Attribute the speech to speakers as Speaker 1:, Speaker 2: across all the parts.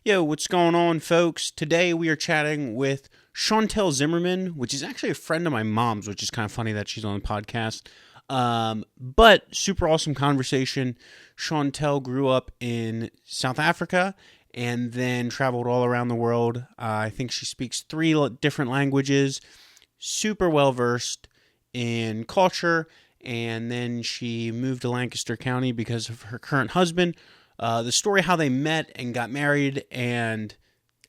Speaker 1: Yo, what's going on, folks? Today we are chatting with Chantel Zimmerman, which is actually a friend of my mom's, which is kind of funny that she's on the podcast. But super awesome conversation. Chantel grew up in South Africa and then traveled all around the world. I think she speaks 3 different languages, super well-versed in culture, and then she moved to Lancaster County because of her current husband. The story how they met and got married and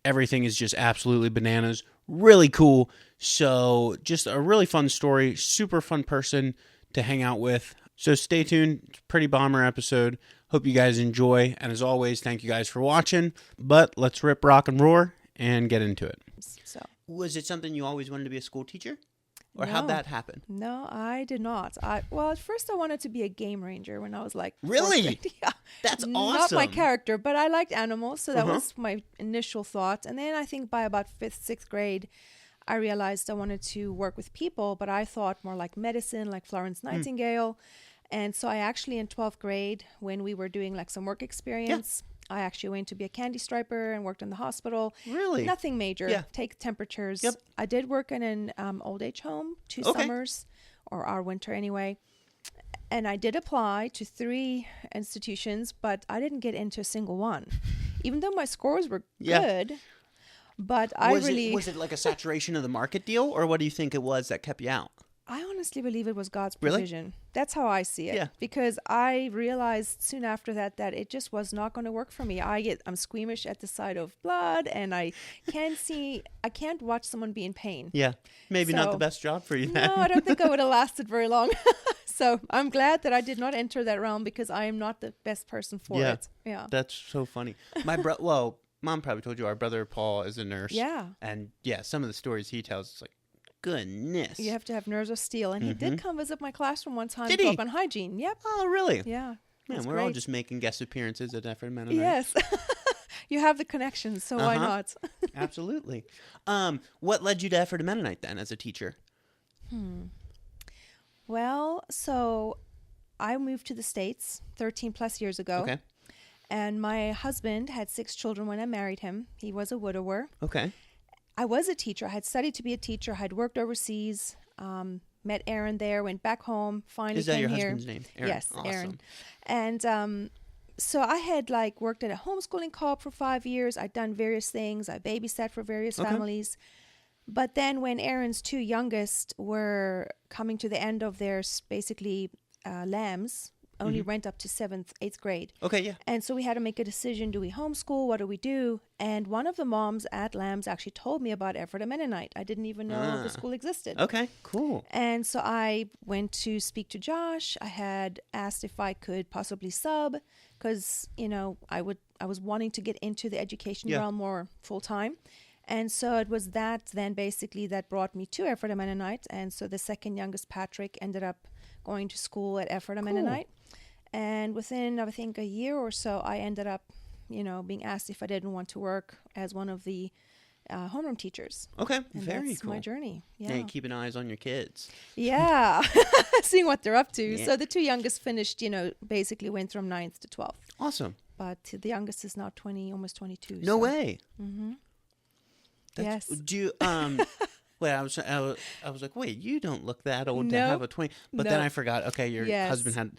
Speaker 1: everything is just absolutely bananas. Really cool. So just a really fun story. Super fun person to hang out with. So stay tuned. It's a pretty bomber episode. Hope you guys enjoy. And as always, thank you guys for watching. But let's rip, rock, and roar and get into it.
Speaker 2: So,
Speaker 1: Was it something you always wanted to be a school teacher? Or
Speaker 2: No.
Speaker 1: how'd that happen?
Speaker 2: no, I did not. Well, at first I wanted to be a game ranger when I was like
Speaker 1: Really?
Speaker 2: 4th grade. Yeah.
Speaker 1: That's
Speaker 2: Not
Speaker 1: awesome.
Speaker 2: my character, but I liked animals, so that
Speaker 1: Uh-huh.
Speaker 2: was my initial thought. And then I think by about 5th, 6th grade, I realized I wanted to work with people, but I thought more like medicine, like Florence Nightingale. And so I actually in 12th grade, when we were doing like some work experience, I actually went to be a candy striper and worked in the hospital.
Speaker 1: Really?
Speaker 2: Nothing major.
Speaker 1: Yeah.
Speaker 2: Take temperatures.
Speaker 1: Yep.
Speaker 2: I did work in an old age home 2
Speaker 1: Okay.
Speaker 2: summers, or our winter anyway. And I did apply to 3 institutions, but I didn't get into a single one, even though my scores were
Speaker 1: Yeah.
Speaker 2: good. But
Speaker 1: Was it like a saturation of the market deal, or what do you think it was that kept you out?
Speaker 2: I honestly believe it was God's
Speaker 1: Really?
Speaker 2: provision. That's how I see it.
Speaker 1: Yeah.
Speaker 2: Because I realized soon after that it just was not going to work for me. I'm squeamish at the sight of blood, and I can't watch someone be in pain.
Speaker 1: Yeah, maybe not the
Speaker 2: So-
Speaker 1: best job for you then.
Speaker 2: No, I don't think I would have lasted very long. So I'm glad that I did not enter that realm because I am not the best person for
Speaker 1: Yeah.
Speaker 2: it. Yeah.
Speaker 1: That's so funny. Mom probably told you our brother Paul is a nurse.
Speaker 2: Yeah.
Speaker 1: And yeah, some of the stories he tells, it's like, goodness.
Speaker 2: You have to have nerves of steel. And he did come visit my classroom one time
Speaker 1: Did
Speaker 2: to
Speaker 1: he?
Speaker 2: talk on hygiene. Yep.
Speaker 1: Oh, really?
Speaker 2: Yeah.
Speaker 1: Man,
Speaker 2: That's
Speaker 1: we're all
Speaker 2: great.
Speaker 1: just making guest appearances at Effort Mennonite.
Speaker 2: Yes. You have the connections, so why
Speaker 1: Uh-huh.
Speaker 2: not?
Speaker 1: Absolutely. What led you to Effort Mennonite then as a teacher?
Speaker 2: Well, so I moved to the States 13 plus years ago.
Speaker 1: Okay.
Speaker 2: And my husband had 6 children when I married him. He was a widower.
Speaker 1: Okay.
Speaker 2: I was a teacher. I had studied to be a teacher. I had worked overseas. Met Aaron there. Went back home. Finally
Speaker 1: Is that
Speaker 2: came
Speaker 1: your
Speaker 2: here.
Speaker 1: husband's name? Aaron.
Speaker 2: Yes,
Speaker 1: Awesome.
Speaker 2: Aaron. And so I had like worked at a homeschooling co-op for 5 years. I'd done various things. I babysat for various
Speaker 1: Okay.
Speaker 2: families. But then when Aaron's 2 youngest were coming to the end of their basically lambs, only went up to 7th, 8th grade.
Speaker 1: Okay, yeah.
Speaker 2: And so we had to make a decision. Do we homeschool? What do we do? And one of the moms at Lambs actually told me about Effort Mennonite. I didn't even know the school existed.
Speaker 1: Okay, cool.
Speaker 2: And so I went to speak to Josh. I had asked if I could possibly sub because, I was wanting to get into the education
Speaker 1: Yeah.
Speaker 2: realm more full time. And so it was that then basically that brought me to Effort Mennonite. And so the second youngest, Patrick, ended up going to school at Effort Mennonite. And within, I think, a year or so, I ended up, being asked if I didn't want to work as one of the homeroom teachers.
Speaker 1: Okay,
Speaker 2: And
Speaker 1: very
Speaker 2: that's
Speaker 1: cool.
Speaker 2: my journey.
Speaker 1: Yeah,
Speaker 2: Yeah.
Speaker 1: keeping eyes on your kids.
Speaker 2: Yeah. Seeing what they're up to.
Speaker 1: Yeah.
Speaker 2: So the 2 youngest finished, basically went from 9th to 12th.
Speaker 1: Awesome.
Speaker 2: But the youngest is now 20, almost 22.
Speaker 1: No way.
Speaker 2: Mm-hmm.
Speaker 1: That's,
Speaker 2: Yes.
Speaker 1: Do you, wait, I was like, wait, you don't look that old to
Speaker 2: No.
Speaker 1: have a 20. But then
Speaker 2: No.
Speaker 1: I forgot, okay, your
Speaker 2: Yes.
Speaker 1: husband had,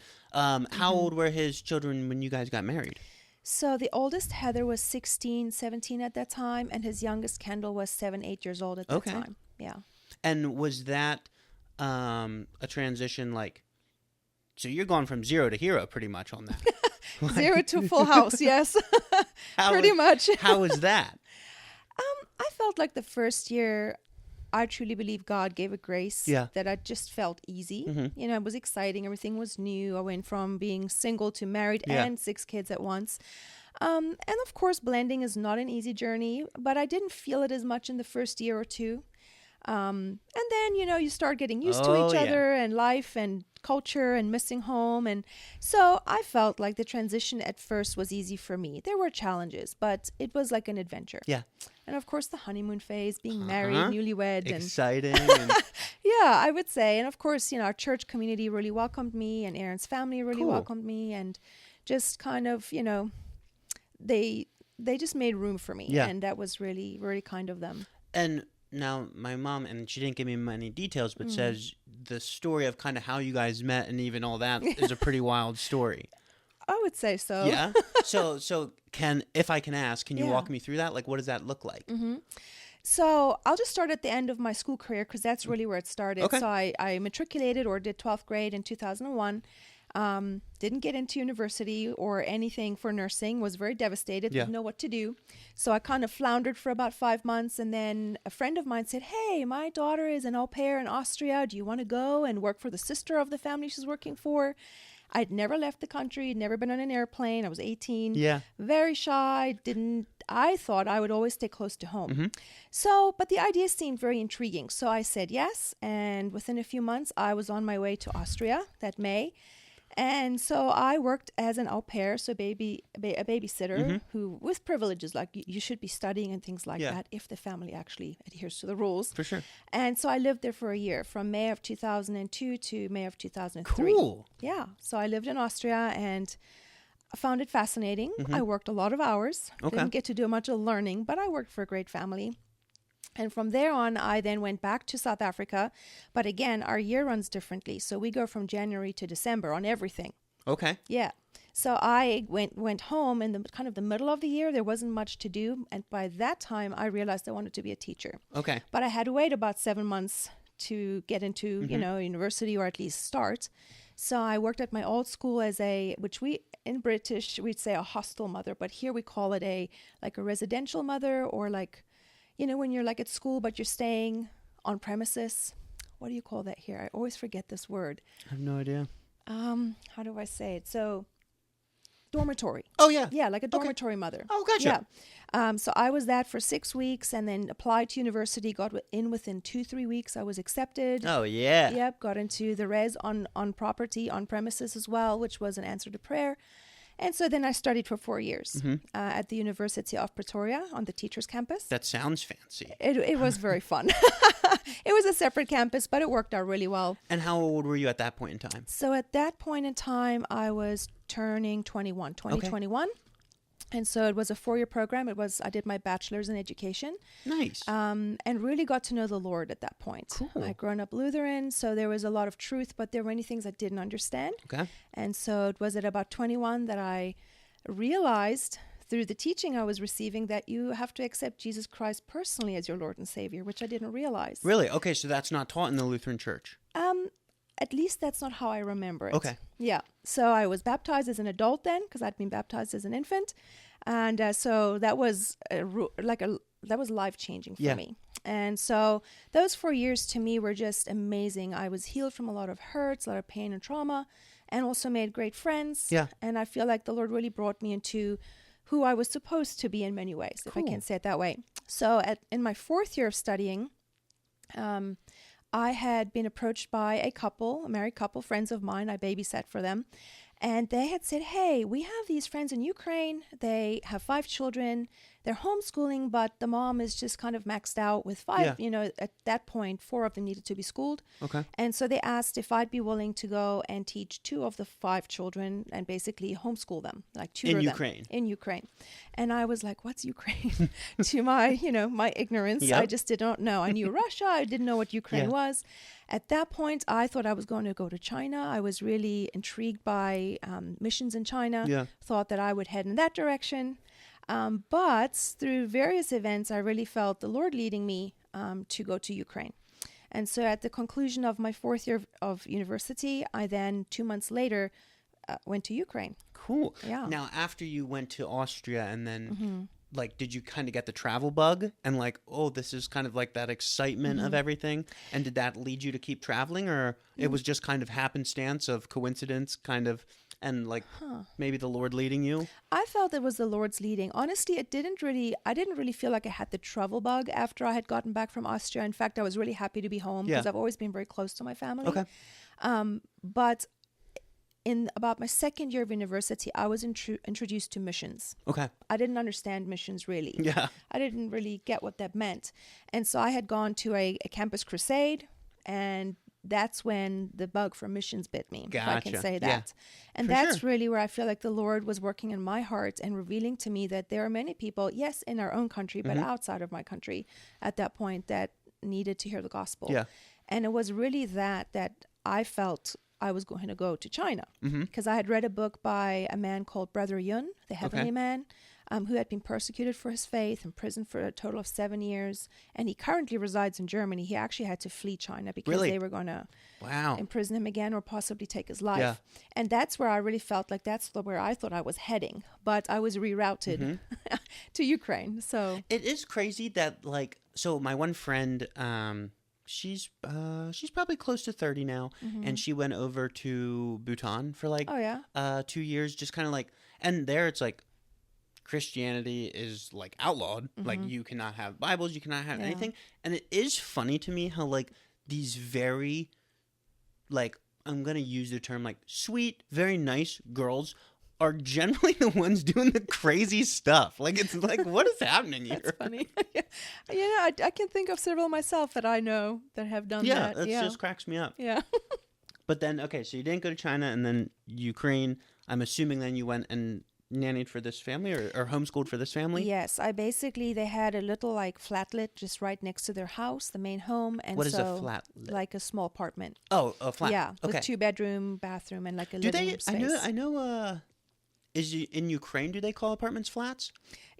Speaker 1: how old were his children when you guys got married?
Speaker 2: So the oldest, Heather, was 16, 17 at that time. And his youngest, Kendall, was 7, 8 years old at that
Speaker 1: Okay.
Speaker 2: time. Yeah.
Speaker 1: And was that a transition like, so you're going from 0 to hero pretty much on that.
Speaker 2: 0 to full house. Yes.
Speaker 1: How
Speaker 2: Pretty
Speaker 1: was-
Speaker 2: much.
Speaker 1: How was that?
Speaker 2: I felt like the first year, I truly believe God gave a grace
Speaker 1: Yeah.
Speaker 2: that I just felt easy.
Speaker 1: Mm-hmm.
Speaker 2: It was exciting. Everything was new. I went from being single to married
Speaker 1: Yeah.
Speaker 2: and 6 kids at once. And of course, blending is not an easy journey, but I didn't feel it as much in the first year or 2. And then, you start getting used to
Speaker 1: Oh,
Speaker 2: each
Speaker 1: yeah.
Speaker 2: other and life and culture and missing home. And so I felt like the transition at first was easy for me. There were challenges, but it was like an adventure.
Speaker 1: Yeah.
Speaker 2: And of course, the honeymoon phase, being married,
Speaker 1: Uh-huh.
Speaker 2: newlywed. And
Speaker 1: Exciting. And
Speaker 2: yeah, I would say. And of course, our church community really welcomed me, and Aaron's family really
Speaker 1: Cool.
Speaker 2: welcomed me. And just kind of, they they just made room for me.
Speaker 1: Yeah.
Speaker 2: And that was really, really kind of them.
Speaker 1: And now my mom, and she didn't give me many details, but says the story of kind of how you guys met and even all that is a pretty wild story.
Speaker 2: I would say so.
Speaker 1: Yeah. So if I can ask, can you
Speaker 2: Yeah.
Speaker 1: walk me through that? Like, what does that look like?
Speaker 2: So I'll just start at the end of my school career because that's really where it started.
Speaker 1: Okay.
Speaker 2: So I matriculated or did 12th grade in 2001. Didn't get into university or anything for nursing, was very devastated,
Speaker 1: Yeah.
Speaker 2: didn't know what to do. So I kind of floundered for about 5 months. And then a friend of mine said, hey, my daughter is an au pair in Austria. Do you want to go and work for the sister of the family she's working for? I'd never left the country, never been on an airplane. I was 18.
Speaker 1: Yeah.
Speaker 2: Very shy. I thought I would always stay close to home.
Speaker 1: Mm-hmm.
Speaker 2: So, but the idea seemed very intriguing. So I said yes. And within a few months, I was on my way to Austria that May. And so I worked as an au pair, so a babysitter who, with privileges, like you should be studying and things like that if the family actually adheres to the rules.
Speaker 1: For sure.
Speaker 2: And so I lived there for a year, from May of 2002 to May of 2003.
Speaker 1: Cool.
Speaker 2: Yeah. So I lived in Austria and I found it fascinating. I worked a lot of hours.
Speaker 1: Okay.
Speaker 2: Didn't get to do much of learning, but I worked for a great family. And from there on, I then went back to South Africa. But again, our year runs differently. So we go from January to December on everything.
Speaker 1: Okay.
Speaker 2: Yeah. So I went home in the kind of the middle of the year. There wasn't much to do. And by that time, I realized I wanted to be a teacher.
Speaker 1: Okay.
Speaker 2: But I had to wait about 7 months to get into, university or at least start. So I worked at my old school as which we, in British, we'd say a hostel mother. But here we call it a residential mother, or like, when you're like at school, but you're staying on premises. What do you call that here? I always forget this word.
Speaker 1: I have no idea.
Speaker 2: How do I say it? So, dormitory.
Speaker 1: Oh, yeah.
Speaker 2: Yeah, like a dormitory mother.
Speaker 1: Oh, gotcha.
Speaker 2: Yeah. So I was that for 6 weeks and then applied to university, got in within 2-3 weeks. I was accepted.
Speaker 1: Oh, yeah.
Speaker 2: Yep, got into the res on property, on premises as well, which was an answer to prayer. And so then I studied for 4 years at the University of Pretoria on the teachers' campus.
Speaker 1: That sounds fancy.
Speaker 2: It was very fun. It was a separate campus, but it worked out really well.
Speaker 1: And how old were you at that point in time?
Speaker 2: So at that point in time, I was turning 2021. And so it was a 4-year program. I did my bachelor's in education.
Speaker 1: Nice.
Speaker 2: And really got to know the Lord at that point.
Speaker 1: Cool.
Speaker 2: I'd grown up Lutheran, so there was a lot of truth, but there were many things I didn't understand.
Speaker 1: Okay.
Speaker 2: And so it was at about 21 that I realized through the teaching I was receiving that you have to accept Jesus Christ personally as your Lord and Savior, which I didn't realize.
Speaker 1: Really? Okay, so that's not taught in the Lutheran Church.
Speaker 2: At least that's not how I remember it.
Speaker 1: Okay.
Speaker 2: Yeah. So I was baptized as an adult then, because I'd been baptized as an infant, and so that was that was life changing for me. And so those 4 years to me were just amazing. I was healed from a lot of hurts, a lot of pain and trauma, and also made great friends.
Speaker 1: Yeah.
Speaker 2: And I feel like the Lord really brought me into who I was supposed to be in many ways, if I can say it that way. So in my 4th year of studying, I had been approached by a married couple, friends of mine. I babysat for them. And they had said, hey, we have these friends in Ukraine. They have 5 children. They're homeschooling, but the mom is just kind of maxed out with 5.
Speaker 1: Yeah.
Speaker 2: At that point, 4 of them needed to be schooled.
Speaker 1: Okay.
Speaker 2: And so they asked if I'd be willing to go and teach 2 of the 5 children and basically homeschool them, like tutor them. In Ukraine. And I was like, what's Ukraine? To my, my ignorance.
Speaker 1: Yep.
Speaker 2: I just did not know. I knew Russia. I didn't know what Ukraine was. At that point, I thought I was going to go to China. I was really intrigued by missions in China.
Speaker 1: Yeah.
Speaker 2: Thought that I would head in that direction. But through various events, I really felt the Lord leading me to go to Ukraine. And so at the conclusion of my 4th year of university, I then 2 months later went to Ukraine.
Speaker 1: Cool.
Speaker 2: Yeah.
Speaker 1: Now, after you went to Austria and then, did you kind of get the travel bug and this is kind of like that excitement of everything? And did that lead you to keep traveling, or it was just kind of happenstance of coincidence kind of, and maybe the Lord leading you?
Speaker 2: I felt it was the Lord's leading. Honestly, I didn't really feel like I had the travel bug after I had gotten back from Austria. In fact, I was really happy to be home because I've always been very close to my family.
Speaker 1: Okay.
Speaker 2: But in about my 2nd year of university, I was introduced to missions.
Speaker 1: Okay.
Speaker 2: I didn't understand missions really.
Speaker 1: Yeah.
Speaker 2: I didn't really get what that meant. And so I had gone to a campus crusade and that's when the bug for missions bit me, if I can
Speaker 1: Gotcha.
Speaker 2: say
Speaker 1: Yeah,
Speaker 2: that. And
Speaker 1: for
Speaker 2: that's
Speaker 1: sure.
Speaker 2: really where I feel like the Lord was working in my heart and revealing to me that there are many people, yes, in our own country, but
Speaker 1: Mm-hmm.
Speaker 2: outside of my country at that point that needed to hear the gospel.
Speaker 1: Yeah.
Speaker 2: And it was really that I felt I was going to go to China,
Speaker 1: Mm-hmm.
Speaker 2: because I had read a book by a man called Brother Yun, the Heavenly
Speaker 1: Okay.
Speaker 2: Man, who had been persecuted for his faith, imprisoned for a total of 7 years. And he currently resides in Germany. He actually had to flee China because
Speaker 1: Really?
Speaker 2: they were going to
Speaker 1: Wow.
Speaker 2: imprison him again or possibly take his life.
Speaker 1: Yeah.
Speaker 2: And that's where I really felt like where I thought I was heading. But I was rerouted to Ukraine. So
Speaker 1: It is crazy that like so my one friend she's probably close to 30 now, and she went over to Bhutan for like
Speaker 2: oh yeah,
Speaker 1: 2 years, just kind of like, and there it's like Christianity is like outlawed. Like you cannot have Bibles, you cannot have
Speaker 2: Yeah.
Speaker 1: anything. And it is funny to me how like these very like, I'm going to use the term like sweet, very nice girls are generally the ones doing the crazy stuff. Like it's like, what is happening here?
Speaker 2: that's funny. I can think of several myself that I know that have done
Speaker 1: Yeah,
Speaker 2: that.
Speaker 1: that
Speaker 2: Yeah.
Speaker 1: just cracks me up.
Speaker 2: Yeah.
Speaker 1: But then, okay, so you didn't go to China and then Ukraine. I'm assuming then you went and nannied for this family or homeschooled for this family?
Speaker 2: Yes, they had a little like flatlet just right next to their house, the main home, and
Speaker 1: What is a
Speaker 2: so
Speaker 1: flatlet?
Speaker 2: like a small apartment.
Speaker 1: Oh, a flat.
Speaker 2: Yeah,
Speaker 1: Okay.
Speaker 2: with 2-bedroom, bathroom, and like a
Speaker 1: Do
Speaker 2: living
Speaker 1: they?
Speaker 2: room space.
Speaker 1: I know. In Ukraine? Do they call apartments flats?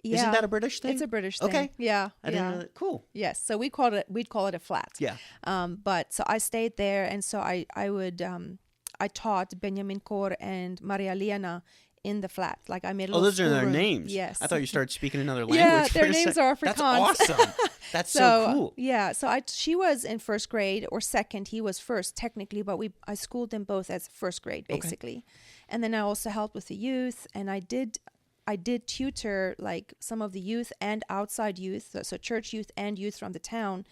Speaker 2: Yeah,
Speaker 1: Isn't that a British thing?
Speaker 2: it's a British thing.
Speaker 1: Okay.
Speaker 2: Yeah,
Speaker 1: I didn't know that. Cool.
Speaker 2: Yes, so we'd call it a flat.
Speaker 1: Yeah.
Speaker 2: But so I stayed there, and so I taught Benjamin Kor and Maria Liana in the flat. Like I made a
Speaker 1: Oh,
Speaker 2: little
Speaker 1: those are their
Speaker 2: schoolroom.
Speaker 1: names.
Speaker 2: Yes.
Speaker 1: I thought you started speaking another language.
Speaker 2: Yeah,
Speaker 1: for
Speaker 2: their
Speaker 1: a
Speaker 2: names
Speaker 1: sec.
Speaker 2: are
Speaker 1: That's
Speaker 2: Afrikaans.
Speaker 1: awesome. That's so cool.
Speaker 2: Yeah, so she was in first grade or second. He was first technically, but I schooled them both as first grade basically. And then I also helped with the youth, and I did tutor like some of the youth and outside youth, so church youth and youth from the town,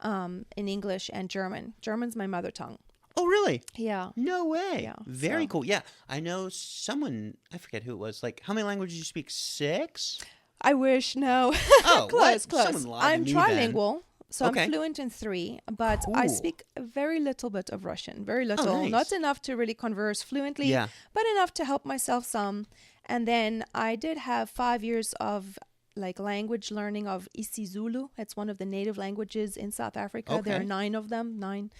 Speaker 2: in English and German. German's my mother tongue.
Speaker 1: Oh, really?
Speaker 2: Yeah.
Speaker 1: No way.
Speaker 2: Yeah,
Speaker 1: Very
Speaker 2: so-
Speaker 1: cool. Yeah. I know someone, I forget who it was. Like, how many languages do you speak? 6?
Speaker 2: I wish, no.
Speaker 1: Oh,
Speaker 2: close,
Speaker 1: what?
Speaker 2: close.
Speaker 1: Someone lied
Speaker 2: I'm
Speaker 1: to me then.
Speaker 2: trilingual, so
Speaker 1: Okay.
Speaker 2: I'm fluent in 3, but I
Speaker 1: Cool.
Speaker 2: speak a very little bit of Russian. Very little.
Speaker 1: nice.
Speaker 2: Not enough to really converse fluently,
Speaker 1: Yeah.
Speaker 2: but enough to help myself some. And then I did have 5 years of like language learning of isiZulu. It's one of the native languages in South Africa. There are
Speaker 1: Okay.
Speaker 2: 9 of them, 9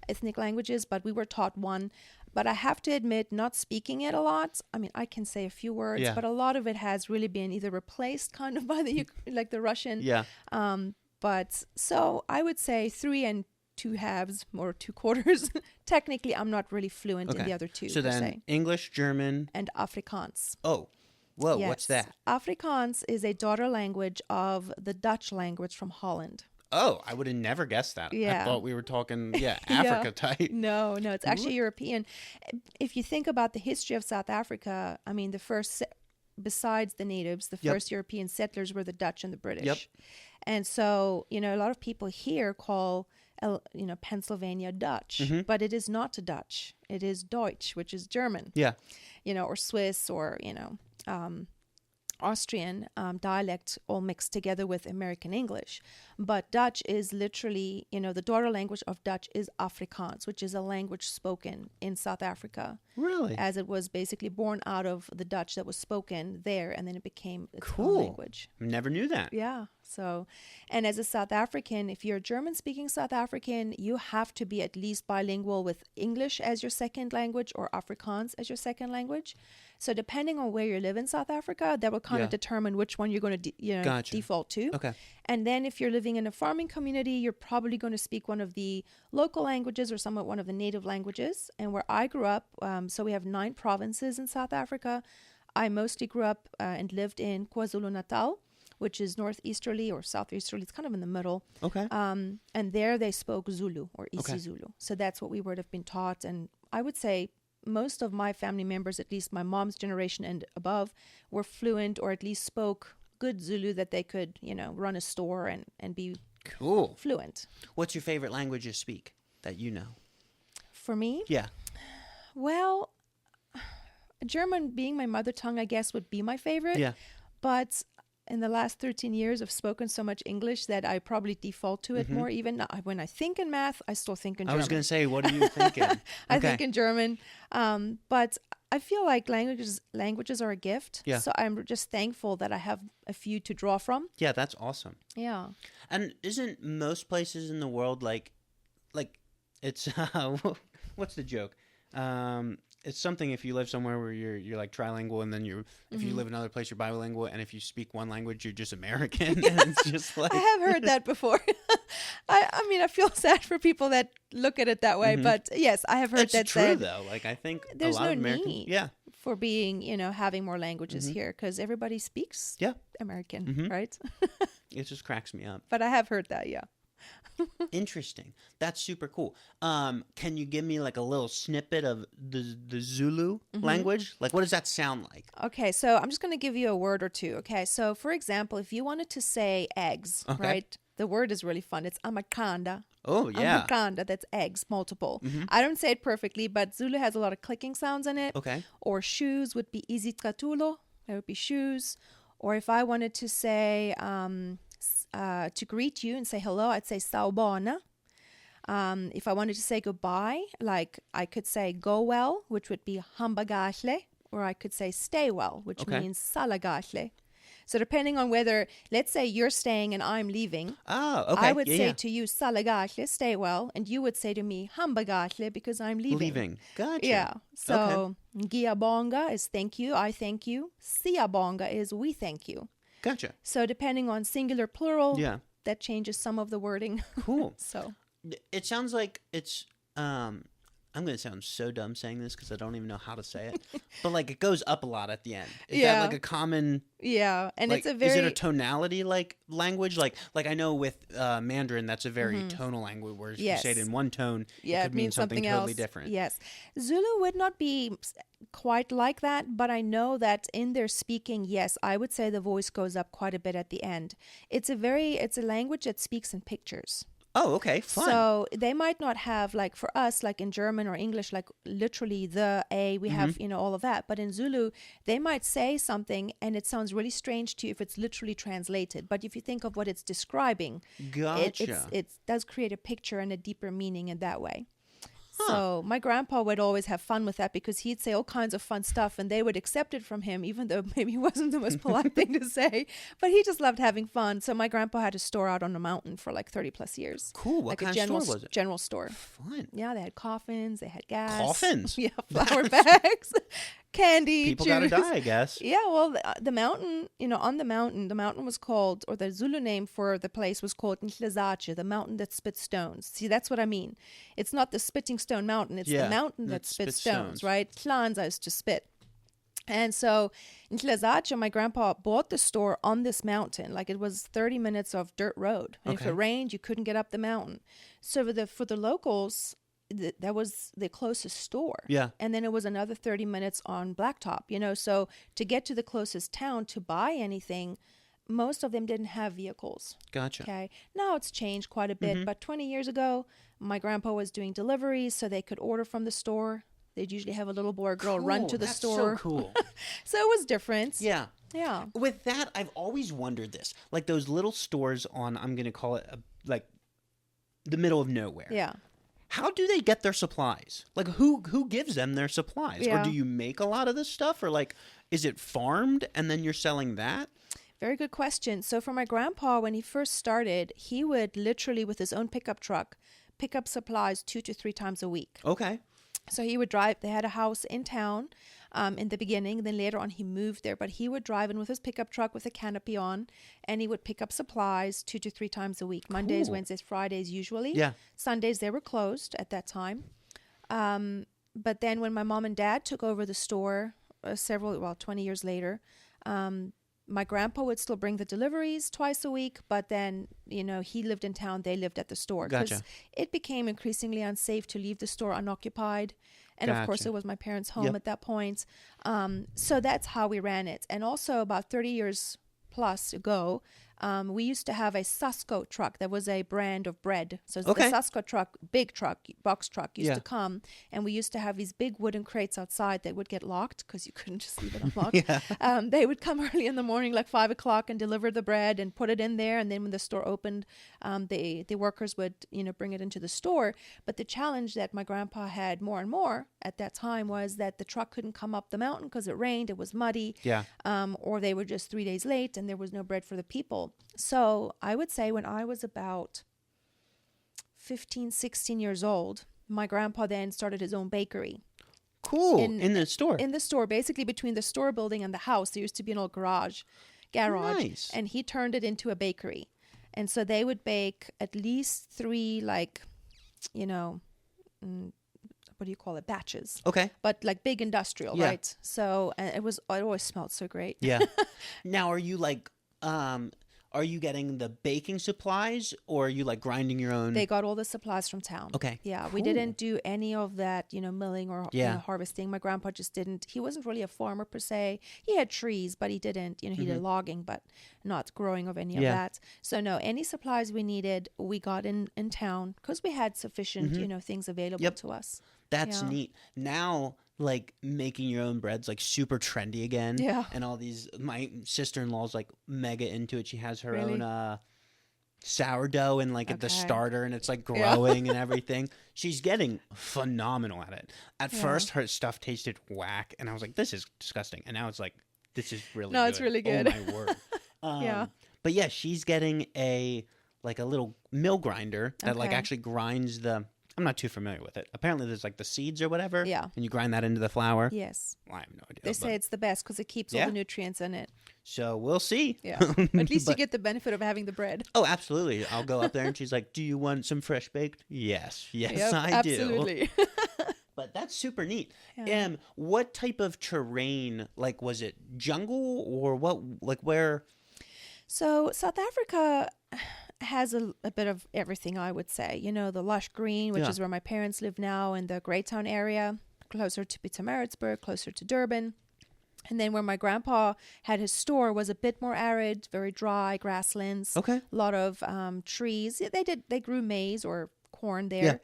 Speaker 2: ethnic languages, but we were taught one. But I have to admit, not speaking it a lot. I mean, I can say a few words,
Speaker 1: Yeah.
Speaker 2: but a lot of it has really been either replaced kind of by like the Russian.
Speaker 1: Yeah.
Speaker 2: But so I would say 3 and 2/2 or 2/4. Technically, I'm not really fluent in the other 2.
Speaker 1: So
Speaker 2: per
Speaker 1: then
Speaker 2: se.
Speaker 1: English, German.
Speaker 2: And Afrikaans.
Speaker 1: Oh, whoa,
Speaker 2: Yes.
Speaker 1: what's that?
Speaker 2: Afrikaans is a daughter language of the Dutch language from Holland.
Speaker 1: Oh, I would have never guessed that. I
Speaker 2: Yeah.
Speaker 1: thought we were talking,
Speaker 2: Yeah.
Speaker 1: Africa type.
Speaker 2: No, it's actually European. If you think about the history of South Africa, I mean, besides the natives, the
Speaker 1: Yep.
Speaker 2: first European settlers were the Dutch and the British.
Speaker 1: Yep.
Speaker 2: And so, a lot of people here call, Pennsylvania Dutch, but it is not Dutch. It is Deutsch, which is German,
Speaker 1: Yeah.
Speaker 2: or Swiss or, Austrian dialect all mixed together with American English. But Dutch is literally, the daughter language of Dutch is Afrikaans, which is a language spoken in South Africa,
Speaker 1: Really?
Speaker 2: as it was basically born out of the Dutch that was spoken there, and then it became its own
Speaker 1: Cool.
Speaker 2: language.
Speaker 1: Never knew that.
Speaker 2: Yeah. So, and as a South African, if you're a German-speaking South African, you have to be at least bilingual with English as your second language or Afrikaans as your second language. So, depending on where you live in South Africa, that will kind of
Speaker 1: Yeah.
Speaker 2: determine which one you're going to,
Speaker 1: Gotcha.
Speaker 2: default to.
Speaker 1: Okay.
Speaker 2: And then, if you're living in a farming community, you're probably going to speak one of the local languages or somewhat one of the native languages. And where I grew up, so we have 9 provinces in South Africa. I mostly grew up and lived in KwaZulu-Natal, which is northeasterly or southeasterly. It's kind of in the middle.
Speaker 1: Okay.
Speaker 2: And there they spoke Zulu or
Speaker 1: Okay.
Speaker 2: isiZulu. So that's what we would have been taught. And I would say most of my family members, at least my mom's generation and above, were fluent or at least spoke good Zulu that they could, run a store and be
Speaker 1: Cool.
Speaker 2: fluent.
Speaker 1: What's your favorite language to speak that you know?
Speaker 2: For me,
Speaker 1: Yeah.
Speaker 2: well, German being my mother tongue, I guess, would be my favorite.
Speaker 1: Yeah.
Speaker 2: But in the last 13 years, I've spoken so much English that I probably default to it more. Even when I think in math, I still think in German.
Speaker 1: I was going to say, what are you thinking?
Speaker 2: I think in German. But I feel like languages are a gift.
Speaker 1: Yeah.
Speaker 2: So I'm just thankful that I have a few to draw from.
Speaker 1: Yeah, that's awesome.
Speaker 2: Yeah.
Speaker 1: And isn't most places in the world like it's what's the joke? It's something if you live somewhere where you're like trilingual, and then if you live in another place you're bilingual, and if you speak one language you're just American. And it's just like
Speaker 2: I have heard that before. I mean, I feel sad for people that look at it that way, but yes, I have heard that
Speaker 1: true
Speaker 2: said.
Speaker 1: though. Like I think
Speaker 2: There's
Speaker 1: a lot
Speaker 2: no
Speaker 1: of Americans,
Speaker 2: need for being, having more languages here, because everybody speaks American, right?
Speaker 1: It just cracks me up.
Speaker 2: But I have heard that, yeah.
Speaker 1: Interesting. That's super cool. Can you give me like a little snippet of the Zulu language? Like, what does that sound like?
Speaker 2: Okay, so I'm just going to give you a word or two. Okay, so for example, if you wanted to say eggs, right? The word is really fun. It's amakanda.
Speaker 1: Oh, yeah.
Speaker 2: Amakanda, that's eggs, multiple. I don't say it perfectly, but Zulu has a lot of clicking sounds in it.
Speaker 1: Okay.
Speaker 2: Or shoes would be izitratulo. That would be shoes. Or if I wanted to say... to greet you and say hello, I'd say sawubona. If I wanted to say goodbye, like I could say go well, which would be hambagahle, or I could say stay well, which means salagahle. So depending on whether, let's say you're staying and I'm leaving, I would say to you salagahle, stay well, and you would say to me hambagahle because I'm leaving.
Speaker 1: Gotcha.
Speaker 2: Yeah. So ngiyabonga is thank you, I thank you. Siyabonga is we thank you.
Speaker 1: Gotcha.
Speaker 2: So depending on singular, plural, that changes some of the wording.
Speaker 1: Cool.
Speaker 2: So
Speaker 1: it sounds like it's I'm going to sound so dumb saying this because I don't even know how to say it, but like it goes up a lot at the end. Is that like a common?
Speaker 2: Yeah, and
Speaker 1: like,
Speaker 2: it's a very.
Speaker 1: Is it a tonality like language? Like I know with Mandarin, that's a very tonal language where if you say it in one tone, it could mean something totally different.
Speaker 2: Yes, Zulu would not be quite like that, but I know that in their speaking, yes, I would say the voice goes up quite a bit at the end. It's a language that speaks in pictures.
Speaker 1: Oh, okay, fun.
Speaker 2: So they might not have, like for us, like in German or English, like literally the A, we have, all of that. But in Zulu, they might say something and it sounds really strange to you if it's literally translated. But if you think of what it's describing, it does create a picture and a deeper meaning in that way. So my grandpa would always have fun with that because he'd say all kinds of fun stuff and they would accept it from him, even though maybe it wasn't the most polite thing to say. But he just loved having fun. So my grandpa had a store out on the mountain for like 30 plus years.
Speaker 1: Cool. What kind of store was it?
Speaker 2: General store.
Speaker 1: Fun.
Speaker 2: Yeah, they had coffins, they had gas.
Speaker 1: Coffins?
Speaker 2: Yeah, flour bags, candy,
Speaker 1: people
Speaker 2: juice.
Speaker 1: Gotta die, I guess.
Speaker 2: Yeah, well, the mountain, on the mountain was called, or the Zulu name for the place was called Nhlezache, the mountain that spits stones. See, that's what I mean. It's not the spitting stone mountain. It's the mountain that spits stones, right? Hlanza is to spit. And so in Nhlezache, my grandpa bought the store on this mountain. Like it was 30 minutes of dirt road. And if it rained, you couldn't get up the mountain. So for the locals, that was the closest store. Yeah. And then it was another 30 minutes on blacktop, So to get to the closest town to buy anything, most of them didn't have vehicles.
Speaker 1: Gotcha.
Speaker 2: Okay. Now it's changed quite a bit, but 20 years ago, my grandpa was doing deliveries so they could order from the store. They'd usually have a little boy or girl run to the store.
Speaker 1: So cool.
Speaker 2: So it was different.
Speaker 1: Yeah.
Speaker 2: Yeah.
Speaker 1: With that, I've always wondered this. Like those little stores on, I'm going to call it like the middle of nowhere.
Speaker 2: Yeah.
Speaker 1: How do they get their supplies? Like who gives them their supplies?
Speaker 2: Yeah.
Speaker 1: Or do you make a lot of this stuff? Or like, is it farmed and then you're selling that?
Speaker 2: Very good question. So for my grandpa, when he first started, he would literally with his own pickup truck pick up supplies 2 to 3 times a week.
Speaker 1: Okay.
Speaker 2: So he would drive. They had a house in town in the beginning. Then later on, he moved there. But he would drive in with his pickup truck with a canopy on, and he would pick up supplies 2 to 3 times a week. Cool. Mondays, Wednesdays, Fridays usually. Yeah. Sundays, they were closed at that time. But then when my mom and dad took over the store 20 years later, my grandpa would still bring the deliveries twice a week, but then, he lived in town, they lived at the store.
Speaker 1: Gotcha.
Speaker 2: It became increasingly unsafe to leave the store unoccupied. And of course, it was my parents' home at that point. So that's how we ran it. And also about 30 years plus ago, we used to have a Susco truck that was a brand of bread. So
Speaker 1: Okay.
Speaker 2: the Susco truck, big truck, box truck, used
Speaker 1: Yeah.
Speaker 2: to come, and we used to have these big wooden crates outside that would get locked because you couldn't just leave it unlocked.
Speaker 1: Yeah.
Speaker 2: They would come early in the morning, like 5 o'clock, and deliver the bread and put it in there. And then when the store opened, the workers would, bring it into the store. But the challenge that my grandpa had more and more at that time was that the truck couldn't come up the mountain because it rained, it was muddy,
Speaker 1: Yeah.
Speaker 2: or they were just 3 days late and there was no bread for the people. So I would say when I was about 15, 16 years old, my grandpa then started his own bakery.
Speaker 1: Cool. In the store.
Speaker 2: In the store, basically between the store building and the house, there used to be an old garage,
Speaker 1: Nice.
Speaker 2: and he turned it into a bakery. And so they would bake at least 3, like, what do you call it, batches,
Speaker 1: Okay.
Speaker 2: but like big industrial,
Speaker 1: Yeah.
Speaker 2: right? So it always smelled so great.
Speaker 1: Yeah. Now, are you like, are you getting the baking supplies, or are you like grinding your own?
Speaker 2: They got all the supplies from town.
Speaker 1: Okay.
Speaker 2: Yeah,
Speaker 1: Cool.
Speaker 2: we didn't do any of that, milling or
Speaker 1: Yeah.
Speaker 2: harvesting. My grandpa just didn't. He wasn't really a farmer per se. He had trees, but he didn't. He did logging, but not growing of any of
Speaker 1: Yeah.
Speaker 2: that. So no, any supplies we needed, we got in town because we had sufficient, things available
Speaker 1: Yep.
Speaker 2: to us.
Speaker 1: That's
Speaker 2: Yeah.
Speaker 1: neat. Now, like making your own bread's like super trendy again.
Speaker 2: Yeah.
Speaker 1: And all these, my sister-in-law's like mega into it. She has her
Speaker 2: Really?
Speaker 1: own sourdough and like at the
Speaker 2: Okay.
Speaker 1: starter, and it's like
Speaker 2: Yeah.
Speaker 1: growing and everything. She's getting phenomenal at it. At
Speaker 2: Yeah.
Speaker 1: first, her stuff tasted whack, and I was like, "This is disgusting." And now it's like, "This is really
Speaker 2: No,
Speaker 1: good."
Speaker 2: it's really good.
Speaker 1: Oh my word.
Speaker 2: Yeah.
Speaker 1: But yeah, she's getting a little mill grinder that like
Speaker 2: Okay.
Speaker 1: actually grinds the. I'm not too familiar with it. Apparently, there's like the seeds or whatever.
Speaker 2: Yeah.
Speaker 1: And you grind that into the flour.
Speaker 2: Yes.
Speaker 1: Well, I have no idea.
Speaker 2: They say it's the best because it keeps all
Speaker 1: Yeah.
Speaker 2: the nutrients in it.
Speaker 1: So we'll see.
Speaker 2: Yeah. At least you
Speaker 1: But-
Speaker 2: get the benefit of having the bread.
Speaker 1: Oh, absolutely. I'll go up there and she's like, "Do you want some fresh baked?" Yes. Yes,
Speaker 2: Yep,
Speaker 1: I do.
Speaker 2: absolutely.
Speaker 1: But that's super neat.
Speaker 2: Yeah.
Speaker 1: What type of terrain? Like, was it jungle or what? Like, where?
Speaker 2: So South Africa has a bit of everything, I would say. The lush green, which
Speaker 1: Yeah.
Speaker 2: is where my parents live now, in the Greytown area, closer to Pietermaritzburg, closer to Durban. And then where my grandpa had his store was a bit more arid, very dry, grasslands,
Speaker 1: Okay.
Speaker 2: a lot of trees. Yeah, they grew maize or corn there.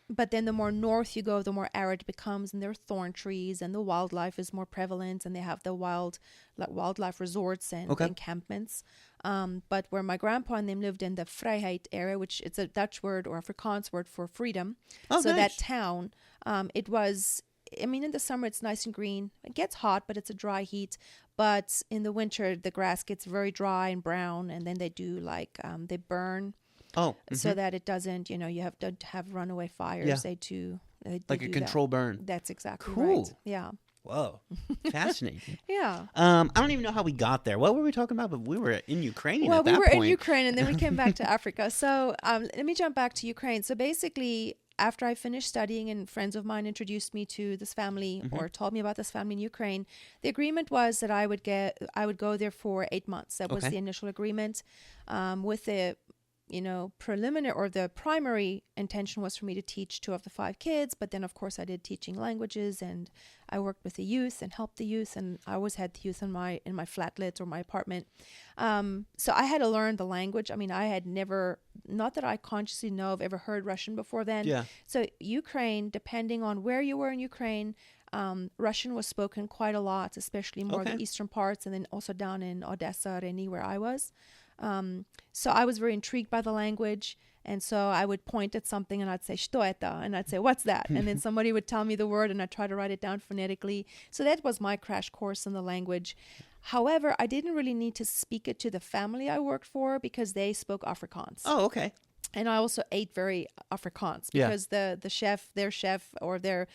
Speaker 2: But then the more north you go, the more arid it becomes, and there are thorn trees, and the wildlife is more prevalent, and they have the wildlife resorts and
Speaker 1: Okay.
Speaker 2: encampments. But where my grandpa and them lived in the Vryheid area, which it's a Dutch word or Afrikaans word for freedom.
Speaker 1: Oh,
Speaker 2: so
Speaker 1: nice.
Speaker 2: that town, it was, in the summer it's nice and green. It gets hot, but it's a dry heat. But in the winter, the grass gets very dry and brown, and then they do they burn.
Speaker 1: Oh,
Speaker 2: So that it doesn't, you have to have runaway fires.
Speaker 1: Yeah.
Speaker 2: They do. They
Speaker 1: like
Speaker 2: do
Speaker 1: a
Speaker 2: that.
Speaker 1: control burn.
Speaker 2: That's exactly
Speaker 1: Cool.
Speaker 2: right. Yeah.
Speaker 1: Whoa, fascinating.
Speaker 2: Yeah.
Speaker 1: I don't even know how we got there. What were we talking about? But we were in Ukraine
Speaker 2: Well,
Speaker 1: at
Speaker 2: we
Speaker 1: that
Speaker 2: were
Speaker 1: point.
Speaker 2: in Ukraine and then we came back to Africa. So let me jump back to Ukraine. So basically, after I finished studying and friends of mine introduced me to this family or told me about this family in Ukraine, the agreement was that I would go there for 8 months. That was
Speaker 1: Okay.
Speaker 2: the initial agreement. With the preliminary or the primary intention was for me to teach 2 of the 5 kids, but then of course I did teaching languages and I worked with the youth and helped the youth, and I always had the youth in my flatlet or my apartment. So I had to learn the language. I mean, I had never, not that I consciously know of, ever heard Russian before then.
Speaker 1: Yeah.
Speaker 2: So Ukraine, depending on where you were in Ukraine, Russian was spoken quite a lot, especially more
Speaker 1: Okay.
Speaker 2: the eastern parts, and then also down in Odessa, Reni, where I was. So I was very intrigued by the language, and so I would point at something and I'd say "Что это?" and I'd say "What's that?" and then somebody would tell me the word and I'd try to write it down phonetically. So that was my crash course in the language. However, I didn't really need to speak it to the family I worked for because they spoke Afrikaans.
Speaker 1: Oh, okay.
Speaker 2: And I also ate very Afrikaans
Speaker 1: Yeah.
Speaker 2: because the chef, their chef, or the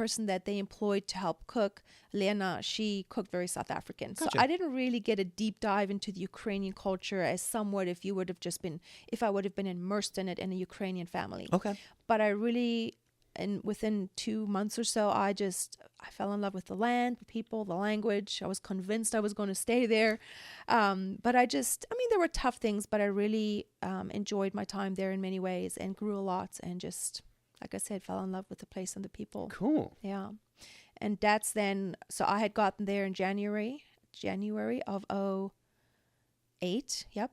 Speaker 2: person that they employed to help cook, Lena, she cooked very South African.
Speaker 1: Gotcha.
Speaker 2: So I didn't really get a deep dive into the Ukrainian culture as somewhat if I would have been immersed in it in a Ukrainian family.
Speaker 1: Okay.
Speaker 2: But I really, and within 2 months or so, I fell in love with the land, the people, the language. I was convinced I was going to stay there. But there were tough things, but I really enjoyed my time there in many ways and grew a lot and just, like I said, fell in love with the place and the people.
Speaker 1: Cool.
Speaker 2: Yeah. And that's then, so I had gotten there in January of 8. Yep.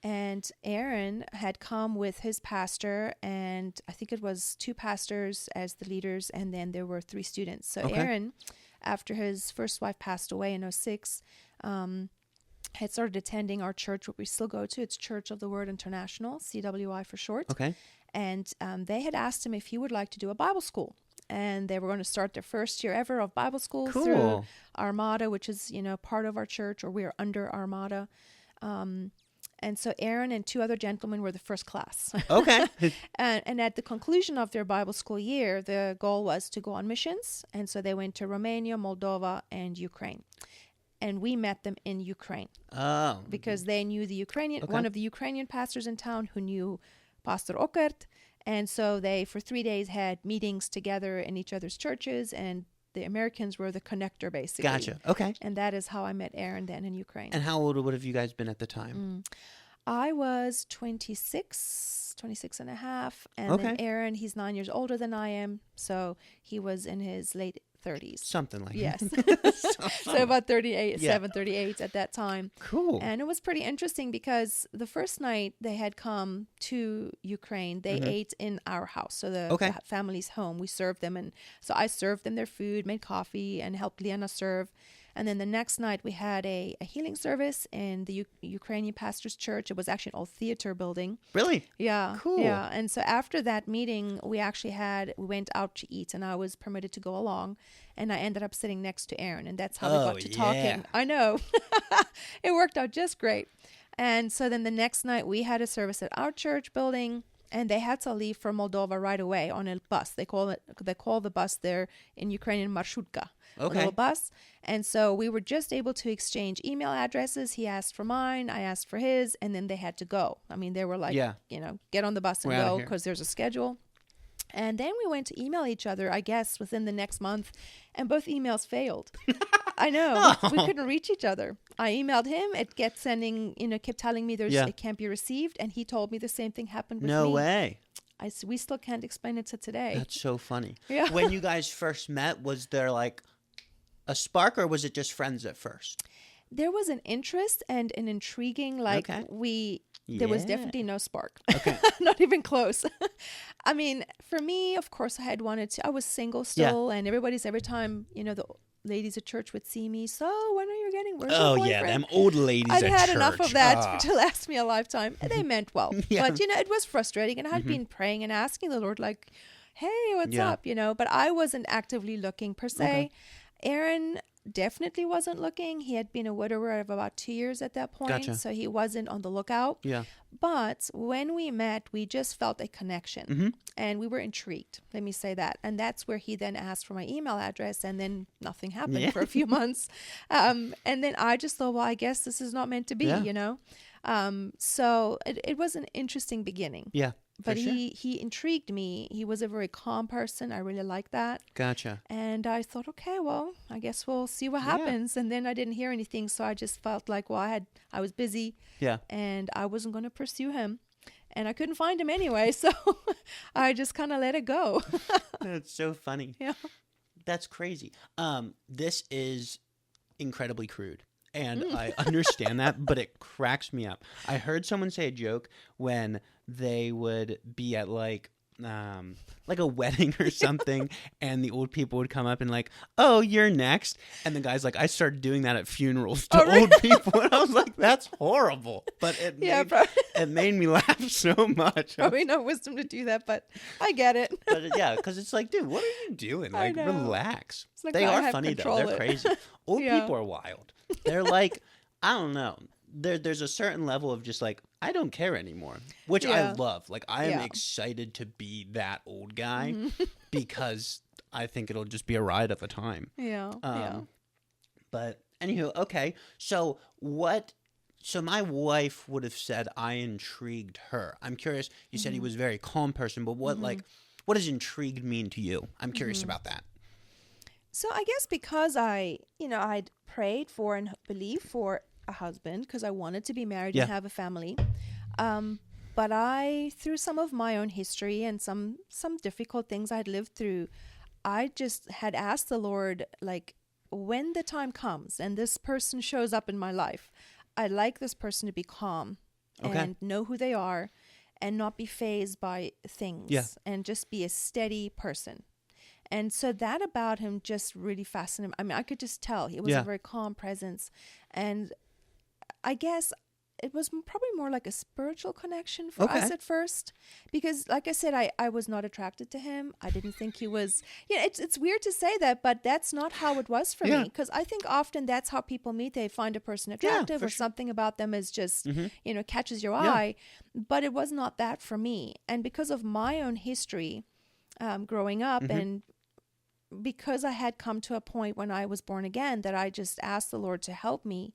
Speaker 2: And Aaron had come with his pastor, and I think it was 2 pastors as the leaders, and then there were 3 students. So
Speaker 1: Okay.
Speaker 2: Aaron, after his first wife passed away in 06, had started attending our church, what we still go to. It's Church of the Word International, CWI for short.
Speaker 1: Okay.
Speaker 2: And they had asked him if he would like to do a Bible school. And they were going to start their first year ever of Bible school
Speaker 1: Cool.
Speaker 2: through Armada, which is, part of our church, or we are under Armada. And so Aaron and 2 other gentlemen were the first class.
Speaker 1: Okay.
Speaker 2: And at the conclusion of their Bible school year, the goal was to go on missions. And so they went to Romania, Moldova, and Ukraine. And we met them in Ukraine
Speaker 1: Oh.
Speaker 2: because they knew the Ukrainian,
Speaker 1: Okay.
Speaker 2: one of the Ukrainian pastors in town who knew Pastor Okert. And so they, for 3 days, had meetings together in each other's churches, and the Americans were the connector, basically.
Speaker 1: Gotcha. Okay.
Speaker 2: And that is how I met Aaron then in Ukraine.
Speaker 1: And how old would have you guys been at the time?
Speaker 2: I was 26 and a half. And
Speaker 1: Okay.
Speaker 2: then Aaron, he's 9 years older than I am. So he was in his late 30s.
Speaker 1: Something like
Speaker 2: Yes.
Speaker 1: that.
Speaker 2: So about 38,
Speaker 1: Yeah.
Speaker 2: 38 at that time.
Speaker 1: Cool.
Speaker 2: And it was pretty interesting because the first night they had come to Ukraine, they ate in our house. So the
Speaker 1: Okay.
Speaker 2: family's home, we served them. And so I served them their food, made coffee, and helped Liana serve. And then the next night we had a healing service in the Ukrainian pastor's church. It was actually an old theater building.
Speaker 1: Really?
Speaker 2: Yeah.
Speaker 1: Cool.
Speaker 2: Yeah. And so after that meeting, we went out to eat, and I was permitted to go along, and I ended up sitting next to Aaron, and that's how we
Speaker 1: Oh,
Speaker 2: got to
Speaker 1: yeah.
Speaker 2: talking. I know. It worked out just great. And so then the next night we had a service at our church building, and they had to leave for Moldova right away on a bus. They call the bus there in Ukrainian marshutka. A
Speaker 1: Okay.
Speaker 2: little bus. And so we were just able to exchange email addresses. He asked for mine, I asked for his, and then they had to go. I mean, they were like,
Speaker 1: Yeah.
Speaker 2: get on the bus and
Speaker 1: We're outta
Speaker 2: go
Speaker 1: here.
Speaker 2: because there's a schedule. And then we went to email each other, I guess, within the next month, and both emails failed. I know. We couldn't reach each other. I emailed him. It kept sending, kept telling me
Speaker 1: Yeah.
Speaker 2: it can't be received. And he told me the same thing happened with me.
Speaker 1: No way.
Speaker 2: We still can't explain it to today.
Speaker 1: That's so funny.
Speaker 2: Yeah.
Speaker 1: When you guys first met, was there like a spark, or was it just friends at first?
Speaker 2: There was an interest and an intriguing, like
Speaker 1: Okay.
Speaker 2: there was
Speaker 1: Yeah.
Speaker 2: definitely no spark.
Speaker 1: Okay.
Speaker 2: Not even close. I mean, for me, of course, I was single still, and every time, the ladies at church would see me, so when are you getting, where's your boyfriend?
Speaker 1: them old ladies
Speaker 2: I'd
Speaker 1: at
Speaker 2: had
Speaker 1: church.
Speaker 2: enough of that
Speaker 1: Ah.
Speaker 2: to last me a lifetime. And they meant well.
Speaker 1: Yeah.
Speaker 2: But, it was frustrating. And I'd been praying and asking the Lord, like, hey, what's
Speaker 1: Yeah.
Speaker 2: up? But I wasn't actively looking per se.
Speaker 1: Okay.
Speaker 2: Aaron definitely wasn't looking. He had been a widower of about 2 years at that point.
Speaker 1: Gotcha.
Speaker 2: So he wasn't on the lookout.
Speaker 1: Yeah.
Speaker 2: But when we met, we just felt a connection and we were intrigued. Let me say that. And that's where he then asked for my email address, and then nothing happened for a few months. And then I just thought, well, I guess this is not meant to be,
Speaker 1: Yeah.
Speaker 2: So it was an interesting beginning.
Speaker 1: Yeah.
Speaker 2: But
Speaker 1: for sure.
Speaker 2: he intrigued me. He was a very calm person. I really liked that.
Speaker 1: Gotcha.
Speaker 2: And I thought, okay, well, I guess we'll see what happens. And then I didn't hear anything, so I just felt like, well, I was busy,
Speaker 1: Yeah.
Speaker 2: and I wasn't going to pursue him, and I couldn't find him anyway, so I just kind of let it go.
Speaker 1: That's so funny.
Speaker 2: Yeah.
Speaker 1: That's crazy. This is incredibly crude, and I understand that, but it cracks me up. I heard someone say a joke when they would be at like a wedding or something, and the old people would come up and like, oh, you're next. And the guy's like, I started doing that at funerals to old people. And I was like, that's horrible. But it made me laugh so much.
Speaker 2: Probably no wisdom to do that, but I get it.
Speaker 1: But yeah, because it's like, dude, what are you doing?
Speaker 2: I
Speaker 1: Like,
Speaker 2: know.
Speaker 1: relax.
Speaker 2: like
Speaker 1: They
Speaker 2: I
Speaker 1: are
Speaker 2: have
Speaker 1: funny, though.
Speaker 2: control
Speaker 1: They're
Speaker 2: it.
Speaker 1: crazy. Old
Speaker 2: Yeah.
Speaker 1: people are wild. They're like, I don't know. There's a certain level of just like, I don't care anymore, which I
Speaker 2: Yeah.
Speaker 1: love. Like, I am
Speaker 2: Yeah.
Speaker 1: excited to be that old guy because I think it'll just be a ride of the time.
Speaker 2: Yeah.
Speaker 1: But anywho, okay. So my wife would have said I intrigued her. I'm curious. You said he was a very calm person, but what does intrigued mean to you? I'm curious about that.
Speaker 2: So I guess because I'd prayed for and believed for a husband because I wanted to be married
Speaker 1: Yeah.
Speaker 2: and have a family. But through some of my own history and some difficult things I'd lived through, I just had asked the Lord, like, when the time comes and this person shows up in my life, I like this person to be calm and know who they are and not be fazed by things and just be a steady person. And so that about him just really fascinated. I mean, I could just tell he was a very calm presence. And I guess it was probably more like a spiritual connection for us at first. Because like I said, I was not attracted to him. I didn't think he was, it's weird to say that, but that's not how it was for me. Because I think often that's how people meet. They find a person attractive or something about them is just, catches your eye. But it was not that for me. And because of my own history growing up and because I had come to a point when I was born again that I just asked the Lord to help me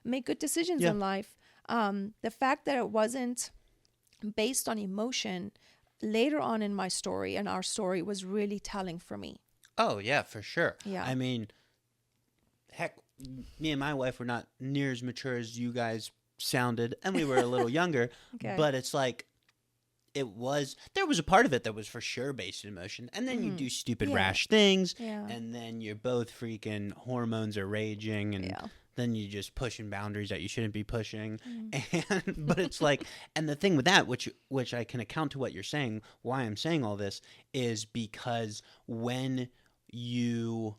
Speaker 2: make good decisions in life. The fact that it wasn't based on emotion later on in my story and our story was really telling for me.
Speaker 1: Oh, yeah, for sure.
Speaker 2: Yeah.
Speaker 1: I mean, heck, me and my wife were not near as mature as you guys sounded, and we were a little younger, but it's like, there was a part of it that was for sure based in emotion. And then you do stupid, rash things. Yeah. And then you're both freaking hormones are raging. And then you're just pushing boundaries that you shouldn't be pushing. But it's like, and the thing with that, which I can account to what you're saying, why I'm saying all this, is because when you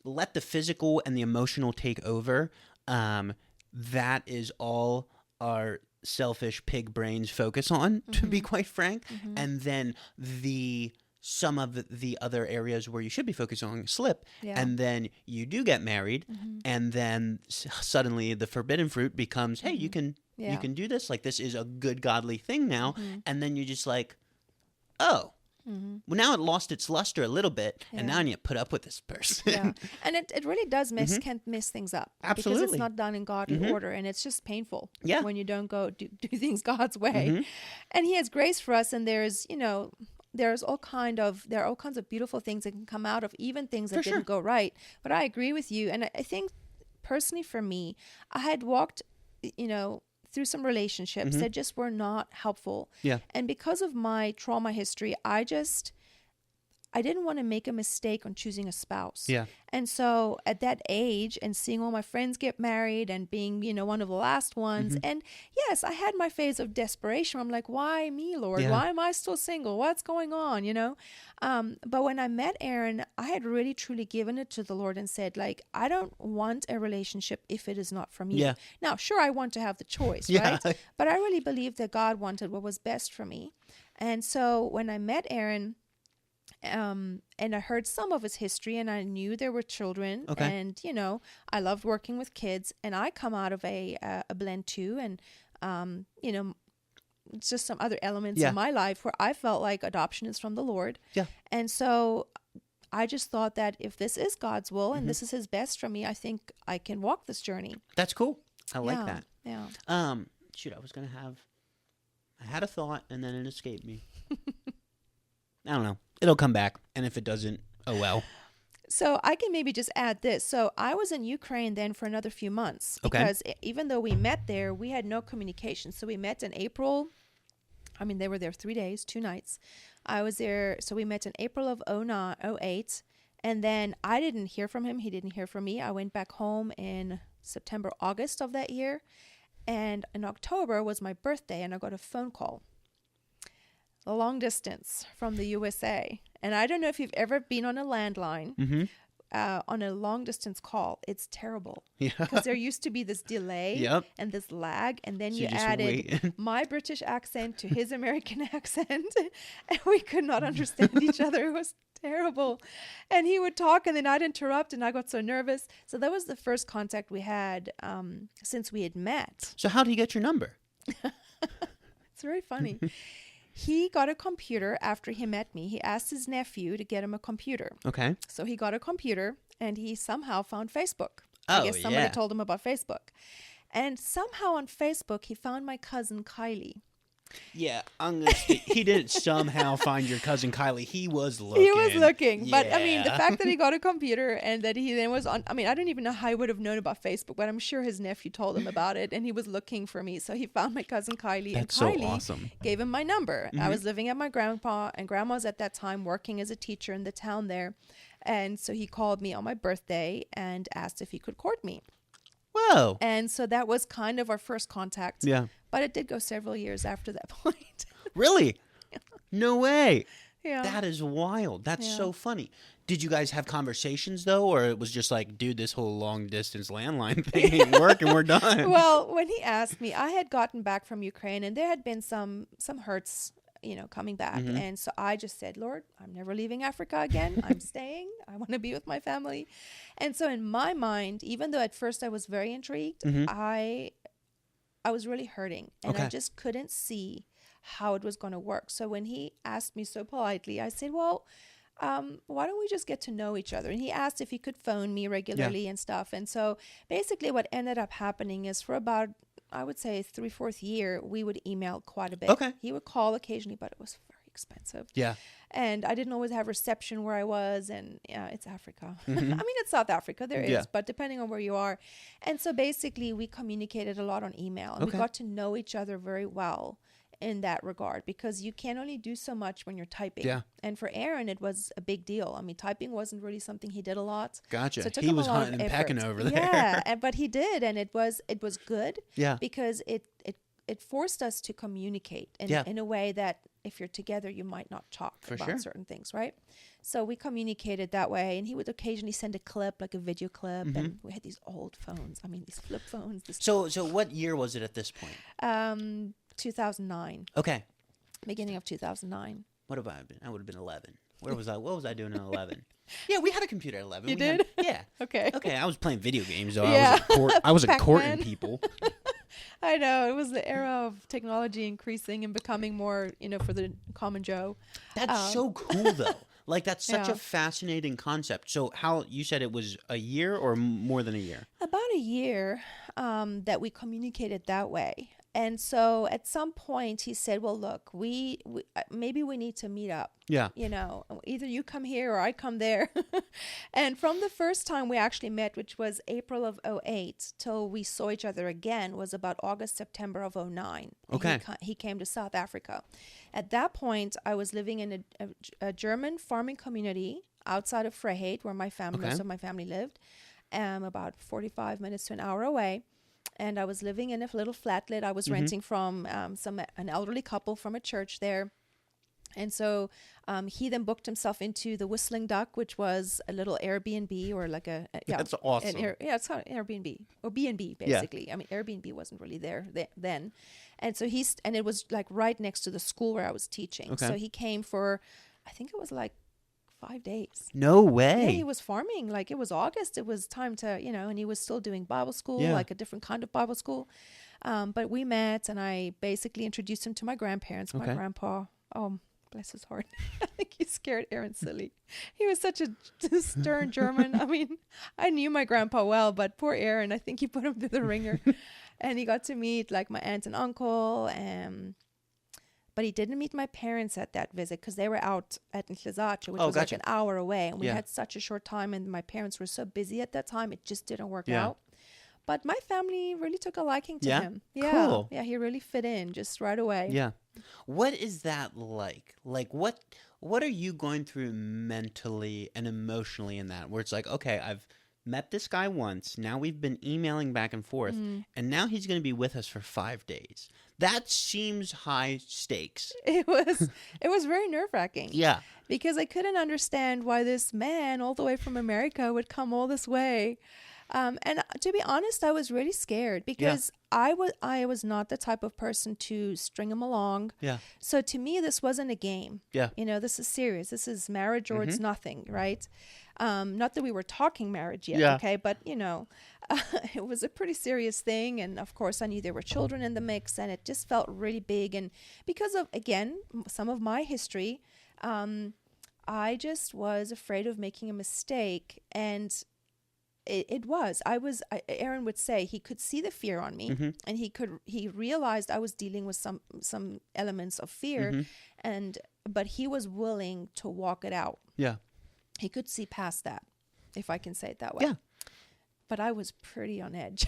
Speaker 1: let the physical and the emotional take over, that is all our selfish pig brains focus on, to be quite frank. And then some of the other areas where you should be focused on slip. And then you do get married, and then suddenly the forbidden fruit becomes, hey, you can do this. Like, this is a good godly thing now. And then you're just like, oh, well, now it lost its luster a little bit, and now I need to put up with this person.
Speaker 2: And it really does can mess things up.
Speaker 1: Absolutely.
Speaker 2: Because it's not done in godly order, and it's just painful when you don't go do things God's way. And he has grace for us, and there are all kinds of beautiful things that can come out of even things that didn't go right. But I agree with you, and I think personally for me, I had walked, through some relationships that just were not helpful. And because of my trauma history, I didn't want to make a mistake on choosing a spouse. And so at that age and seeing all my friends get married and being, one of the last ones. And yes, I had my phase of desperation. I'm like, why me, Lord? Why am I still single? What's going on? But when I met Aaron, I had really truly given it to the Lord and said, like, I don't want a relationship if it is not from you. Now, sure, I want to have the choice, right? But I really believed that God wanted what was best for me. And so when I met Aaron, and I heard some of his history, and I knew there were children, and I loved working with kids, and I come out of a blend too, and it's just some other elements in my life where I felt like adoption is from the Lord, and so I just thought that if this is God's will and this is His best for me, I think I can walk this journey.
Speaker 1: That's cool. I like that.
Speaker 2: Yeah.
Speaker 1: I had a thought and then it escaped me. I don't know. It'll come back. And if it doesn't, oh well.
Speaker 2: So I can maybe just add this. So I was in Ukraine then for another few months. Because even though we met there, we had no communication. So we met in April. I mean, they were there 3 days, 2 nights. I was there. So we met in April of 2008. And then I didn't hear from him. He didn't hear from me. I went back home in September, August of that year. And in October was my birthday. And I got a phone call. A long distance from the USA. And I don't know if you've ever been on a landline, on a long distance call. It's terrible. Because there used to be this delay and this lag. And then you added my British accent to his American accent. And we could not understand each other. It was terrible. And he would talk and then I'd interrupt and I got so nervous. So that was the first contact we had since we had met.
Speaker 1: So how did he get your number?
Speaker 2: It's very funny. He got a computer after he met me. He asked his nephew to get him a computer. Okay. So he got a computer and he somehow found Facebook. I guess somebody told him about Facebook. And somehow on Facebook, he found my cousin Kylie.
Speaker 1: Yeah, I'm gonna speak. He didn't somehow find your cousin Kylie. He was looking.
Speaker 2: He was looking. But, I mean, the fact that he got a computer and that he then was on... I mean, I don't even know how he would have known about Facebook, but I'm sure his nephew told him about it, and he was looking for me. So he found my cousin Kylie,
Speaker 1: That's
Speaker 2: and Kylie
Speaker 1: so awesome.
Speaker 2: Gave him my number. I was living at my grandpa, and grandma's at that time working as a teacher in the town there. And so he called me on my birthday and asked if he could court me.
Speaker 1: Whoa.
Speaker 2: And so that was kind of our first contact.
Speaker 1: Yeah.
Speaker 2: But it did go several years after that point.
Speaker 1: Really? No way.
Speaker 2: Yeah.
Speaker 1: That is wild. That's
Speaker 2: Yeah.
Speaker 1: so funny. Did you guys have conversations though, or it was just like, dude, this whole long distance landline thing ain't working, we're done?
Speaker 2: Well, when he asked me, I had gotten back from Ukraine and there had been some hurts, coming back.
Speaker 1: Mm-hmm.
Speaker 2: And so I just said, Lord, I'm never leaving Africa again. I'm staying. I want to be with my family. And so in my mind, even though at first I was very intrigued,
Speaker 1: Mm-hmm.
Speaker 2: I was really hurting and I
Speaker 1: Okay.
Speaker 2: just couldn't see how it was going to work. So when he asked me so politely, I said, well, why don't we just get to know each other? And he asked if he could phone me regularly and stuff. And so basically what ended up happening is for about, I would say 3/4 year, we would email quite a bit.
Speaker 1: Okay.
Speaker 2: He would call occasionally, but it was very expensive.
Speaker 1: Yeah.
Speaker 2: And I didn't always have reception where I was. And yeah, it's Africa.
Speaker 1: Mhm.
Speaker 2: I mean, it's South Africa. There is,
Speaker 1: Yeah.
Speaker 2: but depending on where you are. And so basically we communicated a lot on email and
Speaker 1: Okay.
Speaker 2: we got to know each other very well in that regard, because you can only do so much when you're typing.
Speaker 1: Yeah.
Speaker 2: And for Aaron, it was a big deal. I mean, typing wasn't really something he did a lot.
Speaker 1: Gotcha.
Speaker 2: So it took
Speaker 1: He
Speaker 2: him a
Speaker 1: was
Speaker 2: lot of
Speaker 1: hunting and
Speaker 2: effort.
Speaker 1: pecking over there.
Speaker 2: Yeah, but he did, and it was good
Speaker 1: Yeah.
Speaker 2: because it forced us to communicate
Speaker 1: Yeah.
Speaker 2: in a way that if you're together, you might not talk
Speaker 1: For
Speaker 2: about
Speaker 1: sure.
Speaker 2: certain things, right? So we communicated that way, and he would occasionally send a clip, like a video clip,
Speaker 1: Mm-hmm.
Speaker 2: and we had these old phones. I mean, these flip phones.
Speaker 1: So what year was it at this point?
Speaker 2: 2009,
Speaker 1: Okay.
Speaker 2: beginning of 2009.
Speaker 1: What have I been? I would have been 11. Where was I? What was I doing at 11? Yeah, we had a computer at 11.
Speaker 2: You
Speaker 1: We had-
Speaker 2: did?
Speaker 1: yeah.
Speaker 2: Okay.
Speaker 1: Okay, I was playing video games though.
Speaker 2: Yeah.
Speaker 1: I wasn't
Speaker 2: Pac-Man.
Speaker 1: courting people.
Speaker 2: I know. It was the era of technology increasing and becoming more, for the common Joe.
Speaker 1: That's so cool though. Like that's such
Speaker 2: Yeah.
Speaker 1: a fascinating concept. So how you said it was a year or more than a year?
Speaker 2: About a year that we communicated that way. And so at some point he said, well, look, we maybe we need to meet up.
Speaker 1: Yeah.
Speaker 2: Either you come here or I come there. And from the first time we actually met, which was April of 2008, till we saw each other again, was about August, September of 2009.
Speaker 1: Okay.
Speaker 2: He came to South Africa. At that point, I was living in a German farming community outside of Vryheid, where most of my family lived, about 45 minutes to an hour away. And I was living in a little flatlet. I was renting from an elderly couple from a church there. And so he then booked himself into the Whistling Duck, which was a little Airbnb or like
Speaker 1: That's awesome.
Speaker 2: it's called Airbnb or B&B basically. I mean, Airbnb wasn't really there then. And so and it was like right next to the school where I was teaching.
Speaker 1: Okay.
Speaker 2: So he came for, I think it was like 5 days.
Speaker 1: No
Speaker 2: Yeah,
Speaker 1: way.
Speaker 2: he was farming. Like it was August. It was time to, and he was still doing Bible school,
Speaker 1: Yeah.
Speaker 2: like a different kind of Bible school. But we met and I basically introduced him to my grandparents. My
Speaker 1: Okay.
Speaker 2: grandpa, bless his heart. I think he scared Aaron silly. He was such a stern German. I mean, I knew my grandpa well, but poor Aaron, I think he put him through the ringer. And he got to meet like my aunt and uncle. But he didn't meet my parents at that visit because they were out at Nhlizatshe, which was
Speaker 1: gotcha.
Speaker 2: like an hour away. And we
Speaker 1: Yeah.
Speaker 2: had such a short time and my parents were so busy at that time, it just didn't work
Speaker 1: Yeah.
Speaker 2: out. But my family really took a liking to
Speaker 1: Yeah?
Speaker 2: him. Yeah.
Speaker 1: Cool.
Speaker 2: Yeah, he really fit in just right away.
Speaker 1: Yeah. What is that like? Like what are you going through mentally and emotionally in that? Where it's like, okay, I've met this guy once. Now we've been emailing back and forth, and now he's going to be with us for 5 days. That seems high stakes.
Speaker 2: It was very nerve-wracking.
Speaker 1: Yeah.
Speaker 2: Because I couldn't understand why this man all the way from America would come all this way. And to be honest, I was really scared because I was not the type of person to string him along.
Speaker 1: Yeah.
Speaker 2: So to me, this wasn't a game.
Speaker 1: Yeah.
Speaker 2: This is serious. This is marriage or it's nothing, right? Not that we were talking marriage yet,
Speaker 1: Yeah.
Speaker 2: okay? But, it was a pretty serious thing. And of course, I knew there were children in the mix and it just felt really big. And because of, again, some of my history, I just was afraid of making a mistake. And Aaron would say he could see the fear on me and he realized I was dealing with some elements of fear but he was willing to walk it out.
Speaker 1: Yeah.
Speaker 2: He could see past that, if I can say it that way.
Speaker 1: Yeah.
Speaker 2: But I was pretty on edge.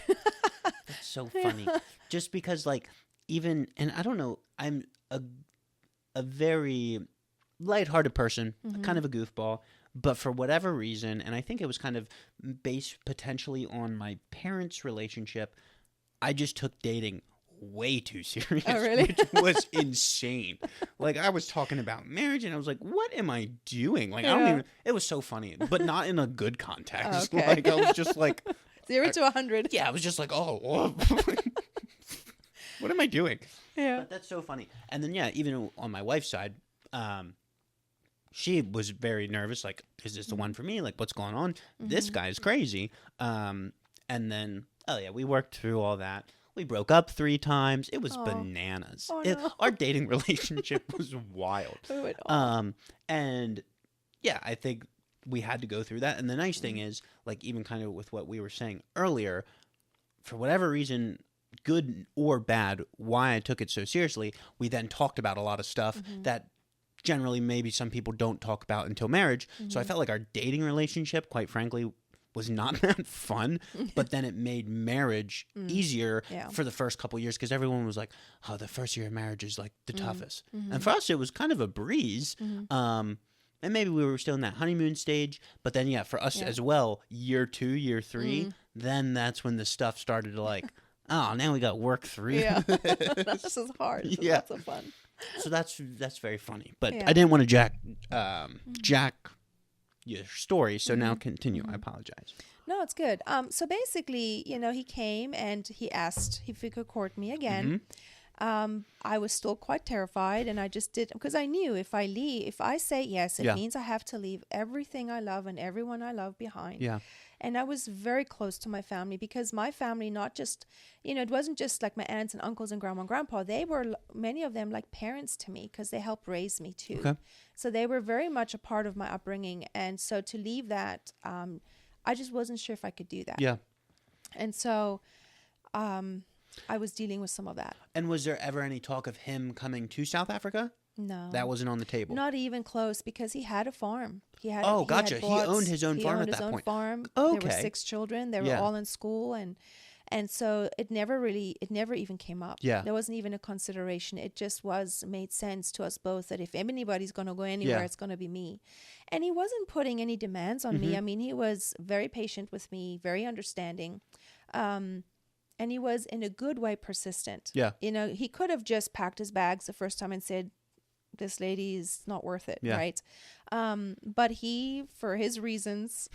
Speaker 1: That's so funny. Just because and I don't know, I'm a very lighthearted person, kind of a goofball, But for whatever reason, and I think it was kind of based potentially on my parents' relationship, I just took dating way too serious.
Speaker 2: Oh, really?
Speaker 1: Which was insane. Like, I was talking about marriage, and I was like, what am I doing? Like, I don't even, it was so funny, but not in a good context.
Speaker 2: Okay.
Speaker 1: Like, I was just like...
Speaker 2: 0 to 100.
Speaker 1: Yeah, I was just like, oh, what am I doing?
Speaker 2: Yeah.
Speaker 1: But that's so funny. And then, yeah, even on my wife's side, she was very nervous. Like, is this the one for me? Like, what's going on? This guy is crazy. And then, oh, yeah, we worked through all that. We broke up 3 times. It was bananas.
Speaker 2: Oh, no.
Speaker 1: Our dating relationship was wild. And, yeah, I think we had to go through that. And the nice thing is, like, even kind of with what we were saying earlier, for whatever reason, good or bad, why I took it so seriously, we then talked about a lot of stuff that generally maybe some people don't talk about until marriage. So I felt like our dating relationship, quite frankly, was not that fun, but then it made marriage easier for the first couple years because everyone was like, oh, the first year of marriage is like the toughest. And for us, it was kind of a breeze. And maybe we were still in that honeymoon stage, but then, yeah, for us as well, year 2, year 3, then that's when the stuff started to like, oh, now we got to work through.
Speaker 2: Yeah. This is hard. This is lots of fun.
Speaker 1: So that's very funny. But I didn't want to jack your story, so now continue. I apologize.
Speaker 2: No, it's good. So basically, he came and he asked if he could court me again. I was still quite terrified, and I just did, because I knew if I say yes, it means I have to leave everything I love and everyone I love behind. Yeah. And I was very close to my family, because my family, not just, it wasn't just like my aunts and uncles and grandma and grandpa. They were, many of them, like parents to me, because they helped raise me too. Okay. So they were very much a part of my upbringing. And so to leave that, I just wasn't sure if I could do that. Yeah. And so I was dealing with some of that.
Speaker 1: And was there ever any talk of him coming to South Africa?
Speaker 2: No.
Speaker 1: That wasn't on the table?
Speaker 2: Not even close, because he had a farm.
Speaker 1: Gotcha. He owned his own farm at that point.
Speaker 2: He owned his own farm.
Speaker 1: Okay.
Speaker 2: There were 6 children. They were all in school. And so it never even came up. Yeah. There wasn't even a consideration. It just made sense to us both that if anybody's going to go anywhere, it's going to be me. And he wasn't putting any demands on me. I mean, he was very patient with me, very understanding. And he was, in a good way, persistent. Yeah. He could have just packed his bags the first time and said, this lady is not worth it, right? But he, for his reasons,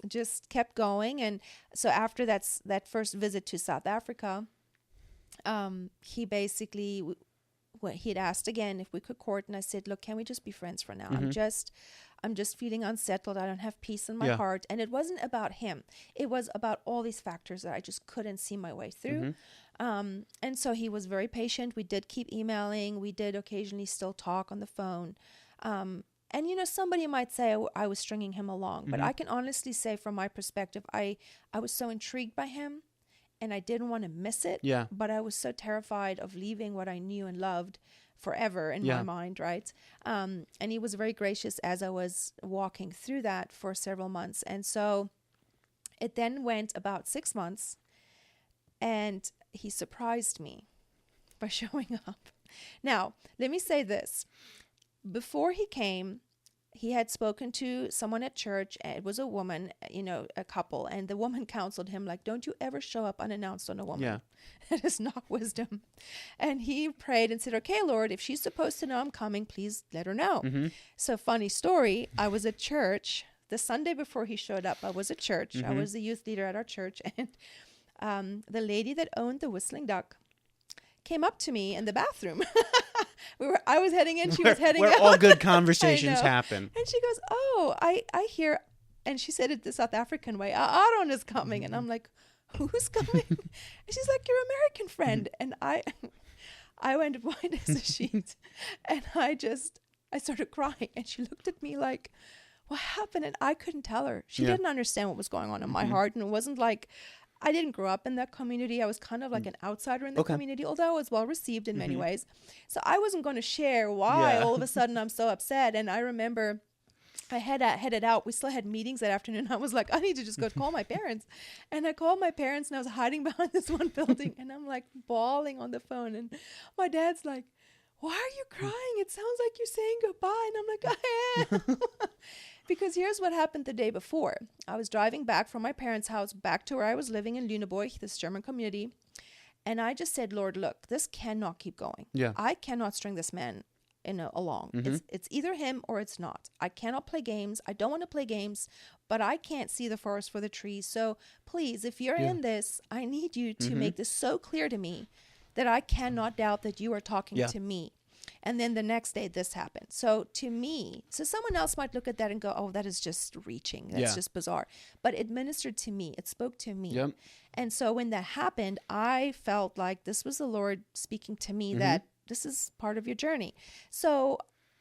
Speaker 2: just kept going. And so after that first visit to South Africa, he basically, he'd asked again if we could court, and I said, look, can we just be friends for now? I'm just feeling unsettled. I don't have peace in my heart. And it wasn't about him. It was about all these factors that I just couldn't see my way through. And so he was very patient. We did keep emailing. We did occasionally still talk on the phone. And, somebody might say I was stringing him along. But I can honestly say, from my perspective, I was so intrigued by him, and I didn't want to miss it. Yeah. But I was so terrified of leaving what I knew and loved forever in my mind, right? And he was very gracious as I was walking through that for several months. And so it then went about 6 months, and he surprised me by showing up. Now, let me say this. Before he came, he had spoken to someone at church. It was a woman, a couple, and the woman counseled him, like, don't you ever show up unannounced on a woman. Yeah. That is not wisdom. And he prayed and said, okay, Lord, if she's supposed to know I'm coming, please let her know. So, funny story, I was at church the Sunday before he showed up. I was at church. I was the youth leader at our church, and the lady that owned the Whistling Duck came up to me in the bathroom. I was heading in, she was heading out.
Speaker 1: Where all good conversations happen.
Speaker 2: And she goes, oh, I hear, and she said it the South African way, Aaron is coming. And I'm like, who's coming? And she's like, your American friend. And I went white as a sheet. And I started crying. And she looked at me like, what happened? And I couldn't tell her. She didn't understand what was going on in my heart. And it wasn't like, I didn't grow up in that community. I was kind of like an outsider in the community, although I was well received in many ways. So I wasn't going to share why all of a sudden I'm so upset. And I remember I headed out. We still had meetings that afternoon. I was like, I need to just go call my parents. And I called my parents, and I was hiding behind this one building, and I'm like bawling on the phone. And my dad's like, why are you crying? It sounds like you're saying goodbye. And I'm like, I am. Because here's what happened the day before. I was driving back from my parents' house back to where I was living in Lüneburg, this German community. And I just said, Lord, look, this cannot keep going.
Speaker 1: Yeah.
Speaker 2: I cannot string this man along. It's either him or it's not. I cannot play games. I don't want to play games, but I can't see the forest for the trees. So please, if you're in this, I need you to make this so clear to me that I cannot doubt that you are talking to me. And then the next day this happened. So to me, so someone else might look at that and go, oh, that is just reaching. That's just bizarre. But it ministered to me. It spoke to me.
Speaker 1: Yep.
Speaker 2: And so when that happened, I felt like this was the Lord speaking to me that this is part of your journey. So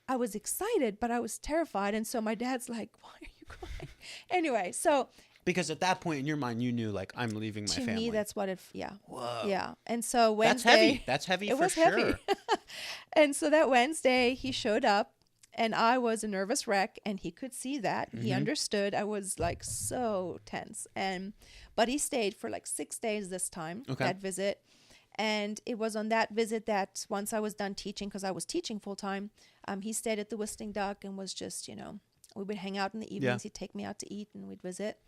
Speaker 2: I was excited, but I was terrified. And so my dad's like, why are you crying? Anyway, so...
Speaker 1: Because at that point in your mind, you knew, like, I'm leaving my family.
Speaker 2: To me, that's what it... Yeah.
Speaker 1: Whoa.
Speaker 2: Yeah. And so Wednesday...
Speaker 1: That's heavy. That's heavy for sure. It was heavy.
Speaker 2: And so that Wednesday, he showed up, and I was a nervous wreck, and he could see that. He understood. I was, like, so tense. But he stayed for, like, 6 days this time, that visit. And it was on that visit that once I was done teaching, because I was teaching full-time, he stayed at the Whistling Duck and was just, we would hang out in the evenings. He'd take me out to eat, and we'd visit.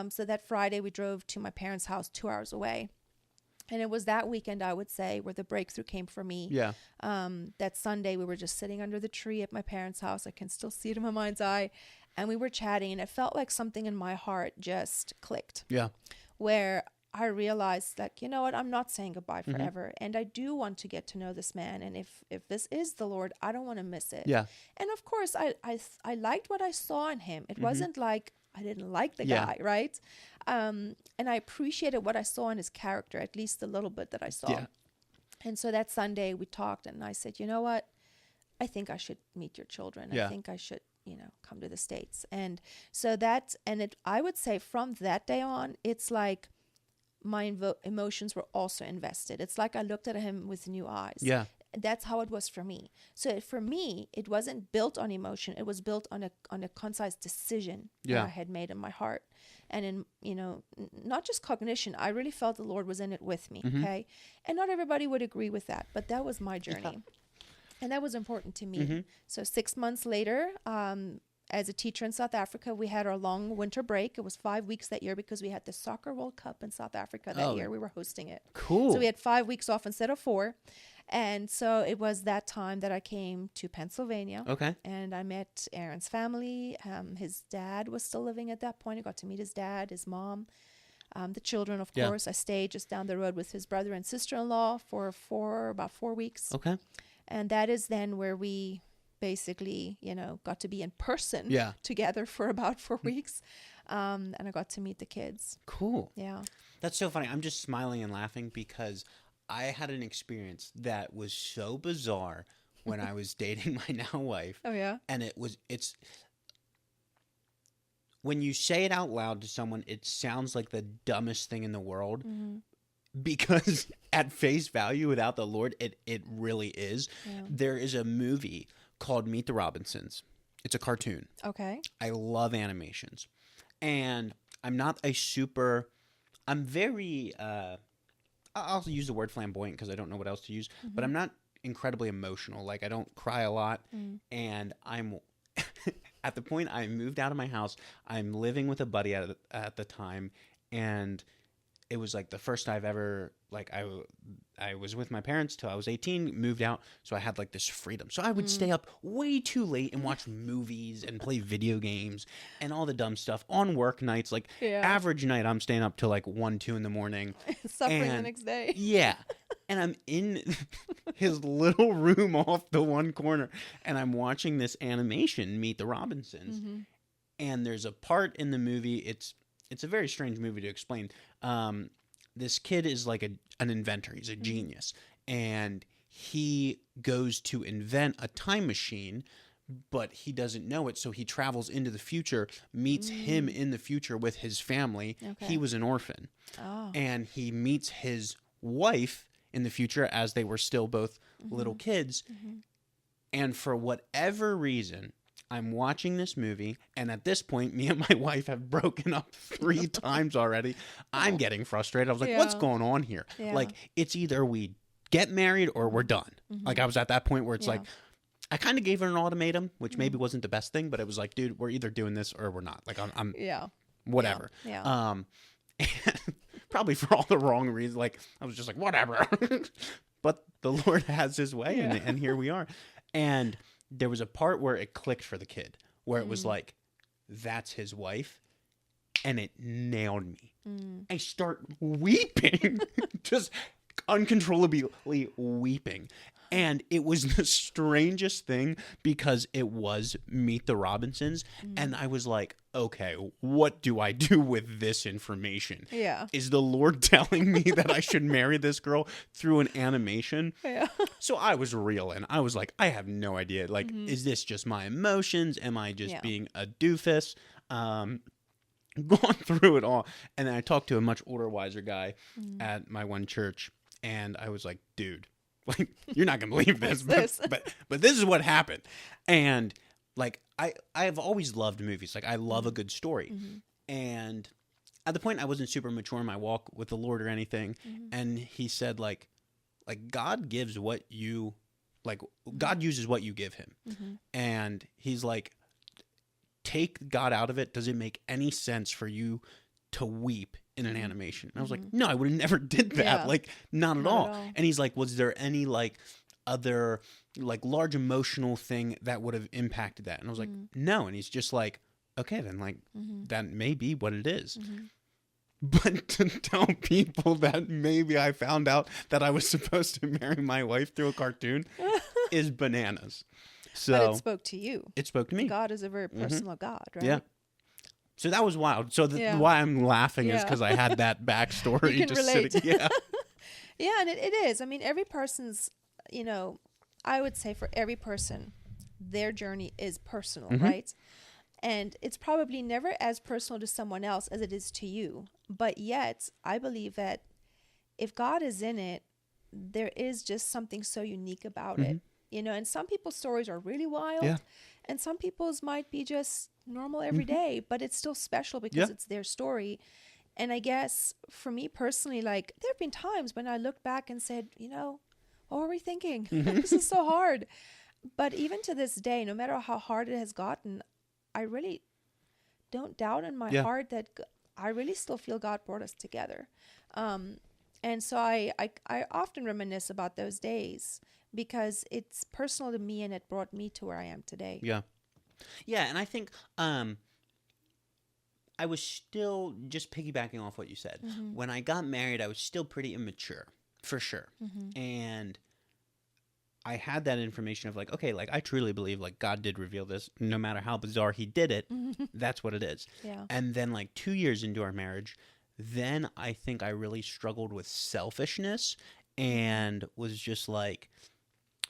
Speaker 2: So that Friday, we drove to my parents' house 2 hours away. And it was that weekend, I would say, where the breakthrough came for me.
Speaker 1: Yeah.
Speaker 2: That Sunday, we were just sitting under the tree at my parents' house. I can still see it in my mind's eye. And we were chatting, and it felt like something in my heart just clicked.
Speaker 1: Yeah.
Speaker 2: Where I realized, like, you know what, I'm not saying goodbye forever. And I do want to get to know this man. And if this is the Lord, I don't want to miss it.
Speaker 1: Yeah.
Speaker 2: And of course, I liked what I saw in him. It wasn't like I didn't like the guy, right? And I appreciated what I saw in his character, at least the little bit that I saw.
Speaker 1: Yeah.
Speaker 2: And so that Sunday we talked, and I said, you know what? I think I should meet your children.
Speaker 1: Yeah.
Speaker 2: I think I should, come to the States. And so I would say from that day on, it's like my emotions were also invested. It's like I looked at him with new eyes.
Speaker 1: Yeah.
Speaker 2: That's how it was for me. So for me, it wasn't built on emotion. It was built on a concise decision that I had made in my heart. And in, not just cognition, I really felt the Lord was in it with me. Okay. And not everybody would agree with that, but that was my journey. Yeah. And that was important to me. So 6 months later, as a teacher in South Africa, we had our long winter break. It was 5 weeks that year because we had the Soccer World Cup in South Africa that year. We were hosting it.
Speaker 1: Cool.
Speaker 2: So we had 5 weeks off instead of 4. And so it was that time that I came to Pennsylvania.
Speaker 1: Okay.
Speaker 2: And I met Aaron's family. His dad was still living at that point. I got to meet his dad, his mom, the children, of course. I stayed just down the road with his brother and sister-in-law for about 4 weeks.
Speaker 1: Okay.
Speaker 2: And that is then where we basically, got to be in person together for about 4 weeks. And I got to meet the kids.
Speaker 1: Cool.
Speaker 2: Yeah.
Speaker 1: That's so funny. I'm just smiling and laughing because I had an experience that was so bizarre when I was dating my now wife.
Speaker 2: Oh, yeah?
Speaker 1: And it's when you say it out loud to someone, it sounds like the dumbest thing in the world. Because at face value, without the Lord, it really is. Yeah. There is a movie called Meet the Robinsons. It's a cartoon.
Speaker 2: Okay.
Speaker 1: I love animations. And I'm very, I'll use the word flamboyant because I don't know what else to use, but I'm not incredibly emotional. Like, I don't cry a lot. And I'm, at the point I moved out of my house, I'm living with a buddy at the time, and it was like the first I've ever, like, I was with my parents till I was 18, moved out, so I had like this freedom. So I would stay up way too late and watch movies and play video games and all the dumb stuff on work nights. Like, average night, I'm staying up till like 1, 2 in the morning.
Speaker 2: Suffering the next day.
Speaker 1: Yeah. And I'm in his little room off the one corner, and I'm watching this animation, Meet the Robinsons. And there's a part in the movie, it's a very strange movie to explain. This kid is like an inventor. He's a genius. And he goes to invent a time machine, but he doesn't know it. So he travels into the future, meets him in the future with his family. Okay. He was an orphan. Oh. And he meets his wife in the future as they were still both little kids. And for whatever reason, I'm watching this movie, and at this point, me and my wife have broken up 3 times already. I'm getting frustrated. I was like, what's going on here? Like, it's either we get married or we're done. Like, I was at that point where it's like, I kind of gave her an ultimatum, which maybe wasn't the best thing, but it was like, dude, we're either doing this or we're not. Like, I'm
Speaker 2: Yeah.
Speaker 1: whatever.
Speaker 2: Yeah.
Speaker 1: And probably for all the wrong reasons. Like, I was just like, whatever. But the Lord has his way, and here we are. And there was a part where it clicked for the kid, where it was like, that's his wife. And it nailed me. I start weeping, just uncontrollably weeping. And it was the strangest thing because it was Meet the Robinsons. And I was like, okay, what do I do with this information?
Speaker 2: Yeah.
Speaker 1: Is the Lord telling me that I should marry this girl through an animation?
Speaker 2: Yeah.
Speaker 1: So I was reeling. I was like, I have no idea. Like, is this just my emotions? Am I just being a doofus? Gone through it all. And then I talked to a much older, wiser guy at my one church. And I was like, dude, like, you're not gonna believe this, but this is what happened. And like, I've always loved movies. Like, I love a good story. And at the point, I wasn't super mature in my walk with the Lord or anything. And he said, like God gives what you, like, God uses what you give him. And he's like, take God out of it. Does it make any sense for you to weep in an animation? And I was like, no, I would have never did that.
Speaker 2: Yeah.
Speaker 1: Like, not at all. And he's like, was there any like other like large emotional thing that would have impacted that? And I was like, no. And he's just like, okay, then like that may be what it is. But to tell people that maybe I found out that I was supposed to marry my wife through a cartoon is bananas. So
Speaker 2: But it spoke to you.
Speaker 1: It spoke to me.
Speaker 2: God is a very personal God, right?
Speaker 1: Yeah. So that was wild. So why I'm laughing is because I had that backstory.
Speaker 2: You can relate.
Speaker 1: Sitting,
Speaker 2: Yeah, and it is. I mean, every person's, I would say for every person, their journey is personal, right? And it's probably never as personal to someone else as it is to you. But yet, I believe that if God is in it, there is just something so unique about it. And some people's stories are really wild, and some people's might be just normal every day, but it's still special because it's their story. And I guess for me personally, like, there have been times when I looked back and said, what were we thinking? This is so hard. But even to this day, no matter how hard it has gotten, I really don't doubt in my heart that I really still feel God brought us together. And so I often reminisce about those days because it's personal to me and it brought me to where I am today.
Speaker 1: Yeah. Yeah, and I think I was still, just piggybacking off what you said, when I got married, I was still pretty immature, for sure. And I had that information of like, okay, like I truly believe like God did reveal this, no matter how bizarre he did it, that's what it is.
Speaker 2: Yeah.
Speaker 1: And then like 2 years into our marriage, then I think I really struggled with selfishness and was just like,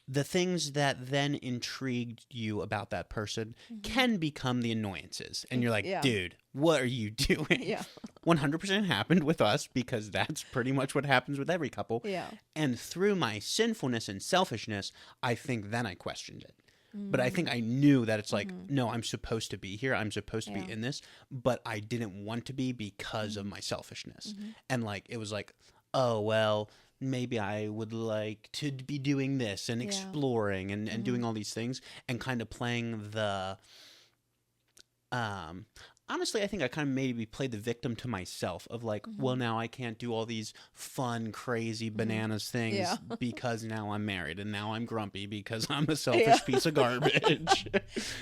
Speaker 1: the things that then intrigued you about that person can become the annoyances. And you're like, dude, what are you doing?
Speaker 2: Yeah.
Speaker 1: 100% happened with us because that's pretty much what happens with every couple.
Speaker 2: Yeah.
Speaker 1: And through my sinfulness and selfishness, I think then I questioned it. But I think I knew that it's like, no, I'm supposed to be here. I'm supposed to be in this. But I didn't want to be because of my selfishness. And like, it was like, oh, well, maybe I would like to be doing this and exploring and doing all these things and kind of playing the, honestly, I think I kind of maybe played the victim to myself of like, well, now I can't do all these fun, crazy bananas things because now I'm married and now I'm grumpy because I'm a selfish piece of garbage.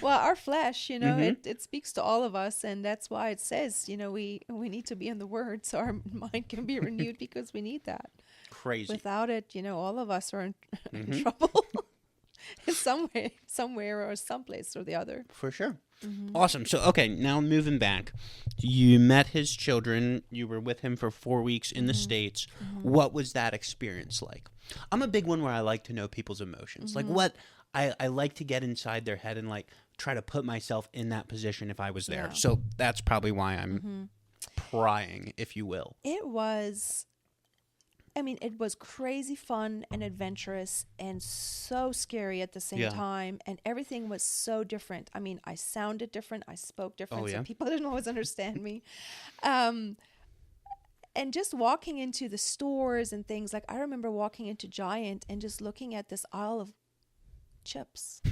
Speaker 2: Well, our flesh, it speaks to all of us. And that's why it says, we need to be in the Word so our mind can be renewed because we need that.
Speaker 1: Crazy.
Speaker 2: Without it, all of us are in trouble in some way, somewhere or someplace or the other.
Speaker 1: For sure. Awesome. So, okay, now moving back, you met his children. You were with him for 4 weeks in the States. What was that experience like? I'm a big one where I like to know people's emotions. Like what I like to get inside their head and like try to put myself in that position if I was there.
Speaker 2: Yeah.
Speaker 1: So that's probably why I'm prying, if you will.
Speaker 2: It was crazy fun and adventurous and so scary at the same time. And everything was so different. I mean, I sounded different. I spoke different. So people didn't always understand me. And just walking into the stores and things, like I remember walking into Giant and just looking at this aisle of chips.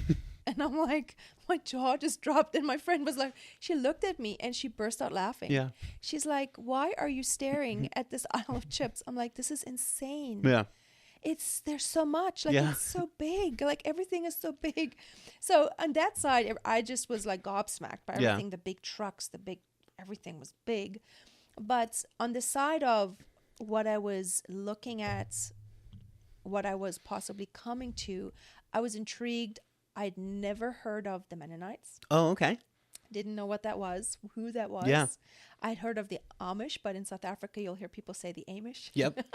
Speaker 2: And I'm like, my jaw just dropped. And my friend was like, she looked at me and she burst out laughing.
Speaker 1: Yeah.
Speaker 2: She's like, why are you staring at this aisle of chips? I'm like, this is insane.
Speaker 1: Yeah.
Speaker 2: There's so much, like,
Speaker 1: Yeah.
Speaker 2: it's so big, like everything is so big. So on that side, I just was like gobsmacked by
Speaker 1: Yeah.
Speaker 2: everything. The big trucks, everything was big. But on the side of what I was looking at, what I was possibly coming to, I was intrigued. I'd never heard of the Mennonites.
Speaker 1: Oh, okay.
Speaker 2: Didn't know what that was, who that was.
Speaker 1: Yeah.
Speaker 2: I'd heard of the Amish, but in South Africa, you'll hear people say the Amish.
Speaker 1: Yep.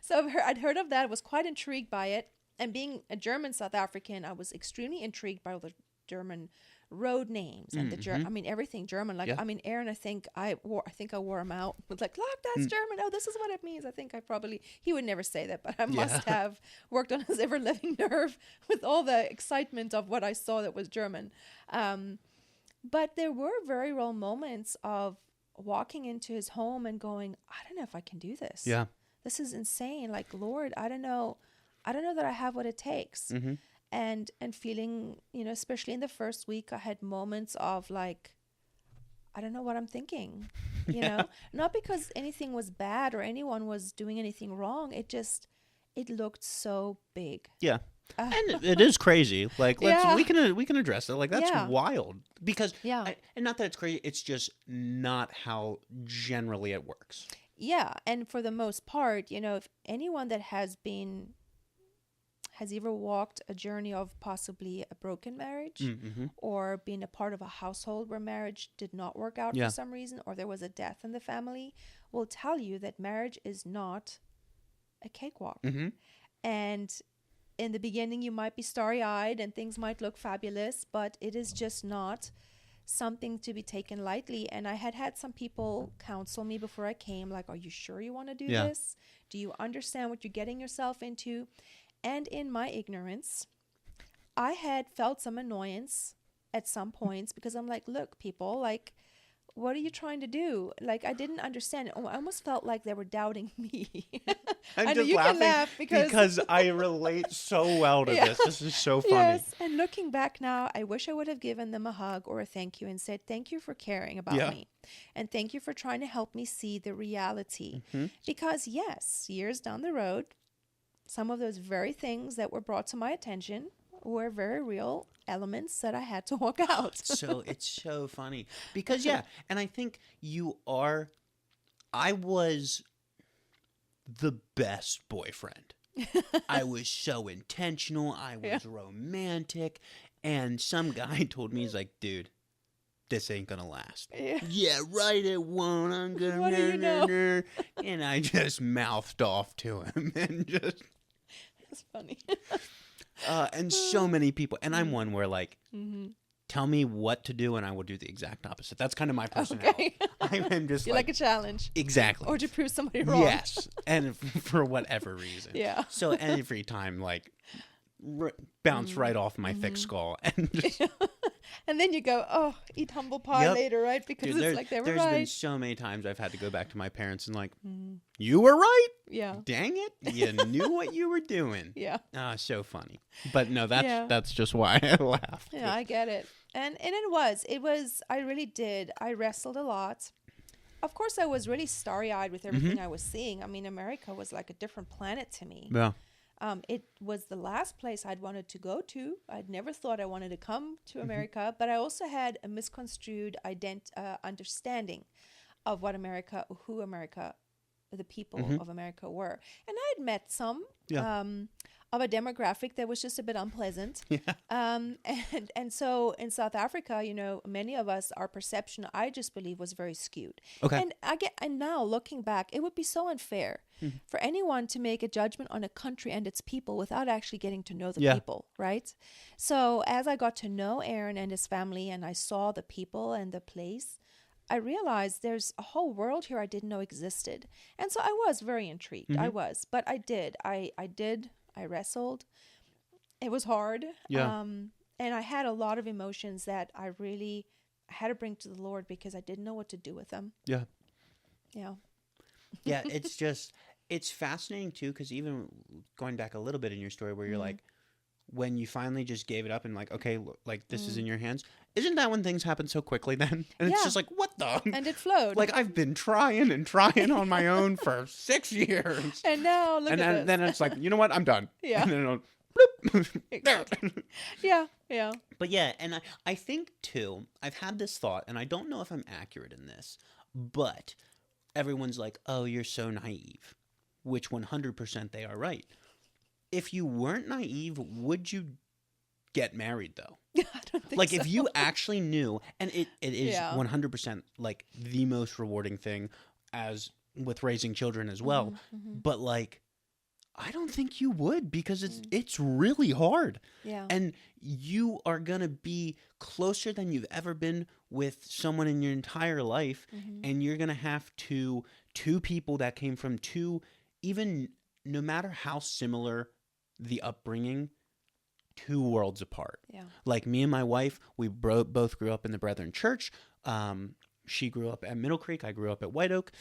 Speaker 2: So I'd heard of that, was quite intrigued by it. And being a German South African, I was extremely intrigued by all the German road names and everything German. Like,
Speaker 1: Yeah.
Speaker 2: Aaron, I think I wore them out. I was like, look, that's German. Oh, this is what it means. I think he would never say that, but I must have worked on his ever living nerve with all the excitement of what I saw that was German. But there were very real moments of walking into his home and going, I don't know if I can do this.
Speaker 1: Yeah.
Speaker 2: This is insane. Like, Lord, I don't know that I have what it takes.
Speaker 1: Mm-hmm.
Speaker 2: And feeling, especially in the first week, I had moments of like, I don't know what I'm thinking, not because anything was bad or anyone was doing anything wrong. It looked so big.
Speaker 1: Yeah. And it is crazy. Like, we can address it. Like, that's wild because, and not that it's crazy. It's just not how generally it works.
Speaker 2: Yeah. And for the most part, if anyone that has either walked a journey of possibly a broken marriage or been a part of a household where marriage did not work out for some reason, or there was a death in the family, will tell you that marriage is not a cakewalk.
Speaker 1: Mm-hmm.
Speaker 2: And in the beginning, you might be starry-eyed and things might look fabulous, but it is just not something to be taken lightly. And I had some people counsel me before I came, like, are you sure you want to do this? Do you understand what you're getting yourself into? And in my ignorance, I had felt some annoyance at some points because I'm like, look, people, like, what are you trying to do? Like, I didn't understand. I almost felt like they were doubting me.
Speaker 1: I'm just laughing because I relate so well to this. This is so funny.
Speaker 2: Yes, and looking back now, I wish I would have given them a hug or a thank you and said, thank you for caring about me. And thank you for trying to help me see the reality. Mm-hmm. Because yes, years down the road, some of those very things that were brought to my attention were very real elements that I had to walk out.
Speaker 1: So it's so funny because and I think I was the best boyfriend. I was so intentional. I was romantic. And some guy told me, he's like, dude, this ain't gonna last. Yeah, right, it won't. I'm gonna
Speaker 2: what do you know?
Speaker 1: And I just mouthed off to him and just
Speaker 2: it's funny.
Speaker 1: And so many people, and I'm one where like, tell me what to do and I will do the exact opposite. That's kind of my personality.
Speaker 2: Okay.
Speaker 1: I'm just
Speaker 2: you like a challenge.
Speaker 1: Exactly.
Speaker 2: Or to prove somebody wrong.
Speaker 1: Yes. And for whatever reason.
Speaker 2: Yeah.
Speaker 1: So every time, like, bounce right off my thick skull. And just,
Speaker 2: and then you go, oh, eat humble pie later, right? Because it's like they were right.
Speaker 1: There's been so many times I've had to go back to my parents and like, you were right?
Speaker 2: Yeah.
Speaker 1: Dang it. You knew what you were doing.
Speaker 2: Yeah.
Speaker 1: So funny. But no, that's just why I laughed.
Speaker 2: Yeah, I get it. And it was, I really did. I wrestled a lot. Of course, I was really starry-eyed with everything I was seeing. I mean, America was like a different planet to me.
Speaker 1: Yeah.
Speaker 2: It was the last place I'd wanted to go to. I'd never thought I wanted to come to America, but I also had a misconstrued understanding of what America, who America, the people of America were. And I had met some of a demographic that was just a bit unpleasant. Yeah. And so in South Africa, many of us, our perception, I just believe, was very skewed.
Speaker 1: Okay.
Speaker 2: And now looking back, it would be so unfair for anyone to make a judgment on a country and its people without actually getting to know the people, right? So as I got to know Aaron and his family and I saw the people and the place, I realized there's a whole world here I didn't know existed. And so I was very intrigued. I was. But I did. I wrestled. It was hard.
Speaker 1: Yeah.
Speaker 2: And I had a lot of emotions that I had to bring to the Lord because I didn't know what to do with them.
Speaker 1: Yeah.
Speaker 2: Yeah.
Speaker 1: Yeah, it's fascinating too, because even going back a little bit in your story where you're like, when you finally just gave it up and like, okay, look, like this is in your hands, isn't that when things happen so quickly then? And it's just like, what the?
Speaker 2: And it flowed.
Speaker 1: Like I've been trying and trying on my own for 6 years.
Speaker 2: And now look at this.
Speaker 1: And then it's like, you know what? I'm done.
Speaker 2: Yeah.
Speaker 1: And then it'll, bloop.
Speaker 2: Exactly. Yeah.
Speaker 1: But yeah, and I think too, I've had this thought, and I don't know if I'm accurate in this, but everyone's like, oh, you're so naive, which 100% they are right. If you weren't naive, would you get married though?
Speaker 2: I don't think
Speaker 1: like
Speaker 2: so.
Speaker 1: if you actually knew, and it is 100% like the most rewarding thing as with raising children as well. But like, I don't think you would, because it's really hard.
Speaker 2: Yeah.
Speaker 1: And you are going to be closer than you've ever been with someone in your entire life. And you're going to have two people that came from two, even no matter how similar the upbringing, 2 worlds apart.
Speaker 2: Yeah.
Speaker 1: Like me and my wife, we both grew up in the Brethren Church. She grew up at Middle Creek. I grew up at White Oak.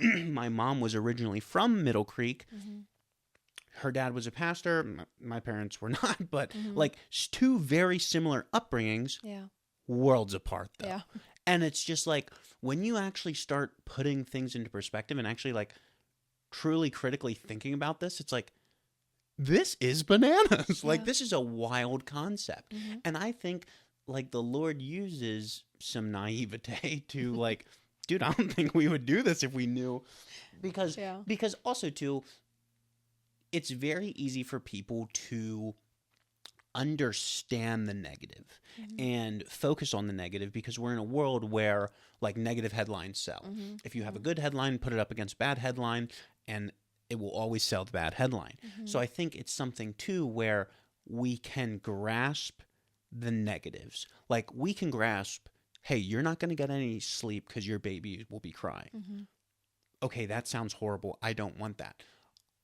Speaker 1: My mom was originally from Middle Creek. Her dad was a pastor. My parents were not, but like 2 very similar upbringings.
Speaker 2: Yeah.
Speaker 1: Worlds apart though.
Speaker 2: Yeah.
Speaker 1: And it's just like when you actually start putting things into perspective and actually like truly critically thinking about this, it's like, this is bananas. Like this is a wild concept. And I think like the Lord uses some naivete to like, dude, I don't think we would do this if we knew, because also too, it's very easy for people to understand the negative and focus on the negative, because we're in a world where like negative headlines sell. If you have a good headline, put it up against bad headline, and it will always sell the bad headline. So I think it's something too where we can grasp the negatives. Like we can grasp, hey, you're not going to get any sleep because your baby will be crying. Okay, that sounds horrible. I don't want that.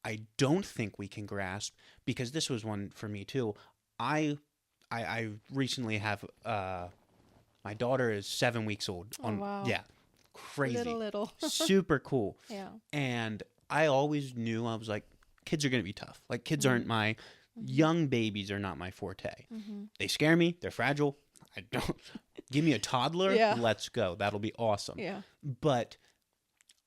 Speaker 1: I don't think we can grasp, because this was one for me too. I recently have my daughter is 7 weeks old.
Speaker 2: Wow.
Speaker 1: Yeah, crazy,
Speaker 2: Little.
Speaker 1: super cool.
Speaker 2: Yeah.
Speaker 1: And I always knew, I was like, kids are gonna be tough. Like kids aren't my young babies are not my forte. They scare me. They're fragile. I don't give me a toddler.
Speaker 2: Yeah.
Speaker 1: Let's go. That'll be awesome.
Speaker 2: Yeah.
Speaker 1: But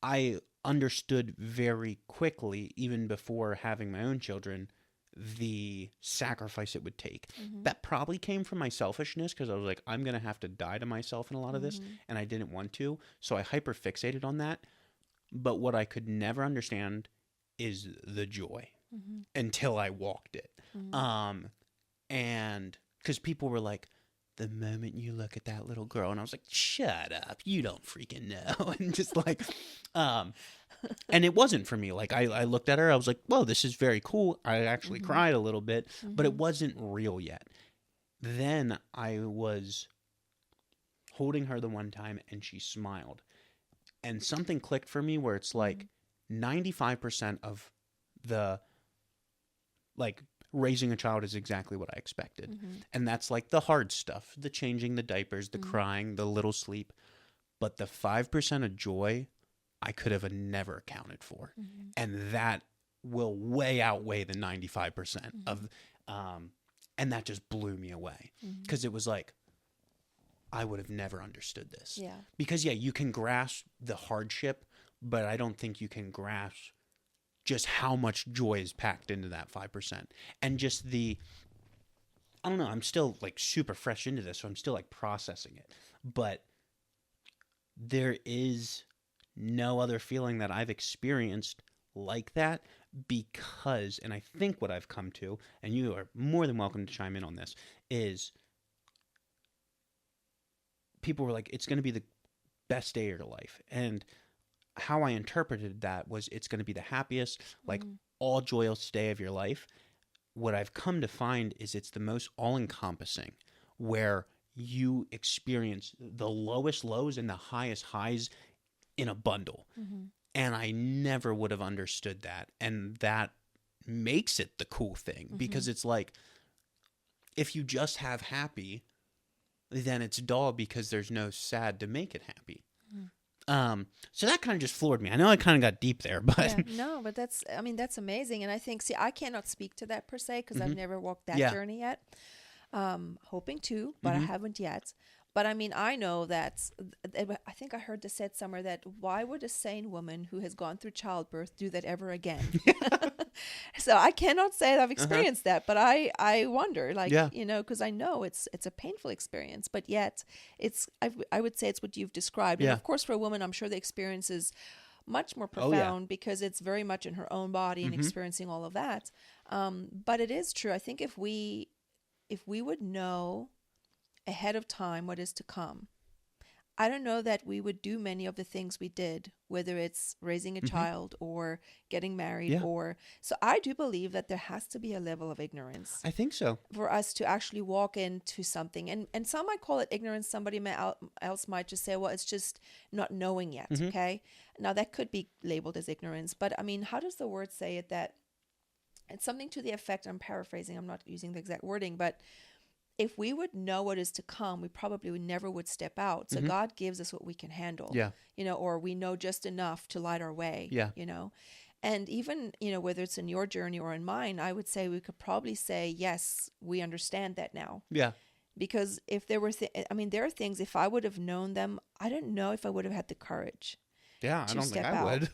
Speaker 1: I understood very quickly, even before having my own children, the sacrifice it would take. That probably came from my selfishness, because I was like, I'm going to have to die to myself in a lot of this, and I didn't want to. So I hyper fixated on that. But what I could never understand is the joy until I walked it. And because people were like, the moment you look at that little girl, and I was like, shut up, you don't freaking know. And just like, and it wasn't for me. Like I looked at her, I was like, whoa, this is very cool. I actually cried a little bit, but it wasn't real yet. Then I was holding her the one time and she smiled, and something clicked for me where it's like 95% of the like raising a child is exactly what I expected. And that's like the hard stuff, the changing the diapers, the crying, the little sleep. But the 5% of joy I could have never accounted for. And that will way outweigh the 95% of, and that just blew me away. Because it was like, I would have never understood this.
Speaker 2: Yeah.
Speaker 1: Because you can grasp the hardship, but I don't think you can grasp just how much joy is packed into that 5%. And just I don't know, I'm still like super fresh into this, so I'm still like processing it. But there is no other feeling that I've experienced like that, because, and I think what I've come to, and you are more than welcome to chime in on this, is people were like, it's going to be the best day of your life. And how I interpreted that was, it's going to be the happiest, like all joyous day of your life. What I've come to find is it's the most all-encompassing, where you experience the lowest lows and the highest highs in a bundle. And I never would have understood that. And that makes it the cool thing, because it's like, if you just have happy, then it's dull, because there's no sad to make it happy. So that kind of just floored me. I know I kind of got deep there, but
Speaker 2: Yeah, no, but that's amazing. And I think, see, I cannot speak to that per se because I've never walked that journey yet. Hoping to, but I haven't yet. But I mean, I know that, I think I heard this said somewhere that why would a sane woman who has gone through childbirth do that ever again? So I cannot say that I've experienced that, but I wonder, like, because I know it's a painful experience, but yet I would say it's what you've described. And of course, for a woman, I'm sure the experience is much more profound because it's very much in her own body and experiencing all of that. But it is true. I think if we would know ahead of time what is to come, I don't know that we would do many of the things we did, whether it's raising a child or getting married so I do believe that there has to be a level of ignorance.
Speaker 1: I think so.
Speaker 2: For us to actually walk into something. And some might call it ignorance. Somebody else might just say, well, it's just not knowing yet. Okay. Now that could be labeled as ignorance, but I mean, how does the word say it? That it's something to the effect, I'm paraphrasing, I'm not using the exact wording, but if we would know what is to come, we probably never would step out. So God gives us what we can handle, or we know just enough to light our way, And even, whether it's in your journey or in mine, I would say we could probably say, yes, we understand that now.
Speaker 1: Yeah.
Speaker 2: Because if there were, there are things, if I would have known them, I don't know if I would have had the courage.
Speaker 1: Yeah, I don't think I would.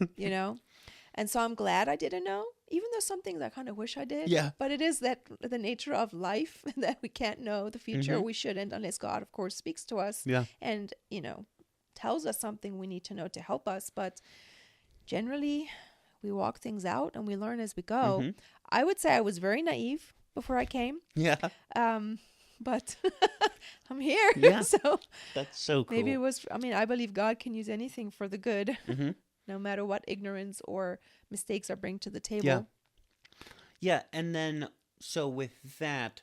Speaker 2: And so I'm glad I didn't know, even though some things I kind of wish I did.
Speaker 1: Yeah.
Speaker 2: But it is that the nature of life that we can't know the future. We shouldn't, unless God, of course, speaks to us and, tells us something we need to know to help us. But generally, we walk things out and we learn as we go. I would say I was very naive before I came.
Speaker 1: Yeah.
Speaker 2: But I'm here.
Speaker 1: Yeah.
Speaker 2: So
Speaker 1: that's so cool.
Speaker 2: Maybe it was, I believe God can use anything for the good. No matter what ignorance or mistakes I bring to the table.
Speaker 1: Yeah. Yeah, and then, so with that,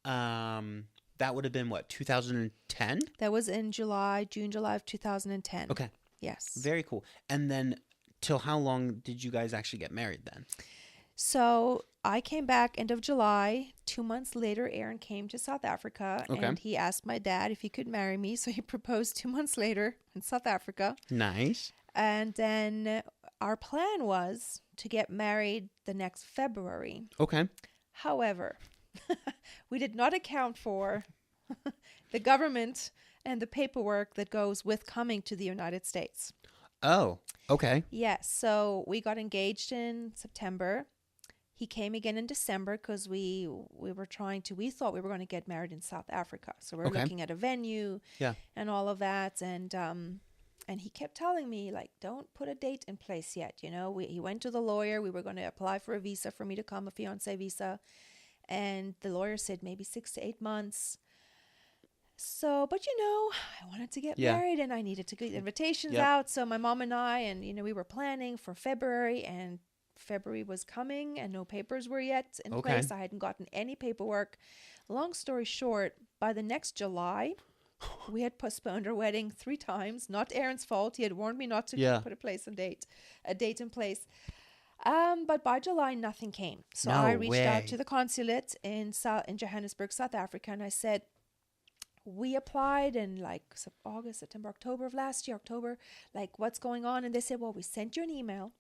Speaker 1: that would have been, what, 2010?
Speaker 2: That was in June, July of 2010.
Speaker 1: Okay.
Speaker 2: Yes.
Speaker 1: Very cool. And then, till how long did you guys actually get married then?
Speaker 2: So, I came back end of July. 2 months later, Aaron came to South Africa.
Speaker 1: Okay.
Speaker 2: And he asked my dad if he could marry me. So, he proposed 2 months later in South Africa.
Speaker 1: Nice.
Speaker 2: And then our plan was to get married the next February.
Speaker 1: Okay.
Speaker 2: However, we did not account for the government and the paperwork that goes with coming to the United States.
Speaker 1: Oh, okay.
Speaker 2: Yes. So we got engaged in September. He came again in December because we thought we were going to get married in South Africa. So we were looking at a venue and all of that. And he kept telling me, like, don't put a date in place yet. He went to the lawyer. We were going to apply for a visa for me to come, a fiancé visa. And the lawyer said maybe 6 to 8 months. So, but I wanted to get married and I needed to get invitations out. So my mom and I, and, we were planning for February, and February was coming and no papers were yet in place. I hadn't gotten any paperwork. Long story short, by the next July, we had postponed our wedding 3 times. Not Aaron's fault. He had warned me not to put a date in place. But by July, nothing came. So I reached out to the consulate in Johannesburg, South Africa, and I said, we applied in like August, September, October of last year, like, what's going on? And they said, well, we sent you an email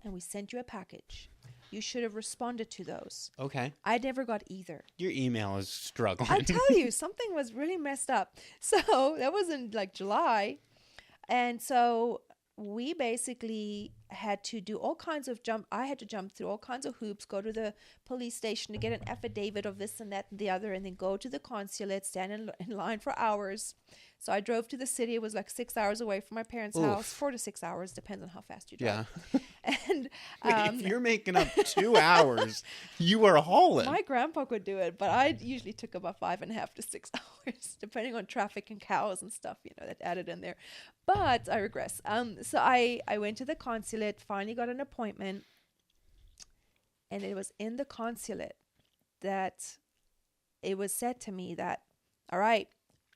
Speaker 2: and we sent you a package. You should have responded to those. Okay. I never got either.
Speaker 1: Your email is struggling.
Speaker 2: I tell you, something was really messed up. So that was in like July. And so we basically had to do all kinds of I had to jump through all kinds of hoops, go to the police station to get an affidavit of this and that and the other, and then go to the consulate, stand in line for hours. So I drove to the city. It was like 6 hours away from my parents' house, 4 to 6 hours, depends on how fast you drive.
Speaker 1: Yeah.
Speaker 2: And
Speaker 1: if you're making up 2 hours, you are hauling.
Speaker 2: My grandpa could do it, but I usually took about 5.5 to 6 hours, depending on traffic and cows and stuff, that added in there. But I regress. So I went to the consulate, finally got an appointment, and it was in the consulate that it was said to me that, all right,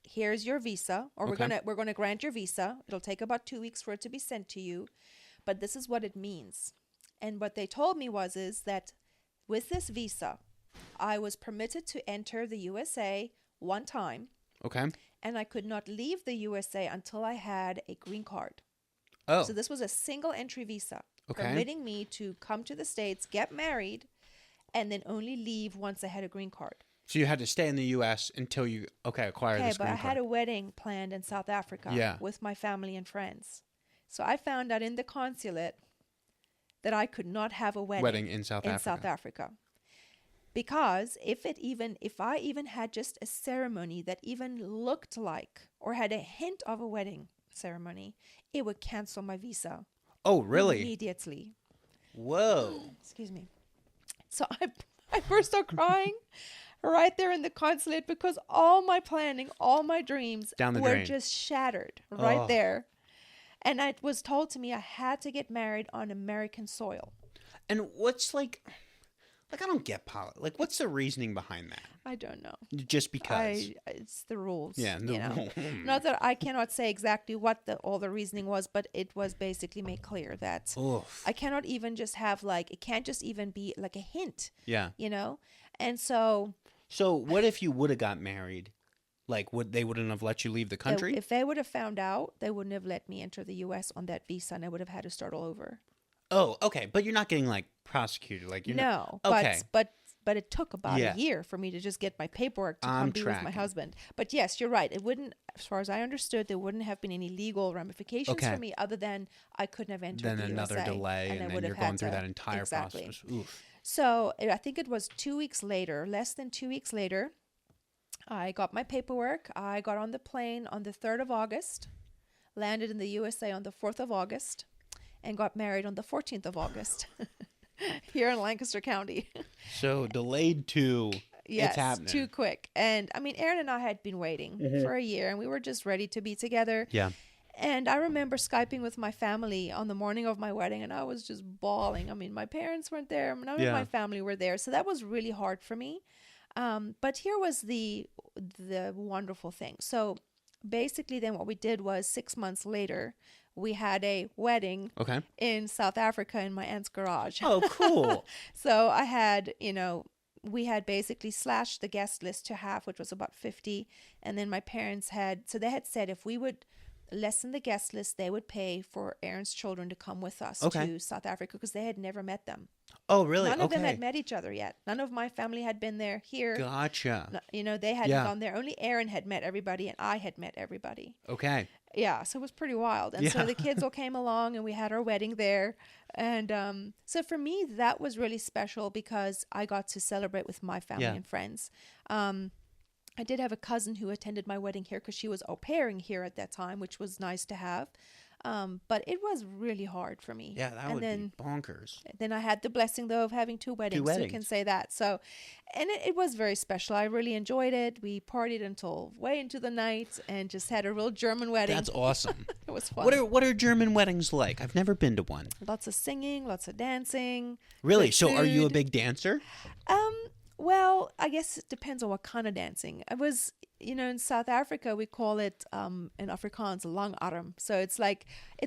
Speaker 2: here's your visa, or we're gonna grant your visa. It'll take about 2 weeks for it to be sent to you, but this is what it means. And what they told me is that with this visa, I was permitted to enter the USA 1 time. Okay. And I could not leave the USA until I had a green card.
Speaker 1: Oh.
Speaker 2: So this was a single entry visa,
Speaker 1: Okay.
Speaker 2: permitting me to come to the States, get married, and then only leave once I had a green card.
Speaker 1: So you had to stay in the U.S. until you, acquire
Speaker 2: Okay,
Speaker 1: this
Speaker 2: but
Speaker 1: green
Speaker 2: I
Speaker 1: card.
Speaker 2: had a wedding planned in South Africa
Speaker 1: Yeah.
Speaker 2: with my family and friends. So I found out in the consulate that I could not have a wedding
Speaker 1: in South
Speaker 2: Africa. Because if I even had just a ceremony that even looked like or had a hint of a wedding ceremony, it would cancel my visa
Speaker 1: Oh, really?
Speaker 2: immediately.
Speaker 1: Whoa.
Speaker 2: Excuse me. So I burst out crying right there in the consulate because all my planning, all my dreams
Speaker 1: Down the
Speaker 2: were
Speaker 1: drain.
Speaker 2: just shattered right
Speaker 1: Oh.
Speaker 2: there. And it was told to me I had to get married on American soil.
Speaker 1: And what's like I don't get politics. What's the reasoning behind that?
Speaker 2: I don't know.
Speaker 1: Just because.
Speaker 2: It's the rules.
Speaker 1: Yeah.
Speaker 2: You know? Not that I cannot say exactly what all the reasoning was, but it was basically made clear that
Speaker 1: Oof.
Speaker 2: I cannot even just have it can't just even be like a hint.
Speaker 1: Yeah.
Speaker 2: You know? And so
Speaker 1: what if you would have got married? They wouldn't have let you leave the country?
Speaker 2: if they would have found out, they wouldn't have let me enter the U.S. on that visa, and I would have had to start all over.
Speaker 1: Oh, okay. But you're not getting prosecuted. You're
Speaker 2: No,
Speaker 1: not... Okay.
Speaker 2: but it took about
Speaker 1: Yeah.
Speaker 2: a year for me to just get my paperwork to
Speaker 1: I'm
Speaker 2: come be with my
Speaker 1: tracking.
Speaker 2: husband. But yes, you're right. It wouldn't, as far as I understood, there wouldn't have been any legal ramifications
Speaker 1: Okay.
Speaker 2: for me other than I couldn't have entered
Speaker 1: Then
Speaker 2: the
Speaker 1: another
Speaker 2: USA,
Speaker 1: delay,
Speaker 2: I
Speaker 1: and then
Speaker 2: would
Speaker 1: you're
Speaker 2: have had
Speaker 1: going through
Speaker 2: to-
Speaker 1: that entire
Speaker 2: exactly.
Speaker 1: process. Oof.
Speaker 2: So I think it was 2 weeks later, less than 2 weeks later, I got my paperwork. I got on the plane on the 3rd of August, landed in the USA on the 4th of August, and got married on the 14th of August here in Lancaster County.
Speaker 1: So delayed to
Speaker 2: Yes,
Speaker 1: it's happening.
Speaker 2: too quick. And I mean, Aaron and I had been waiting for a year, and we were just ready to be together.
Speaker 1: Yeah.
Speaker 2: And I remember Skyping with my family on the morning of my wedding, and I was just bawling. I mean, my parents weren't there. None of my family were there. So that was really hard for me. But here was the wonderful thing. So basically then what we did was 6 months later, we had a wedding
Speaker 1: Okay.
Speaker 2: in South Africa in my aunt's garage.
Speaker 1: Oh, cool.
Speaker 2: So I had, we had basically slashed the guest list to half, which was about 50. And then my parents they had said if we would lessen the guest list, they would pay for Aaron's children to come with us to South Africa because they had never met them.
Speaker 1: Oh, really?
Speaker 2: None of them had met each other yet. None of my family had been there here.
Speaker 1: Gotcha.
Speaker 2: They hadn't gone there. Only Aaron had met everybody and I had met everybody.
Speaker 1: Okay.
Speaker 2: Yeah, so it was pretty wild. And so the kids all came along and we had our wedding there. And so for me, that was really special because I got to celebrate with my family and friends. I did have a cousin who attended my wedding here because she was au pairing here at that time, which was nice to have. But it was really hard for me.
Speaker 1: Yeah, that would be bonkers.
Speaker 2: Then I had the blessing, though, of having two weddings. So you can say that. So, and it was very special. I really enjoyed it. We partied until way into the night and just had a real German wedding.
Speaker 1: That's awesome.
Speaker 2: It was fun.
Speaker 1: What are German weddings like? I've never been to one.
Speaker 2: Lots of singing, lots of dancing.
Speaker 1: Really? So are you a big dancer?
Speaker 2: Well, I guess it depends on what kind of dancing. I was, in South Africa, we call it in Afrikaans langarm. So it's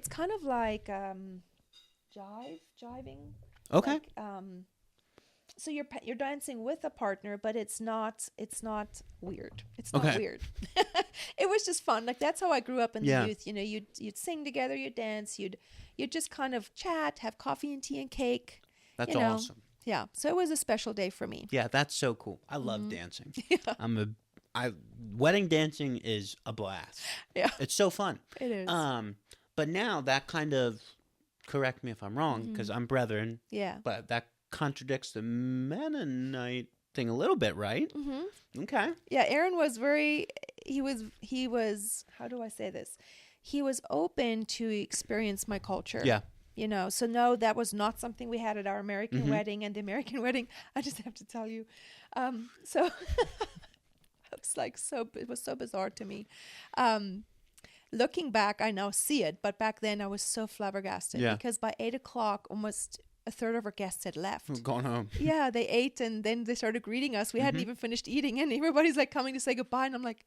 Speaker 2: kind of like jiving.
Speaker 1: Okay.
Speaker 2: So you're dancing with a partner, but it's not weird. It's not weird. It was just fun. That's how I grew up in the youth. You'd sing together, you'd dance, you'd just kind of chat, have coffee and tea and cake.
Speaker 1: That's awesome.
Speaker 2: Yeah, so it was a special day for me.
Speaker 1: Yeah, that's so cool. I love dancing. Yeah. Wedding dancing is a blast.
Speaker 2: Yeah,
Speaker 1: it's so fun.
Speaker 2: It is.
Speaker 1: But now that kind of, correct me if I'm wrong, because I'm brethren.
Speaker 2: Yeah.
Speaker 1: But that contradicts the Mennonite thing a little bit, right? Mm-hmm. Okay.
Speaker 2: Yeah, Aaron was he was, how do I say this? He was open to experience my culture.
Speaker 1: Yeah.
Speaker 2: So no, that was not something we had at our American wedding. And the American wedding, I just have to tell you, so it was so bizarre to me. Looking back, I now see it, but back then I was so flabbergasted because by 8:00, almost a third of our guests had left.
Speaker 1: Gone home.
Speaker 2: Yeah, they ate and then they started greeting us. We hadn't even finished eating, and everybody's coming to say goodbye, and I'm like,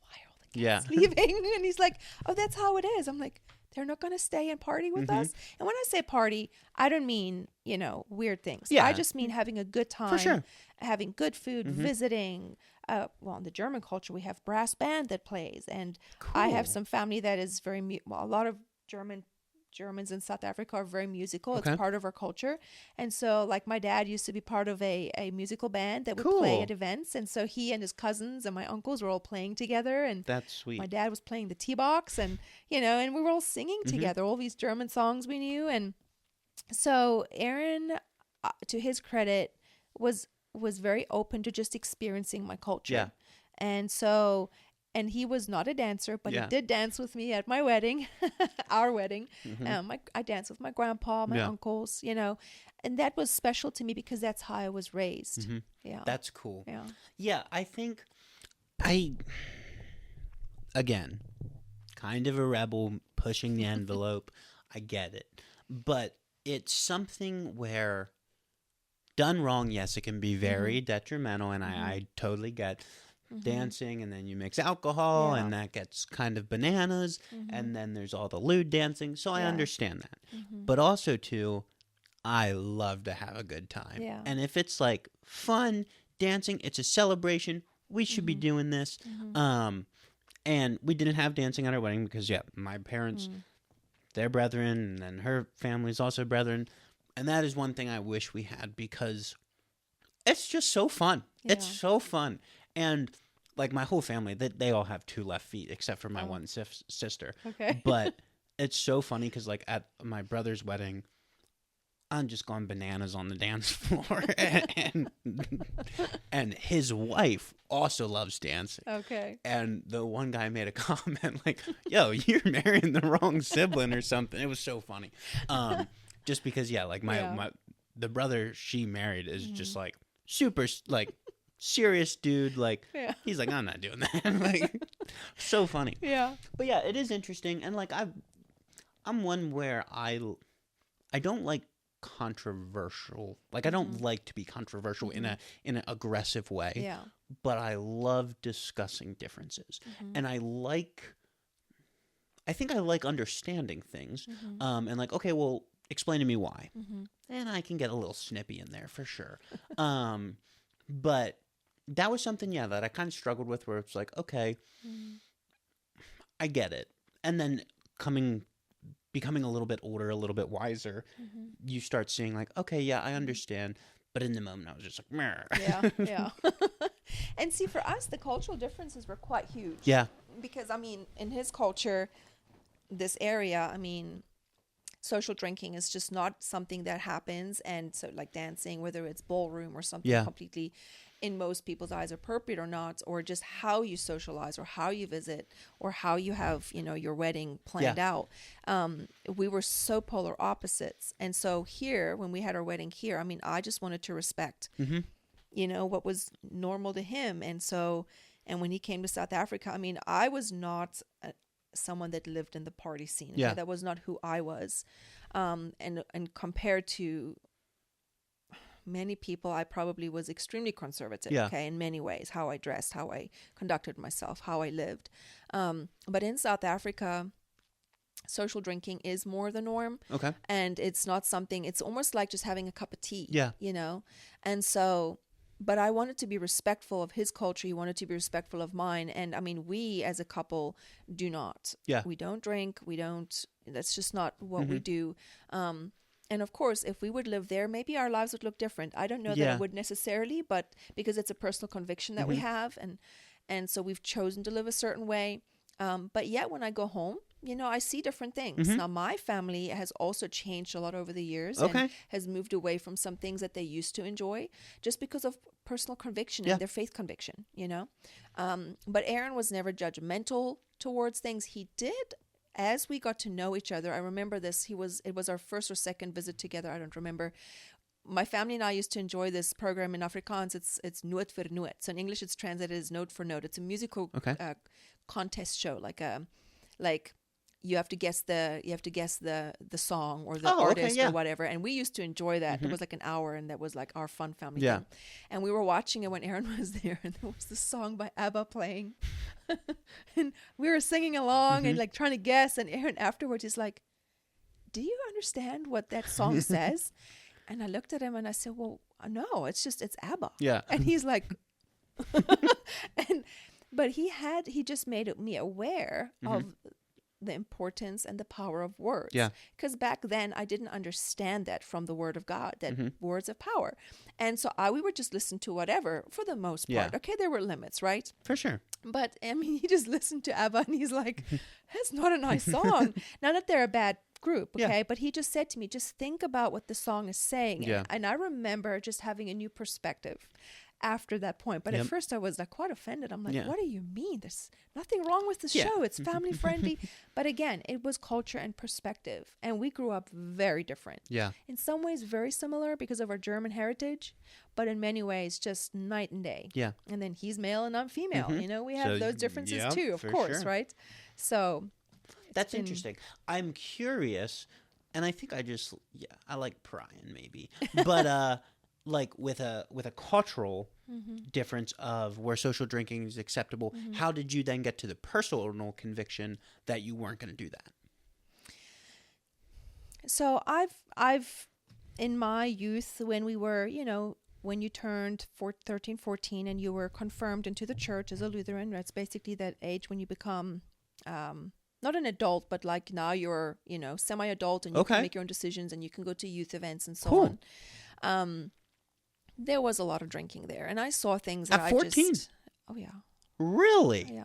Speaker 2: why are all the guests leaving? And he's like, oh, that's how it is. I'm like, they're not going to stay and party with us. And when I say party, I don't mean, weird things.
Speaker 1: Yeah.
Speaker 2: I just mean having a good time,
Speaker 1: For sure.
Speaker 2: having good food, visiting. In the German culture, we have brass band that plays. And I have some family that is a lot of German Germans in South Africa are very musical.
Speaker 1: Okay.
Speaker 2: It's part of our culture. And so, like, my dad used to be part of a musical band that would
Speaker 1: Cool.
Speaker 2: play at events. And so he and his cousins and my uncles were all playing together. And
Speaker 1: That's sweet.
Speaker 2: my dad was playing the T-box, and, you know, and we were all singing together, all these German songs we knew. And so Aaron, to his credit, was very open to just experiencing my culture.
Speaker 1: Yeah.
Speaker 2: And so, and he was not a dancer, but
Speaker 1: Yeah.
Speaker 2: he did dance with me at my wedding, our wedding. I danced with my grandpa, my uncles, you know, and that was special to me because that's how I was raised. Yeah.
Speaker 1: That's cool.
Speaker 2: Yeah.
Speaker 1: Yeah, I think again, kind of a rebel pushing the envelope. I get it. But it's something where done wrong, yes, it can be very detrimental, and I totally get dancing, and then you mix alcohol, and that gets kind of bananas, and then there's all the lewd dancing, so I understand that. But also, too, I love to have a good time.
Speaker 2: Yeah.
Speaker 1: And if it's, like, fun dancing, it's a celebration, we should be doing this. And we didn't have dancing at our wedding because, my parents, they're brethren, and then her family's also brethren. And that is one thing I wish we had because it's just so fun.
Speaker 2: Yeah.
Speaker 1: It's so fun. And like my whole family, they all have 2 left feet except for my one sister.
Speaker 2: Okay.
Speaker 1: But it's so funny because like at my brother's wedding, I'm just going bananas on the dance floor. and his wife also loves dancing.
Speaker 2: Okay.
Speaker 1: And the one guy made a comment like, yo, you're marrying the wrong sibling or something. It was so funny. Just because, like the brother she married is just like super like serious dude. Like he's like, I'm not doing that. Like so funny.
Speaker 2: Yeah.
Speaker 1: But yeah, it is interesting. And like I'm one where I don't like controversial. Like I don't like to be controversial in an aggressive way.
Speaker 2: Yeah.
Speaker 1: But I love discussing differences. And I think I like understanding things. And like, okay, well, explain to me why. And I can get a little snippy in there for sure. But that was something, that I kind of struggled with where it's like, okay, I get it. And then becoming a little bit older, a little bit wiser, you start seeing like, okay, I understand. But in the moment, I was just like, meh.
Speaker 2: Yeah. And see, for us, the cultural differences were quite huge.
Speaker 1: Yeah.
Speaker 2: Because, I mean, in his culture, this area, I mean, social drinking is just not something that happens. And so like dancing, whether it's ballroom or something completely in most people's eyes appropriate or not, or just how you socialize or how you visit or how you have, your wedding planned out. We were so polar opposites. And so here, when we had our wedding here, I mean, I just wanted to respect, what was normal to him. And so, and when he came to South Africa, I mean, I was not someone that lived in the party scene. Okay? That was not who I was. And compared to many people, I probably was extremely conservative, in many ways, how I dressed, how I conducted myself, how I lived. But in South Africa, social drinking is more the norm.
Speaker 1: Okay.
Speaker 2: And it's not something, it's almost like just having a cup of tea.
Speaker 1: Yeah.
Speaker 2: And so, but I wanted to be respectful of his culture. He wanted to be respectful of mine. And I mean, we as a couple do not.
Speaker 1: Yeah.
Speaker 2: We don't drink. That's just not what we do. And of course, if we would live there, maybe our lives would look different. I don't know that it would necessarily, but because it's a personal conviction that we have. And so we've chosen to live a certain way. But yet when I go home, I see different things. Now, my family has also changed a lot over the years and has moved away from some things that they used to enjoy just because of personal conviction and their faith conviction, But Aaron was never judgmental towards things. He did, as we got to know each other. I remember this. It was our first or second visit together. I don't remember. My family and I used to enjoy this program in Afrikaans. It's Noot vir Noot. So in English, it's translated as Note for Note. It's a musical contest show, like you have to guess the song or the artist or whatever. And we used to enjoy that. It was like an hour, and that was like our fun family thing. And we were watching it when Aaron was there, and there was this song by ABBA playing. And we were singing along and like trying to guess. And Aaron afterwards is like, do you understand what that song says? And I looked at him and I said, well, no, it's ABBA.
Speaker 1: Yeah.
Speaker 2: And he's like, but he just made me aware of the importance and the power of words.
Speaker 1: Yeah.
Speaker 2: Because back then I didn't understand that from the word of God, that
Speaker 1: Mm-hmm.
Speaker 2: words of power. And so we would just listen to whatever for the most part.
Speaker 1: Yeah.
Speaker 2: Okay, there were limits, right?
Speaker 1: For sure.
Speaker 2: But I mean, he just listened to ABBA and he's like, that's not a nice song. Not that they're a bad group, okay?
Speaker 1: Yeah.
Speaker 2: But he just said to me, just think about what the song is saying.
Speaker 1: Yeah.
Speaker 2: And I remember just having a new perspective after that point. But
Speaker 1: Yep.
Speaker 2: at first I was like quite offended. I'm like,
Speaker 1: Yeah.
Speaker 2: what do you mean? There's nothing wrong with the
Speaker 1: Yeah.
Speaker 2: show. It's family friendly. But again, it was culture and perspective. And we grew up very different.
Speaker 1: Yeah.
Speaker 2: In some ways, very similar because of our German heritage, but in many ways, just night and day.
Speaker 1: Yeah.
Speaker 2: And then he's male and I'm female.
Speaker 1: Mhm.
Speaker 2: You know, we have
Speaker 1: So,
Speaker 2: those differences
Speaker 1: yeah,
Speaker 2: too, of
Speaker 1: for
Speaker 2: course,
Speaker 1: sure.
Speaker 2: right? So
Speaker 1: That's
Speaker 2: been-
Speaker 1: interesting. I'm curious, and I think I like prying maybe, but like with a cultural difference of where social drinking is acceptable, how did you then get to the personal conviction that you weren't going to do that?
Speaker 2: So I've in my youth, when we were, when you turned 13, 14 and you were confirmed into the church as a Lutheran, that's basically that age when you become not an adult, but like now you're, semi-adult and you
Speaker 1: Okay.
Speaker 2: can make your own decisions and you can go to youth events and so
Speaker 1: Cool.
Speaker 2: on. There was a lot of drinking there, and I saw things that
Speaker 1: At 14?
Speaker 2: Oh yeah.
Speaker 1: Really?
Speaker 2: Yeah.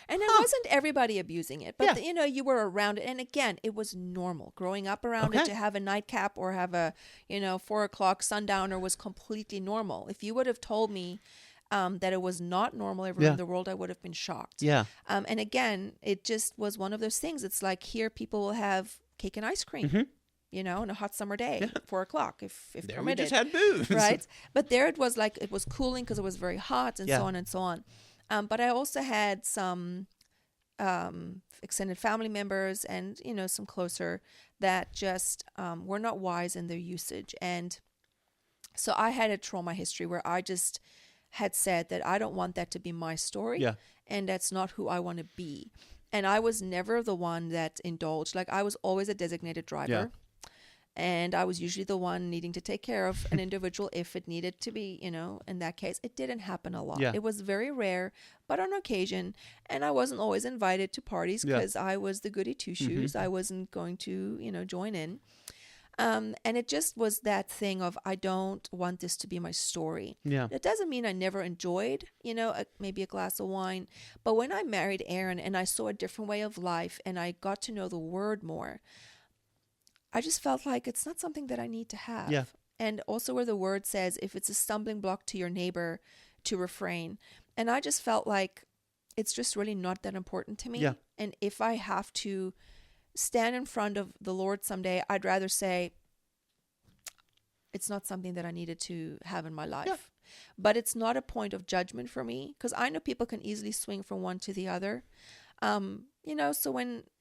Speaker 2: And it wasn't everybody abusing it, but you were around it. And again, it was normal. Growing up around it,
Speaker 1: Okay.
Speaker 2: to have a nightcap or have a, 4:00 sundowner was completely normal. If you would have told me that it was not normal everywhere in the world, I would have been shocked.
Speaker 1: Yeah.
Speaker 2: And again, it just was one of those things. It's like here people will have cake and ice cream, on a hot summer day, 4:00 if
Speaker 1: There
Speaker 2: permitted.
Speaker 1: we just had booze.
Speaker 2: Right? But there it was like, it was cooling because it was very hot and
Speaker 1: Yeah.
Speaker 2: so on and so on. But I also had some extended family members and, some closer that just were not wise in their usage. And so I had a trauma history where I just had said that I don't want that to be my story.
Speaker 1: Yeah.
Speaker 2: And that's not who I want to be. And I was never the one that indulged. Like I was always a designated driver.
Speaker 1: Yeah.
Speaker 2: And I was usually the one needing to take care of an individual if it needed to be, in that case. It didn't happen a lot.
Speaker 1: Yeah.
Speaker 2: It was very rare, but on occasion. And I wasn't always invited to parties because I was the goody two-shoes. I wasn't going to, join in. And it just was that thing of, I don't want this to be my story.
Speaker 1: Yeah.
Speaker 2: It doesn't mean I never enjoyed, maybe a glass of wine. But when I married Aaron and I saw a different way of life and I got to know the word more, I just felt like it's not something that I need to have.
Speaker 1: Yeah.
Speaker 2: And also where the word says, if it's a stumbling block to your neighbor, to refrain. And I just felt like it's just really not that important to me.
Speaker 1: Yeah.
Speaker 2: And if I have to stand in front of the Lord someday, I'd rather say it's not something that I needed to have in my life.
Speaker 1: Yeah.
Speaker 2: But it's not a point of judgment for me, because I know people can easily swing from one to the other. So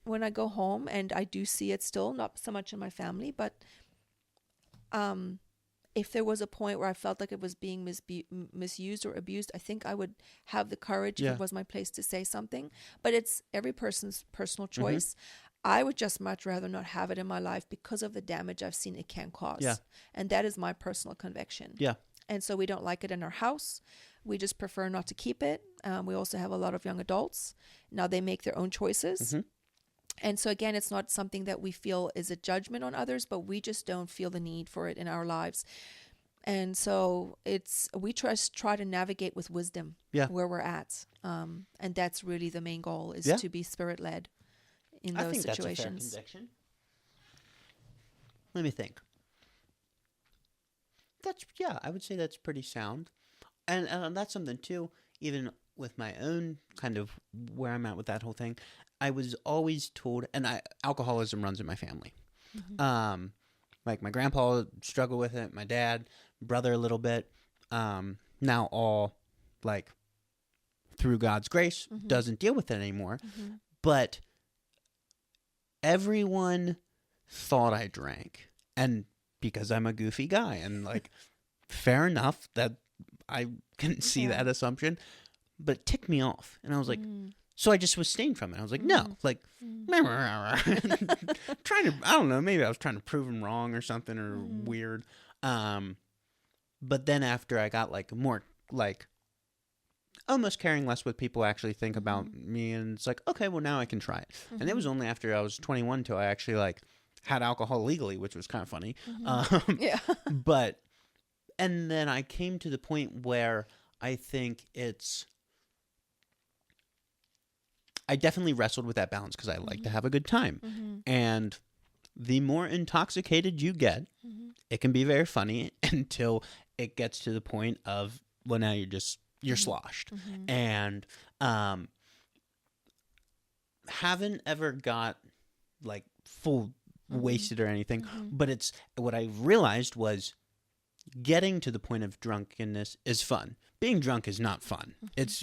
Speaker 2: when I go home and I do see it still, not so much in my family, but if there was a point where I felt like it was being misused or abused, I think I would have the courage if it was my place to say something. But it's every person's personal choice. I would just much rather not have it in my life because of the damage I've seen it can cause.
Speaker 1: Yeah.
Speaker 2: And that is my personal conviction.
Speaker 1: Yeah.
Speaker 2: And so we don't like it in our house. We just prefer not to keep it. We also have a lot of young adults. Now they make their own choices. And so again, it's not something that we feel is a judgment on others, but we just don't feel the need for it in our lives. And so we try to navigate with wisdom where we're at. And that's really the main goal, is to be spirit-led in those
Speaker 1: I think
Speaker 2: situations.
Speaker 1: that's a fair conviction. Let me think. I would say that's pretty sound. And that's something too, even with my own kind of where I'm at with that whole thing. I was always told, and alcoholism runs in my family. Like my grandpa struggled with it, my dad, brother a little bit. Now all like through God's grace doesn't deal with it anymore. But everyone thought I drank, and because I'm a goofy guy, and like fair enough that I can see that assumption, but it ticked me off, and I was like, so I just was staying from it. I was like, no, like trying to, I don't know, maybe I was trying to prove him wrong or something, or weird. But then after I got like more like almost caring less what people actually think about me. And it's like, okay, well, now I can try it. And it was only after I was 21 till I actually like had alcohol legally, which was kind of funny.
Speaker 2: Yeah.
Speaker 1: But, and then I came to the point where I think I definitely wrestled with that balance because I like to have a good time. And the more intoxicated you get, it can be very funny until it gets to the point of, well, now you're sloshed. And haven't ever got like full wasted or anything. But what I realized was getting to the point of drunkenness is fun. Being drunk is not fun. It's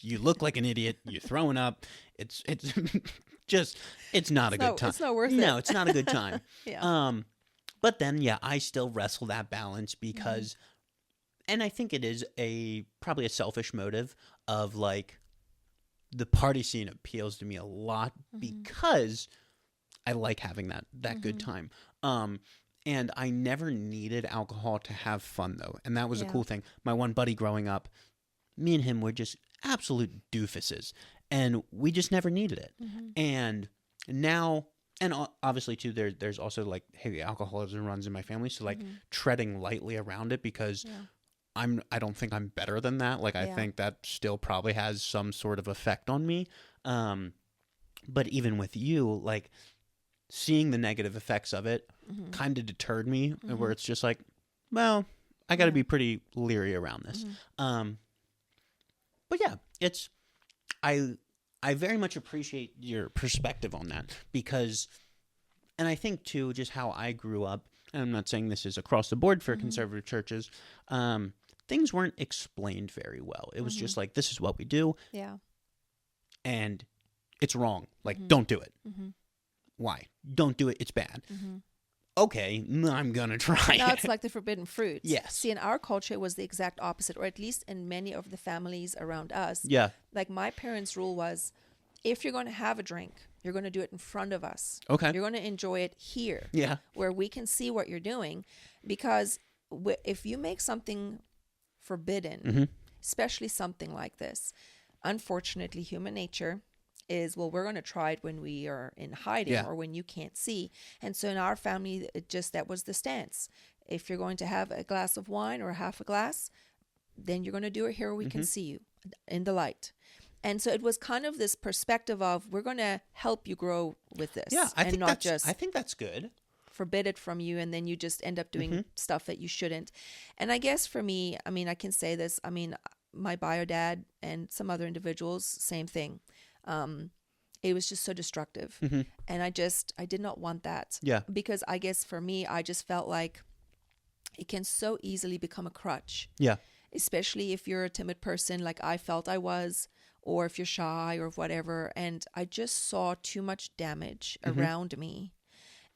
Speaker 1: you look like an idiot. You're throwing up. It's just it's not a good time.
Speaker 2: It's not worth it.
Speaker 1: No, it's not a good time.
Speaker 2: Yeah.
Speaker 1: But then I still wrestle that balance because, and I think it is probably a selfish motive of like the party scene appeals to me a lot because I like having that good time. And I never needed alcohol to have fun, though. And that was a cool thing. My one buddy growing up, me and him were just absolute doofuses. And we just never needed it. And now, and obviously, too, there's also like heavy alcoholism runs in my family. So, like, treading lightly around it because I don't think I'm better than that. Like, I think that still probably has some sort of effect on me. But even with you, like, seeing the negative effects of it kind of deterred me, where it's just like, well, I got to be pretty leery around this. But yeah, I very much appreciate your perspective on that because, and I think too, just how I grew up, and I'm not saying this is across the board for conservative churches, things weren't explained very well. It was just like, this is what we do.
Speaker 2: Yeah.
Speaker 1: And it's wrong. Like, don't do it. Why? Don't do it. It's bad. Okay, I'm going to try
Speaker 2: Now
Speaker 1: it.
Speaker 2: it's like the forbidden fruit.
Speaker 1: Yes.
Speaker 2: See, in our culture, it was the exact opposite, or at least in many of the families around us.
Speaker 1: Yeah.
Speaker 2: Like my parents' rule was, if you're going to have a drink, you're going to do it in front of us.
Speaker 1: Okay.
Speaker 2: You're going to enjoy it here.
Speaker 1: Yeah.
Speaker 2: Where we can see what you're doing. Because if you make something forbidden, especially something like this, unfortunately, human nature is, well, we're going to try it when we are in hiding or when you can't see. And so in our family, that was the stance. If you're going to have a glass of wine or half a glass, then you're going to do it here where we can see you in the light. And so it was kind of this perspective of, we're going to help you grow with this.
Speaker 1: Yeah, I think that's good.
Speaker 2: Forbid it from you, and then you just end up doing stuff that you shouldn't. And I guess for me, I mean, I can say this, I mean, my bio dad and some other individuals, same thing. It was just so destructive. And I did not want that.
Speaker 1: Yeah.
Speaker 2: Because I guess for me, I just felt like it can so easily become a crutch.
Speaker 1: Yeah.
Speaker 2: Especially if you're a timid person like I felt I was, or if you're shy or whatever. And I just saw too much damage around me.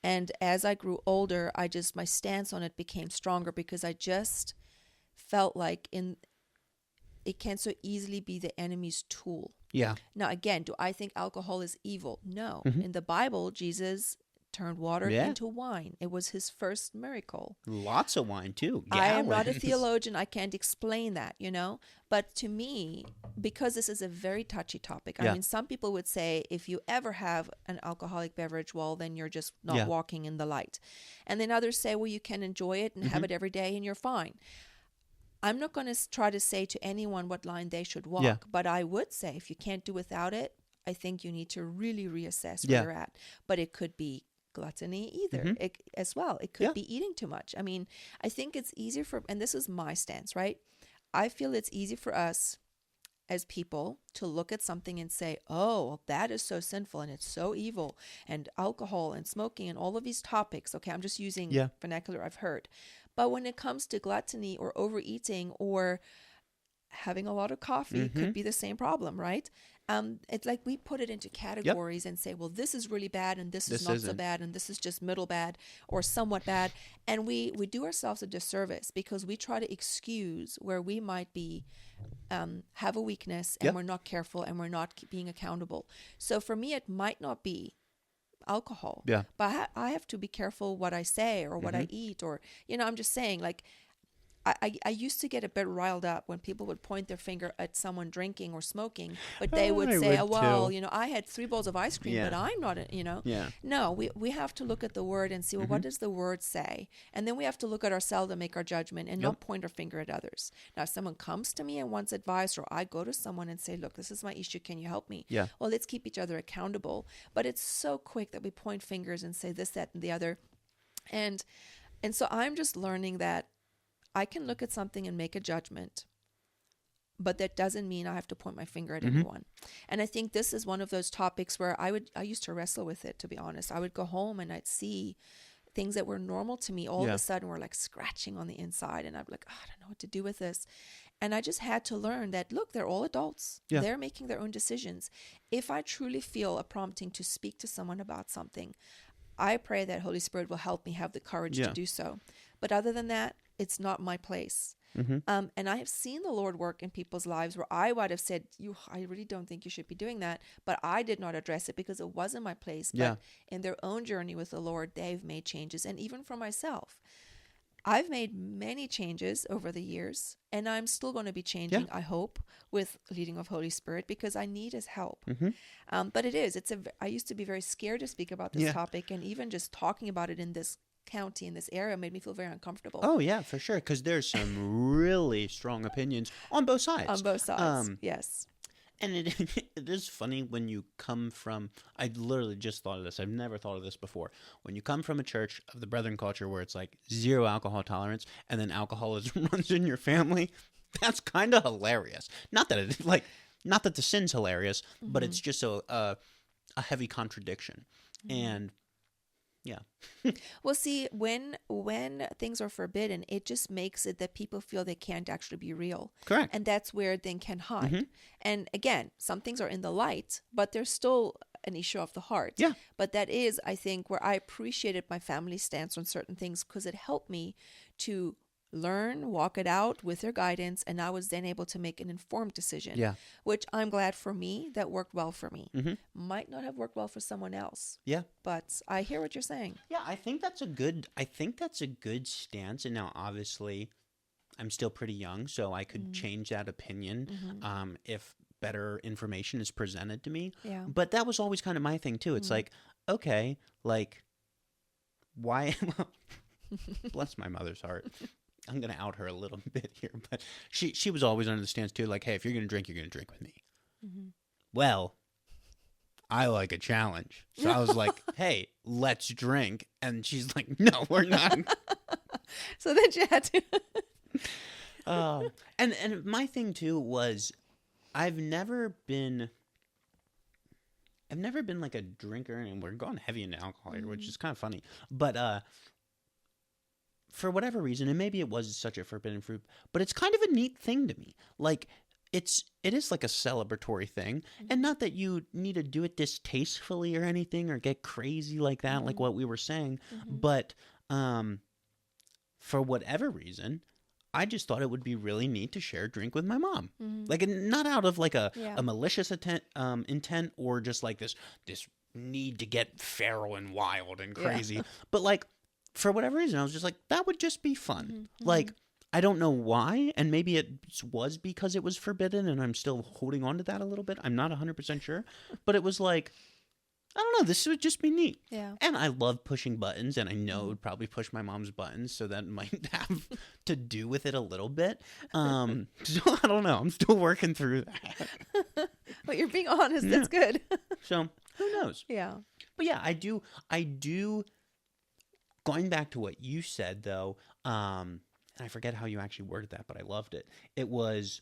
Speaker 2: And as I grew older, my stance on it became stronger because I just felt like it can so easily be the enemy's tool.
Speaker 1: Yeah.
Speaker 2: Now, again, do I think alcohol is evil? No. In the Bible, Jesus turned water into wine. It was his first miracle.
Speaker 1: Lots of wine, too.
Speaker 2: I am not a theologian. I can't explain that, But to me, because this is a very touchy topic, I mean, some people would say if you ever have an alcoholic beverage, well, then you're just not walking in the light. And then others say, well, you can enjoy it and have it every day and you're fine. I'm not going to try to say to anyone what line they should walk, but I would say if you can't do without it, I think you need to really reassess where you're at. But it could be gluttony either as well. It could be eating too much. I mean, I think it's easier and this is my stance, right? I feel it's easy for us as people to look at something and say, oh, well, that is so sinful and it's so evil, and alcohol and smoking and all of these topics. Okay, I'm just using vernacular I've heard. But when it comes to gluttony or overeating or having a lot of coffee, could be the same problem, right? It's like we put it into categories and say, well, this is really bad and this is not so bad and this is just middle bad or somewhat bad. And we do ourselves a disservice because we try to excuse where we might be, have a weakness and we're not careful and we're not being accountable. So for me, it might not be alcohol, but I have to be careful what I say or what I eat, or I'm just saying, like, I used to get a bit riled up when people would point their finger at someone drinking or smoking, but they would
Speaker 1: I
Speaker 2: say,
Speaker 1: would
Speaker 2: oh, well,
Speaker 1: too.
Speaker 2: I had 3 bowls of ice cream,
Speaker 1: Yeah.
Speaker 2: but I'm not,
Speaker 1: Yeah.
Speaker 2: No, we have to look at the word and see, well, what does the word say? And then we have to look at ourselves and make our judgment and not point our finger at others. Now, if someone comes to me and wants advice, or I go to someone and say, look, this is my issue, can you help me?
Speaker 1: Yeah.
Speaker 2: Well, let's keep each other accountable. But it's so quick that we point fingers and say this, that, and the other. And so I'm just learning that I can look at something and make a judgment, but that doesn't mean I have to point my finger at anyone. And I think this is one of those topics where I used to wrestle with it, to be honest. I would go home and I'd see things that were normal to me all of a sudden were like scratching on the inside, and I'd be like, oh, I don't know what to do with this. And I just had to learn that, look, they're all adults.
Speaker 1: Yeah.
Speaker 2: They're making their own decisions. If I truly feel a prompting to speak to someone about something, I pray that Holy Spirit will help me have the courage to do so. But other than that, it's not my place. And I have seen the Lord work in people's lives where I would have said, I really don't think you should be doing that. But I did not address it because it wasn't my place. But in their own journey with the Lord, they've made changes. And even for myself, I've made many changes over the years, and I'm still going to be changing, I hope, with leading of Holy Spirit, because I need his help. But I used to be very scared to speak about this topic, and even just talking about it in this county, in this area, made me feel very uncomfortable.
Speaker 1: Oh, yeah, for sure, because there's some really strong opinions on both sides.
Speaker 2: On both sides, yes.
Speaker 1: And it is funny when you come from, I literally just thought of this. I've never thought of this before. When you come from a church of the Brethren culture where it's like 0 alcohol tolerance, and then alcoholism runs in your family, that's kind of hilarious. Not that the sin's hilarious, but it's just a heavy contradiction. And yeah.
Speaker 2: Well, see, when things are forbidden, it just makes it that people feel they can't actually be real.
Speaker 1: Correct.
Speaker 2: And that's where they can hide. And again, some things are in the light, but there's still an issue of the heart.
Speaker 1: Yeah.
Speaker 2: But that is, I think, where I appreciated my family's stance on certain things, because it helped me to learn, walk it out with their guidance, and I was then able to make an informed decision.
Speaker 1: Yeah.
Speaker 2: Which I'm glad for me, that worked well for me. Might not have worked well for someone else.
Speaker 1: Yeah.
Speaker 2: But I hear what you're saying.
Speaker 1: Yeah, I think that's a good stance. And now obviously I'm still pretty young, so I could change that opinion if better information is presented to me.
Speaker 2: Yeah.
Speaker 1: But that was always kind of my thing too. It's like, okay, like why bless my mother's heart. I'm going to out her a little bit here, but she was always under the stance too, like, hey, if you're going to drink, you're going to drink with me. Well, I like a challenge. So I was like, hey, let's drink. And she's like, no, we're not.
Speaker 2: So then you had to.
Speaker 1: And my thing too was I've never been like a drinker, and we're going heavy into alcohol here, which is kind of funny. But for whatever reason, and maybe it was such a forbidden fruit, but it's kind of a neat thing to me. Like it is like a celebratory thing, and not that you need to do it distastefully or anything or get crazy like that, like what we were saying. But for whatever reason, I just thought it would be really neat to share a drink with my mom. Like, and not out of like a malicious intent or just like this need to get feral and wild and crazy, but like for whatever reason, I was just like, that would just be fun. Like, I don't know why, and maybe it was because it was forbidden, and I'm still holding on to that a little bit. I'm not 100% sure, but it was like, I don't know, this would just be neat.
Speaker 2: Yeah.
Speaker 1: And I love pushing buttons, and I know it would probably push my mom's buttons, so that might have to do with it a little bit. So I don't know. I'm still working through that.
Speaker 2: But you're being honest. That's good.
Speaker 1: So who knows?
Speaker 2: Yeah.
Speaker 1: But yeah, I do. Going back to what you said, though, and I forget how you actually worded that, but I loved it. It was,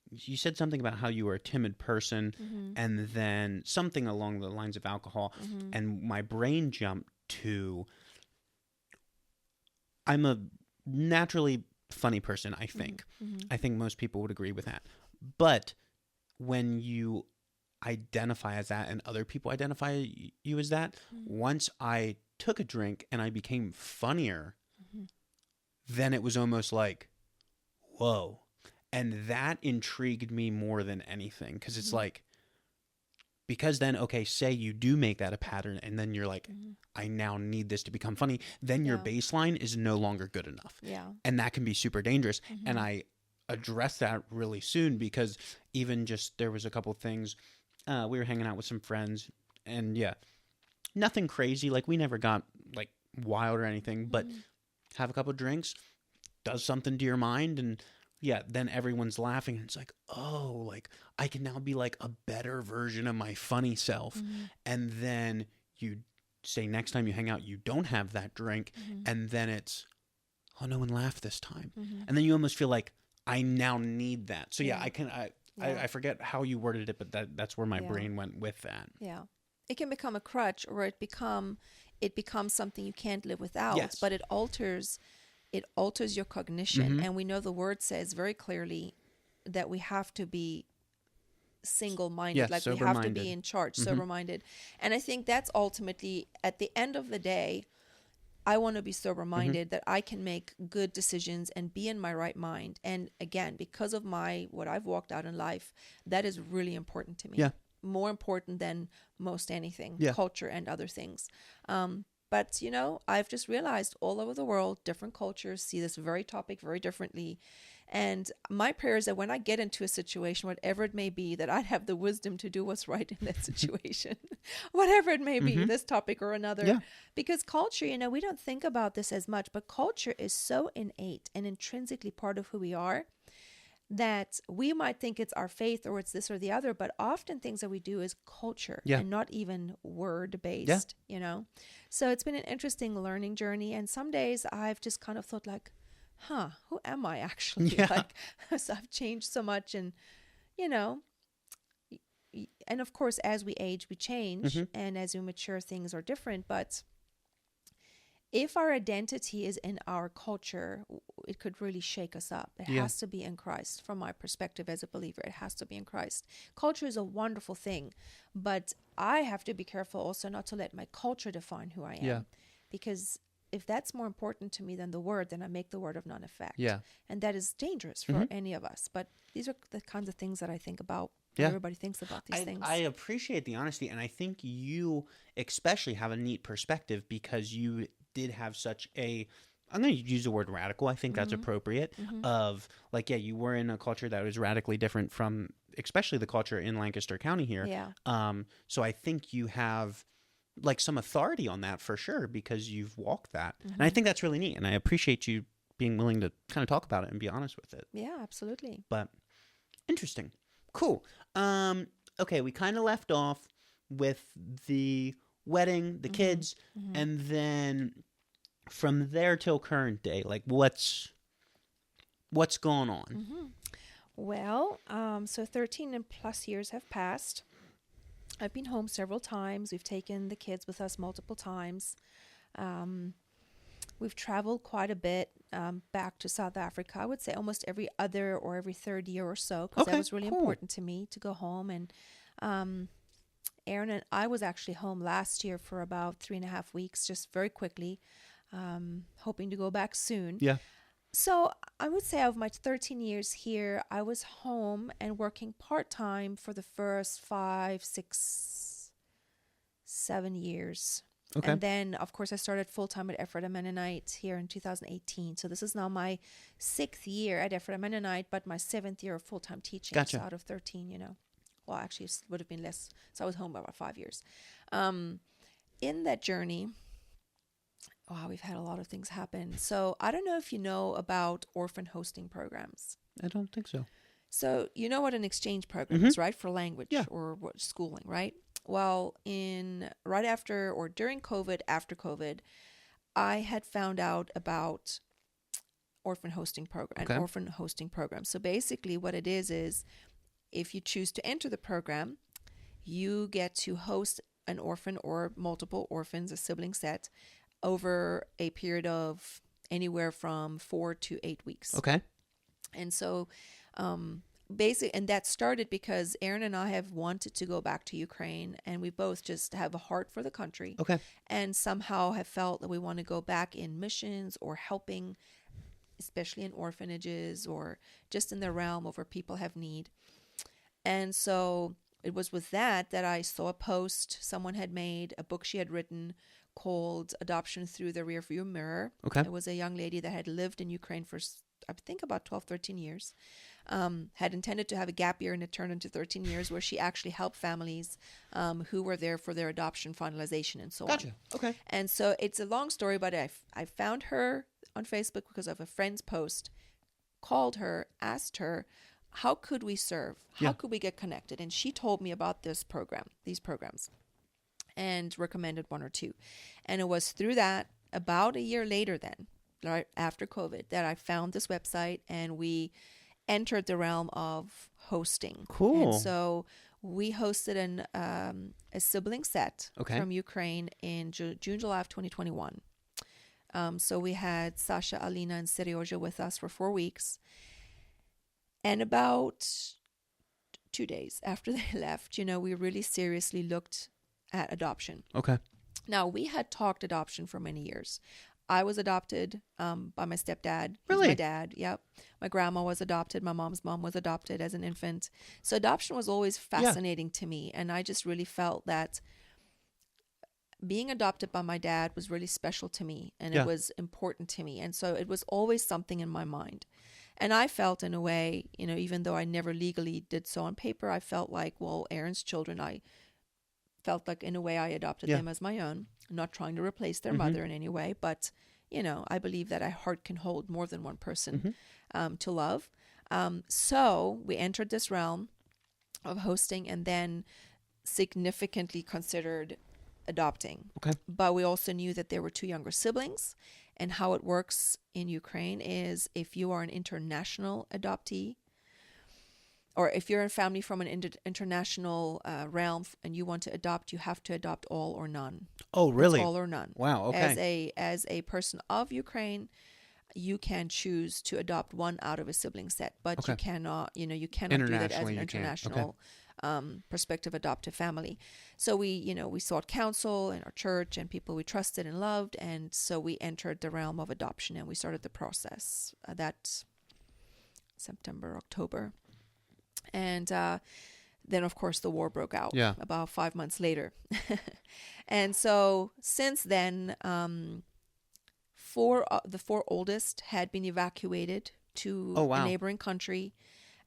Speaker 1: you said something about how you were a timid person, and then something along the lines of alcohol, and my brain jumped to, I'm a naturally funny person, I think. I think most people would agree with that. But when you identify as that and other people identify you as that, once I took a drink and I became funnier, then it was almost like, whoa. And that intrigued me more than anything, because it's like, because then, okay, say you do make that a pattern and then you're like,
Speaker 2: Mm-hmm.
Speaker 1: I now need this to become funny, then your
Speaker 2: Yeah.
Speaker 1: baseline is no longer good enough.
Speaker 2: Yeah.
Speaker 1: And that can be super dangerous.
Speaker 2: Mm-hmm.
Speaker 1: And I addressed that really soon because even just there was a couple things. We were hanging out with some friends, and yeah, nothing crazy. Like, we never got like wild or anything, but
Speaker 2: Mm-hmm.
Speaker 1: have a couple drinks, does something to your mind, and yeah, then everyone's laughing, and it's like, oh, like I can now be like a better version of my funny self.
Speaker 2: Mm-hmm.
Speaker 1: And then you say next time you hang out, you don't have that drink,
Speaker 2: Mm-hmm.
Speaker 1: and then it's, oh, no one laughed this time,
Speaker 2: Mm-hmm.
Speaker 1: and then you almost feel like I now need that. So yeah,
Speaker 2: Yeah.
Speaker 1: I forget how you worded it, but that's where my
Speaker 2: Yeah.
Speaker 1: brain went with that.
Speaker 2: Yeah. It can become a crutch, or it becomes something you can't live without.
Speaker 1: Yes.
Speaker 2: But it alters your cognition.
Speaker 1: Mhm.
Speaker 2: And we know the word says very clearly that we have to be single-minded,
Speaker 1: Yes,
Speaker 2: like we have to
Speaker 1: sober-minded.
Speaker 2: be in charge,
Speaker 1: Mhm.
Speaker 2: sober-minded. And I think that's ultimately, at the end of the day, I want to be sober-minded, that I can make good decisions and be in my right mind. And again, because of what I've walked out in life, that is really important to me.
Speaker 1: Yeah.
Speaker 2: More important than most anything,
Speaker 1: Yeah.
Speaker 2: culture and other things. But, I've just realized all over the world, different cultures see this very topic very differently. And my prayer is that when I get into a situation, whatever it may be, that I'd have the wisdom to do what's right in that situation, whatever it may be,
Speaker 1: Mhm.
Speaker 2: this topic or another.
Speaker 1: Yeah.
Speaker 2: Because culture, we don't think about this as much, but culture is so innate and intrinsically part of who we are that we might think it's our faith or it's this or the other, but often things that we do is culture
Speaker 1: Yeah.
Speaker 2: and not even word based, So it's been an interesting learning journey. And some days I've just kind of thought like, who am I actually?
Speaker 1: Yeah.
Speaker 2: Like, so I've changed so much. And, and of course, as we age, we change.
Speaker 1: Mhm.
Speaker 2: And as we mature, things are different. But if our identity is in our culture, it could really shake us up. It
Speaker 1: Yeah.
Speaker 2: has to be in Christ. From my perspective as a believer, it has to be in Christ. Culture is a wonderful thing, but I have to be careful also not to let my culture define who I am.
Speaker 1: Yeah.
Speaker 2: Because if that's more important to me than the word, then I make the word of none effect.
Speaker 1: Yeah.
Speaker 2: And that is dangerous for
Speaker 1: Mhm.
Speaker 2: any of us. But these are the kinds of things that I think about.
Speaker 1: Yeah.
Speaker 2: Everybody thinks about these things.
Speaker 1: I appreciate the honesty, and I think you especially have a neat perspective because you did have such a, I'm going to use the word radical, I think that's
Speaker 2: Mhm.
Speaker 1: appropriate,
Speaker 2: Mhm.
Speaker 1: of like, yeah, you were in a culture that was radically different from especially the culture in Lancaster County here.
Speaker 2: Yeah.
Speaker 1: So I think you have like some authority on that for sure because you've walked that.
Speaker 2: Mm-hmm.
Speaker 1: And I think that's really neat, and I appreciate you being willing to kind of talk about it and be honest with it.
Speaker 2: Yeah, absolutely.
Speaker 1: But interesting. Cool. Okay, we kind of left off with the wedding, the kids,
Speaker 2: Mhm.
Speaker 1: and then from there till current day, like what's going on?
Speaker 2: Mm-hmm. Well, so 13 and plus years have passed. I've been home several times. We've taken the kids with us multiple times. We've traveled quite a bit back to South Africa. I would say almost every other or every third year or so, because
Speaker 1: Okay,
Speaker 2: that was really
Speaker 1: cool.
Speaker 2: important to me to go home. And Aaron and I was actually home last year for about 3.5 weeks, just very quickly, hoping to go back soon.
Speaker 1: Yeah.
Speaker 2: So I would say of my 13 years here, I was home and working part-time for the first 5, 6, 7 years.
Speaker 1: Okay.
Speaker 2: And then, of course, I started full-time at Ephrata Mennonite here in 2018. So this is now my 6th year at Ephrata Mennonite, but my 7th year of full-time teaching.
Speaker 1: Gotcha.
Speaker 2: So out of 13, Well, actually, it would have been less. So I was home about 5 years. In that journey, wow, we've had a lot of things happen. So I don't know if you know about orphan hosting programs.
Speaker 1: I don't think so.
Speaker 2: So you know what an exchange program
Speaker 1: Mhm.
Speaker 2: is, right? For language
Speaker 1: Yeah.
Speaker 2: or what, schooling, right? Well, right after or during COVID, after COVID, I had found out about orphan hosting program,
Speaker 1: Okay.
Speaker 2: an orphan hosting program. So basically what it is if you choose to enter the program, you get to host an orphan or multiple orphans, a sibling set, over a period of anywhere from 4 to 8 weeks.
Speaker 1: Okay.
Speaker 2: And so basically, and that started because Aaron and I have wanted to go back to Ukraine, and we both just have a heart for the country.
Speaker 1: Okay.
Speaker 2: And somehow have felt that we want to go back in missions or helping, especially in orphanages or just in the realm of where people have need. And so it was with that I saw a post someone had made, a book she had written called Adoption Through the Rearview Mirror.
Speaker 1: Okay.
Speaker 2: It was a young lady that had lived in Ukraine for, I think, about 12, 13 years. Had intended to have a gap year, and it turned into 13 years where she actually helped families who were there for their adoption finalization and so
Speaker 1: Gotcha.
Speaker 2: on.
Speaker 1: Okay.
Speaker 2: And so it's a long story, but I found her on Facebook because of a friend's post, called her, asked her, how could we serve? How could we get connected? And she told me about these programs, and recommended one or two. And it was through that, about a year later then, right after COVID, that I found this website, and we entered the realm of hosting.
Speaker 1: Cool.
Speaker 2: And so we hosted a sibling set from Ukraine in June, July of 2021. So we had Sasha, Alina, and Seryoja with us for 4 weeks. And about 2 days after they left, we really seriously looked at adoption.
Speaker 1: Okay.
Speaker 2: Now, we had talked adoption for many years. I was adopted by my stepdad.
Speaker 1: Really?
Speaker 2: My dad, yep. My grandma was adopted. My mom's mom was adopted as an infant. So adoption was always fascinating to me. And I just really felt that being adopted by my dad was really special to me, and it was important to me. And so it was always something in my mind. And I felt, in a way, even though I never legally did so on paper, I felt like, well, Aaron's children, I felt like in a way I adopted them as my own. I'm not trying to replace their mother in any way, but, I believe that a heart can hold more than one person to love. So we entered this realm of hosting, and then significantly considered adopting.
Speaker 1: Okay.
Speaker 2: But we also knew that there were 2 younger siblings, and how it works in Ukraine is if you are an international adoptee, or if you're a family from an international realm and you want to adopt, you have to adopt all or none.
Speaker 1: Oh, really?
Speaker 2: It's all or none.
Speaker 1: Wow. Okay.
Speaker 2: As a person of Ukraine, you can choose to adopt one out of a sibling set, but you cannot, you cannot do that as an international prospective adoptive family. So we sought counsel in our church and people we trusted and loved, and so we entered the realm of adoption, and we started the process that September, October. And then, of course, the war broke out about 5 months later. And so since then, the 4 oldest had been evacuated to a neighboring country.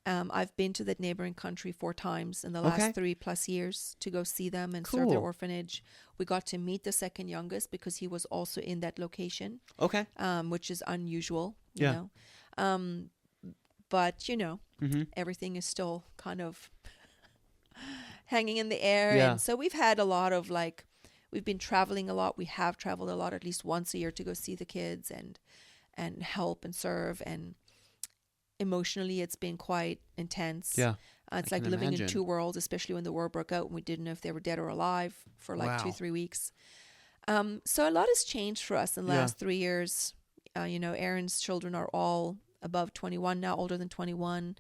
Speaker 2: I've been to that neighboring country 4 times in the last 3+ years to go see them and serve their orphanage. We got to meet the second youngest because he was also in that location. Okay. Which is unusual, you know. But, everything is still kind of hanging in the air. Yeah. And so we've had a lot of we've been traveling a lot. We have traveled a lot, at least once a year, to go see the kids and help and serve. And emotionally, it's been quite intense. Yeah. It's like living in 2 worlds, especially when the war broke out and we didn't know if they were dead or alive for 2-3 weeks. So a lot has changed for us in the last 3 years. Aaron's children are all above 21 now, older than 21.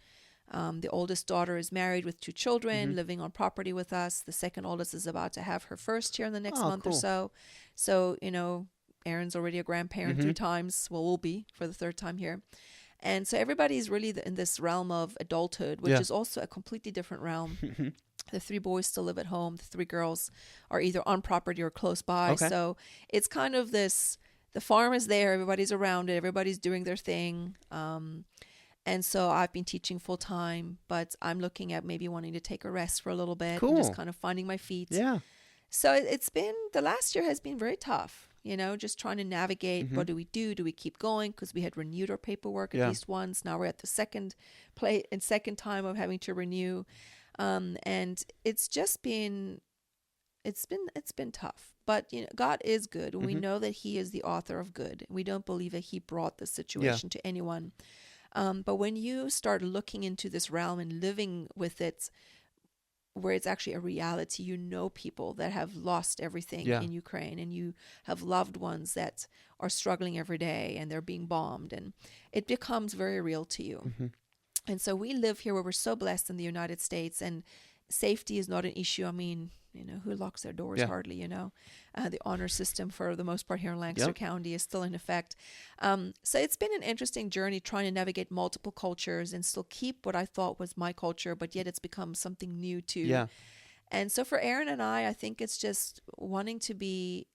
Speaker 2: The oldest daughter is married with 2 children, living on property with us. The second oldest is about to have her first here in the next month or so. So, Aaron's already a grandparent 3 times. Well, will be for the 3rd time here. And so everybody's really in this realm of adulthood, which is also a completely different realm. The 3 boys still live at home. The 3 girls are either on property or close by. Okay. So it's kind of this, the farm is there. Everybody's around it. Everybody's doing their thing. And so I've been teaching full time, but I'm looking at maybe wanting to take a rest for a little bit. Cool. And just kind of finding my feet. Yeah. So it's been, the last year has been very tough, just trying to navigate. What do we do? Do we keep going? Because we had renewed our paperwork at least once. Now we're at the second time of having to renew. And it's just been, it's been tough, but God is good. And we know that He is the author of good. We don't believe that He brought this situation to anyone. But when you start looking into this realm and living with it, where it's actually a reality, people that have lost everything in Ukraine, and you have loved ones that are struggling every day and they're being bombed, and it becomes very real to you. And so we live here where we're so blessed in the United States, and safety is not an issue. I mean, who locks their doors hardly, the honor system for the most part here in Lancaster County is still in effect. So it's been an interesting journey trying to navigate multiple cultures and still keep what I thought was my culture, but yet it's become something new too.
Speaker 1: Yeah.
Speaker 2: And so for Aaron and I think it's just wanting to be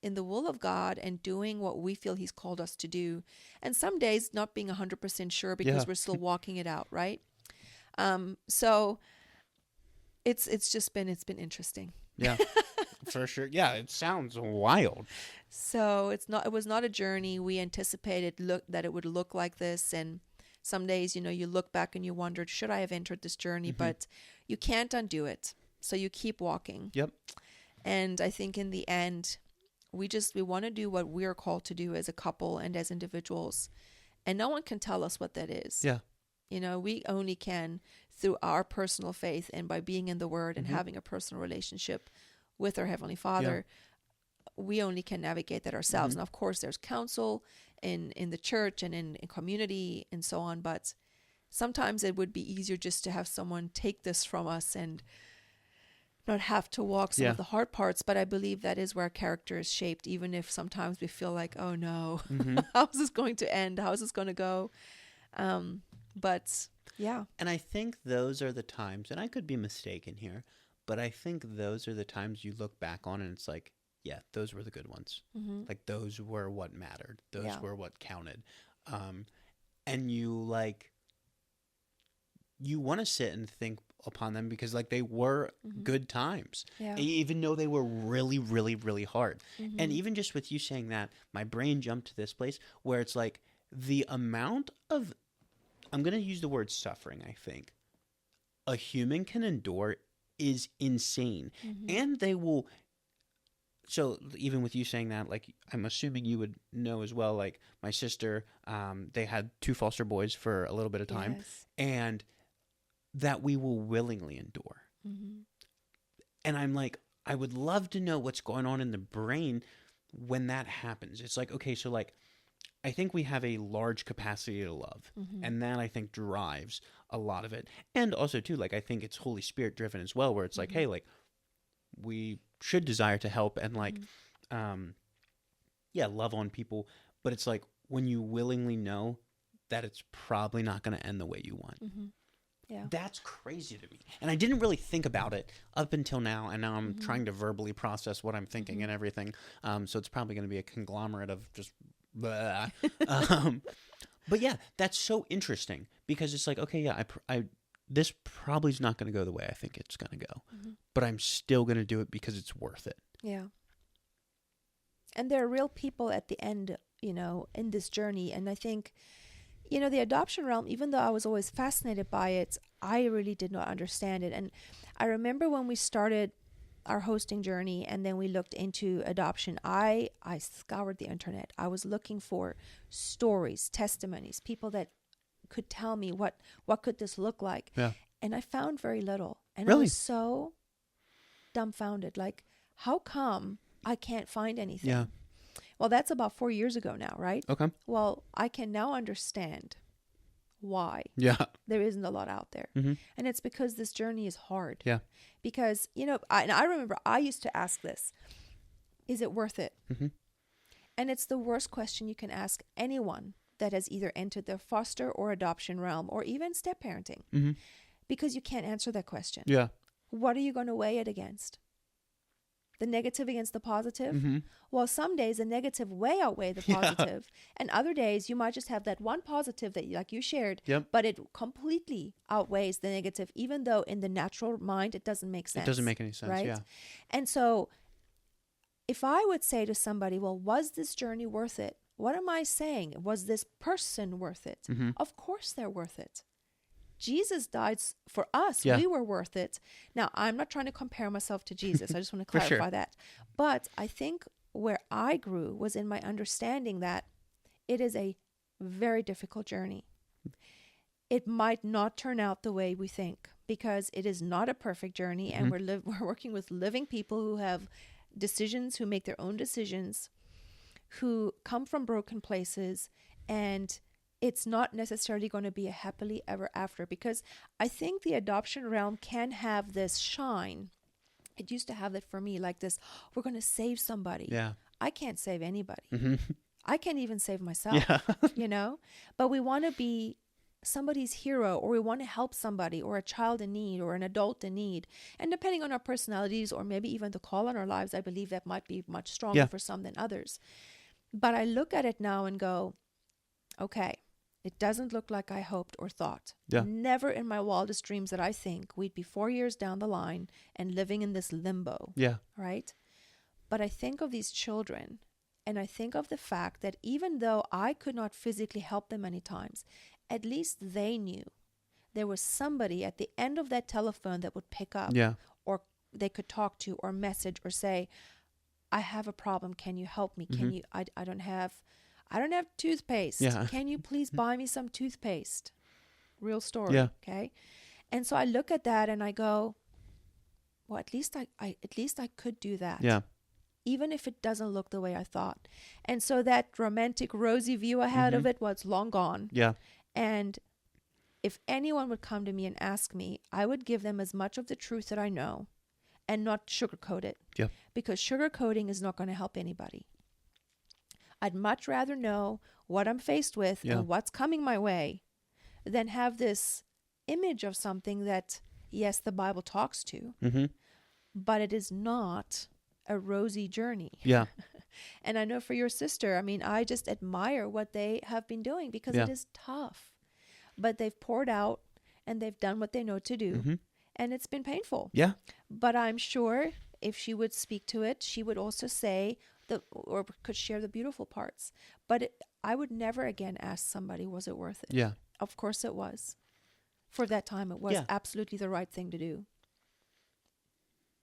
Speaker 2: in the will of God and doing what we feel he's called us to do. And some days not being 100% sure because we're still walking it out, right? So it's been interesting.
Speaker 1: Yeah. For sure. Yeah, it sounds wild.
Speaker 2: So it was not a journey we anticipated that it would look like this. And some days, you look back and you wondered, should I have entered this journey? But you can't undo it. So you keep walking.
Speaker 1: Yep. And
Speaker 2: I think in the end, we want to do what we're called to do as a couple and as individuals. And no one can tell us what that is.
Speaker 1: Yeah.
Speaker 2: We only can through our personal faith and by being in the Word and having a personal relationship with our Heavenly Father. We only can navigate that ourselves. And of course, there's counsel in the church and in community and so on. But sometimes it would be easier just to have someone take this from us and not have to walk some of the hard parts. But I believe that is where our character is shaped, even if sometimes we feel like, oh no, how is this going to end? How is this going to go? But yeah.
Speaker 1: And I think those are the times, and I could be mistaken here, but I think those are the times you look back on and it's like, yeah, those were the good ones. Like those were what mattered. Those were what counted. And you want to sit and think upon them because they were good times, even though they were really, really, really hard. And even just with you saying that, my brain jumped to this place where it's like the amount of, I'm going to use the word suffering, I think, a human can endure is insane. And they will, so even with you saying that, I'm assuming you would know as well, my sister, they had 2 foster boys for a little bit of time, and that we will willingly endure. And I'm like, I would love to know what's going on in the brain when that happens. It's like, okay, so I think we have a large capacity to love, and that I think drives a lot of it. And also too, I think it's Holy Spirit driven as well, where it's like, hey, we should desire to help and love on people, but it's like when you willingly know that it's probably not going to end the way you want.
Speaker 2: Yeah.
Speaker 1: That's crazy to me. And I didn't really think about it up until now, and now I'm trying to verbally process what I'm thinking and everything. So it's probably going to be a conglomerate of just blah. But yeah, that's so interesting because it's like, okay, yeah, this probably is not going to go the way I think it's going to go, but I'm still going to do it because it's worth it.
Speaker 2: Yeah. And there are real people at the end, in this journey. And I think, the adoption realm, even though I was always fascinated by it, I really did not understand it. And I remember when we started our hosting journey and then we looked into adoption, I scoured the internet. I was looking for stories, testimonies, people that could tell me what could this look like.
Speaker 1: Yeah.
Speaker 2: And I found very little. And
Speaker 1: really?
Speaker 2: I was so dumbfounded. How come I can't find anything?
Speaker 1: Yeah.
Speaker 2: Well, that's about 4 years ago now, right?
Speaker 1: Okay.
Speaker 2: Well, I can now understand why there isn't a lot out there. And it's because this journey is hard.
Speaker 1: Yeah.
Speaker 2: Because, I remember I used to ask this, is it worth it? And it's the worst question you can ask anyone that has either entered the foster or adoption realm or even step parenting. Because you can't answer that question.
Speaker 1: Yeah.
Speaker 2: What are you going to weigh it against? The negative against the positive? Well, some days the negative way outweigh the positive. And other days you might just have that one positive that you shared, but it completely outweighs the negative, even though in the natural mind it doesn't make sense.
Speaker 1: It doesn't make any sense,
Speaker 2: right?
Speaker 1: Yeah.
Speaker 2: And so if I would say to somebody, well, was this journey worth it? What am I saying? Was this person worth it? Of course they're worth it. Jesus died for us.
Speaker 1: Yeah.
Speaker 2: We were worth it. Now, I'm not trying to compare myself to Jesus. I just want to clarify that. But I think where I grew was in my understanding that it is a very difficult journey. It might not turn out the way we think because it is not a perfect journey. And we're working with living people who have decisions, who make their own decisions, who come from broken places, and it's not necessarily going to be a happily ever after, because I think the adoption realm can have this shine it used to have that for me, like this, we're going to save somebody.
Speaker 1: Yeah.
Speaker 2: I can't save anybody.
Speaker 1: Mm-hmm.
Speaker 2: I can't even save myself,
Speaker 1: Yeah.
Speaker 2: you know? But we want to be somebody's hero, or we want to help somebody, or a child in need, or an adult in need. And depending on our personalities, or maybe even the call on our lives, I believe that might be much stronger for some than others. But I look at it now and go, okay, it doesn't look like I hoped or thought.
Speaker 1: Yeah.
Speaker 2: Never in my wildest dreams did I think we'd be 4 years down the line and living in this limbo.
Speaker 1: Yeah.
Speaker 2: Right? But I think of these children, and I think of the fact that even though I could not physically help them many times, at least they knew there was somebody at the end of that telephone that would pick up, or they could talk to, or message, or say, I have a problem. Can you help me? Can you, I don't have toothpaste. Can you please buy me some toothpaste? Real story. Okay. And so I look at that and I go, well, at least I could do that.
Speaker 1: Yeah.
Speaker 2: Even if it doesn't look the way I thought. And so that romantic, rosy view I had of it was long gone.
Speaker 1: Yeah.
Speaker 2: And if anyone would come to me and ask me, I would give them as much of the truth that I know and not sugarcoat it.
Speaker 1: Yeah.
Speaker 2: Because sugarcoating is not going to help anybody. I'd much rather know what I'm faced with and what's coming my way than have this image of something that, yes, the Bible talks to, but it is not a rosy journey.
Speaker 1: Yeah.
Speaker 2: And I know for your sister, I mean, I just admire what they have been doing, because it is tough. But they've poured out and they've done what they know to do. And it's been painful.
Speaker 1: Yeah.
Speaker 2: But I'm sure if she would speak to it, she would also say, or could share the beautiful parts. But I would never again ask somebody, was it worth it?
Speaker 1: Yeah.
Speaker 2: Of course it was. For that time, it was absolutely the right thing to do.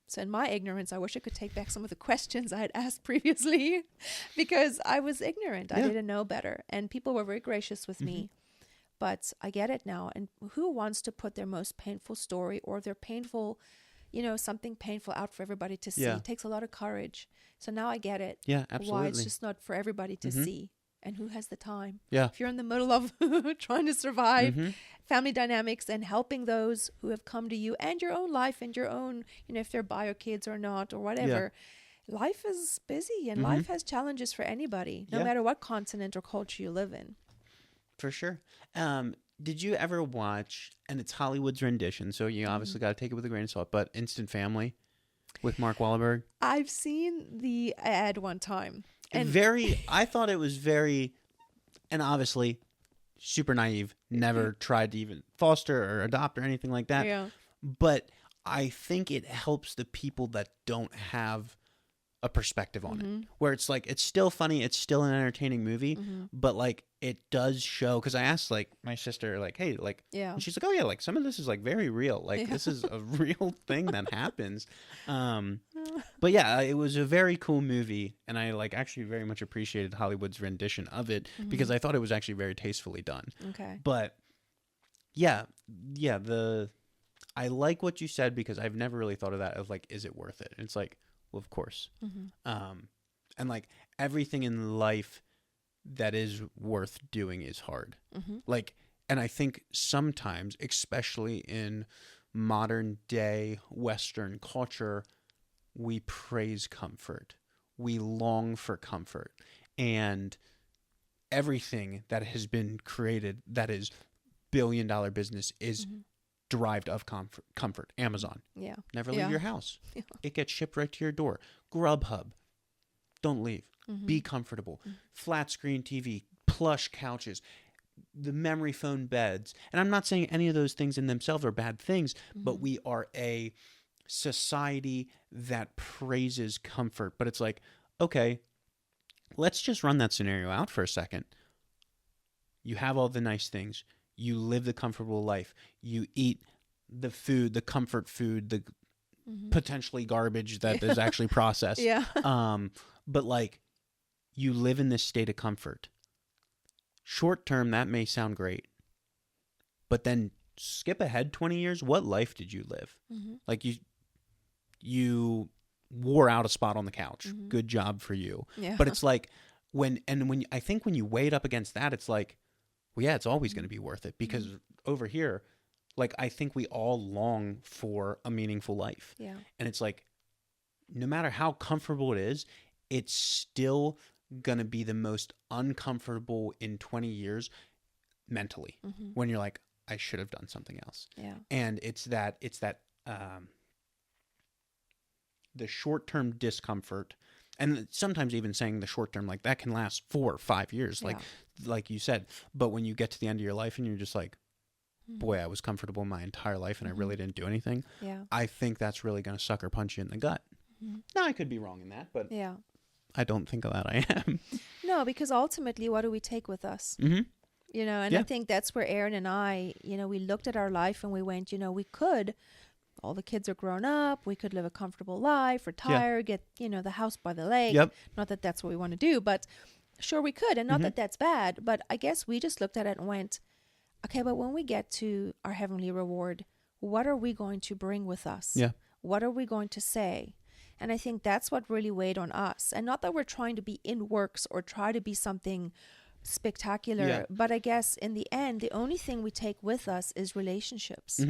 Speaker 2: So in my ignorance, I wish I could take back some of the questions I had asked previously, because I was ignorant. I didn't know better. And people were very gracious with me. But I get it now. And who wants to put their most painful story or their painful, something painful out for everybody to see?
Speaker 1: Yeah.
Speaker 2: It takes a lot of courage. So now I get it.
Speaker 1: Yeah, absolutely.
Speaker 2: Why it's just not for everybody to see. And who has the time?
Speaker 1: Yeah.
Speaker 2: If you're in the middle of trying to survive family dynamics and helping those who have come to you, and your own life and your own, if they're bio kids or not or whatever. Life is busy, and life has challenges for anybody, no matter what continent or culture you live in.
Speaker 1: For sure. Did you ever watch, and it's Hollywood's rendition, so you obviously got to take it with a grain of salt, but Instant Family with Mark Wahlberg?
Speaker 2: I've seen the ad one time. And
Speaker 1: I thought it was very, and obviously super naive, never tried to even foster or adopt or anything like that.
Speaker 2: Yeah.
Speaker 1: But I think it helps the people that don't have a perspective on it, where it's like, it's still funny, it's still an entertaining movie, but like it does show, because I asked like my sister, like, hey, like, and she's like, oh yeah, like some of this is like very real, like this is a real thing that happens. But yeah, it was a very cool movie, and I like actually very much appreciated Hollywood's rendition of it, because I thought it was actually very tastefully done.
Speaker 2: Okay.
Speaker 1: But yeah, I like what you said, because I've never really thought of that, of like, is it worth it? And it's like, well, of course. And like everything in life that is worth doing is hard. Like, and I think sometimes, especially in modern day Western culture, we praise comfort. We long for comfort. And everything that has been created that is billion-dollar business is derived of comfort. Amazon.
Speaker 2: Yeah.
Speaker 1: Never leave your house. It gets shipped right to your door. Grubhub. Don't leave. Be comfortable. Flat screen TV, plush couches, the memory foam beds. And I'm not saying any of those things in themselves are bad things, but we are a society that praises comfort. But it's like, okay, let's just run that scenario out for a second. You have all the nice things. You live the comfortable life. You eat the food, the comfort food, the potentially garbage that is actually processed. But like, you live in this state of comfort. Short term, that may sound great. But then skip ahead 20 years. What life did you live? Like you wore out a spot on the couch. Good job for you. But it's like, when I think when you weigh it up against that, it's like, well, yeah, it's always going to be worth it, because over here, like, I think we all long for a meaningful life. And it's like, no matter how comfortable it is, it's still going to be the most uncomfortable in 20 years mentally when you're like, I should have done something else.
Speaker 2: Yeah.
Speaker 1: And it's that the short-term discomfort, and sometimes even saying the short-term, like that can last 4 or 5 years, like you said. But when you get to the end of your life and you're just like, boy, I was comfortable my entire life and I really didn't do anything.
Speaker 2: Yeah.
Speaker 1: I think that's really going to sucker punch you in the gut. Now, I could be wrong in that, but
Speaker 2: Yeah.
Speaker 1: I don't think that I am.
Speaker 2: No, because ultimately, what do we take with us? You know, and I think that's where Aaron and I, you know, we looked at our life and we went, you know, we could, all the kids are grown up, we could live a comfortable life, retire, get, you know, the house by the lake. Not that that's what we want to do, but sure we could. And not that that's bad, but I guess we just looked at it and went, okay, but when we get to our heavenly reward, what are we going to bring with us?
Speaker 1: Yeah.
Speaker 2: What are we going to say? And I think that's what really weighed on us. And not that we're trying to be in works or try to be something spectacular, but I guess in the end, the only thing we take with us is relationships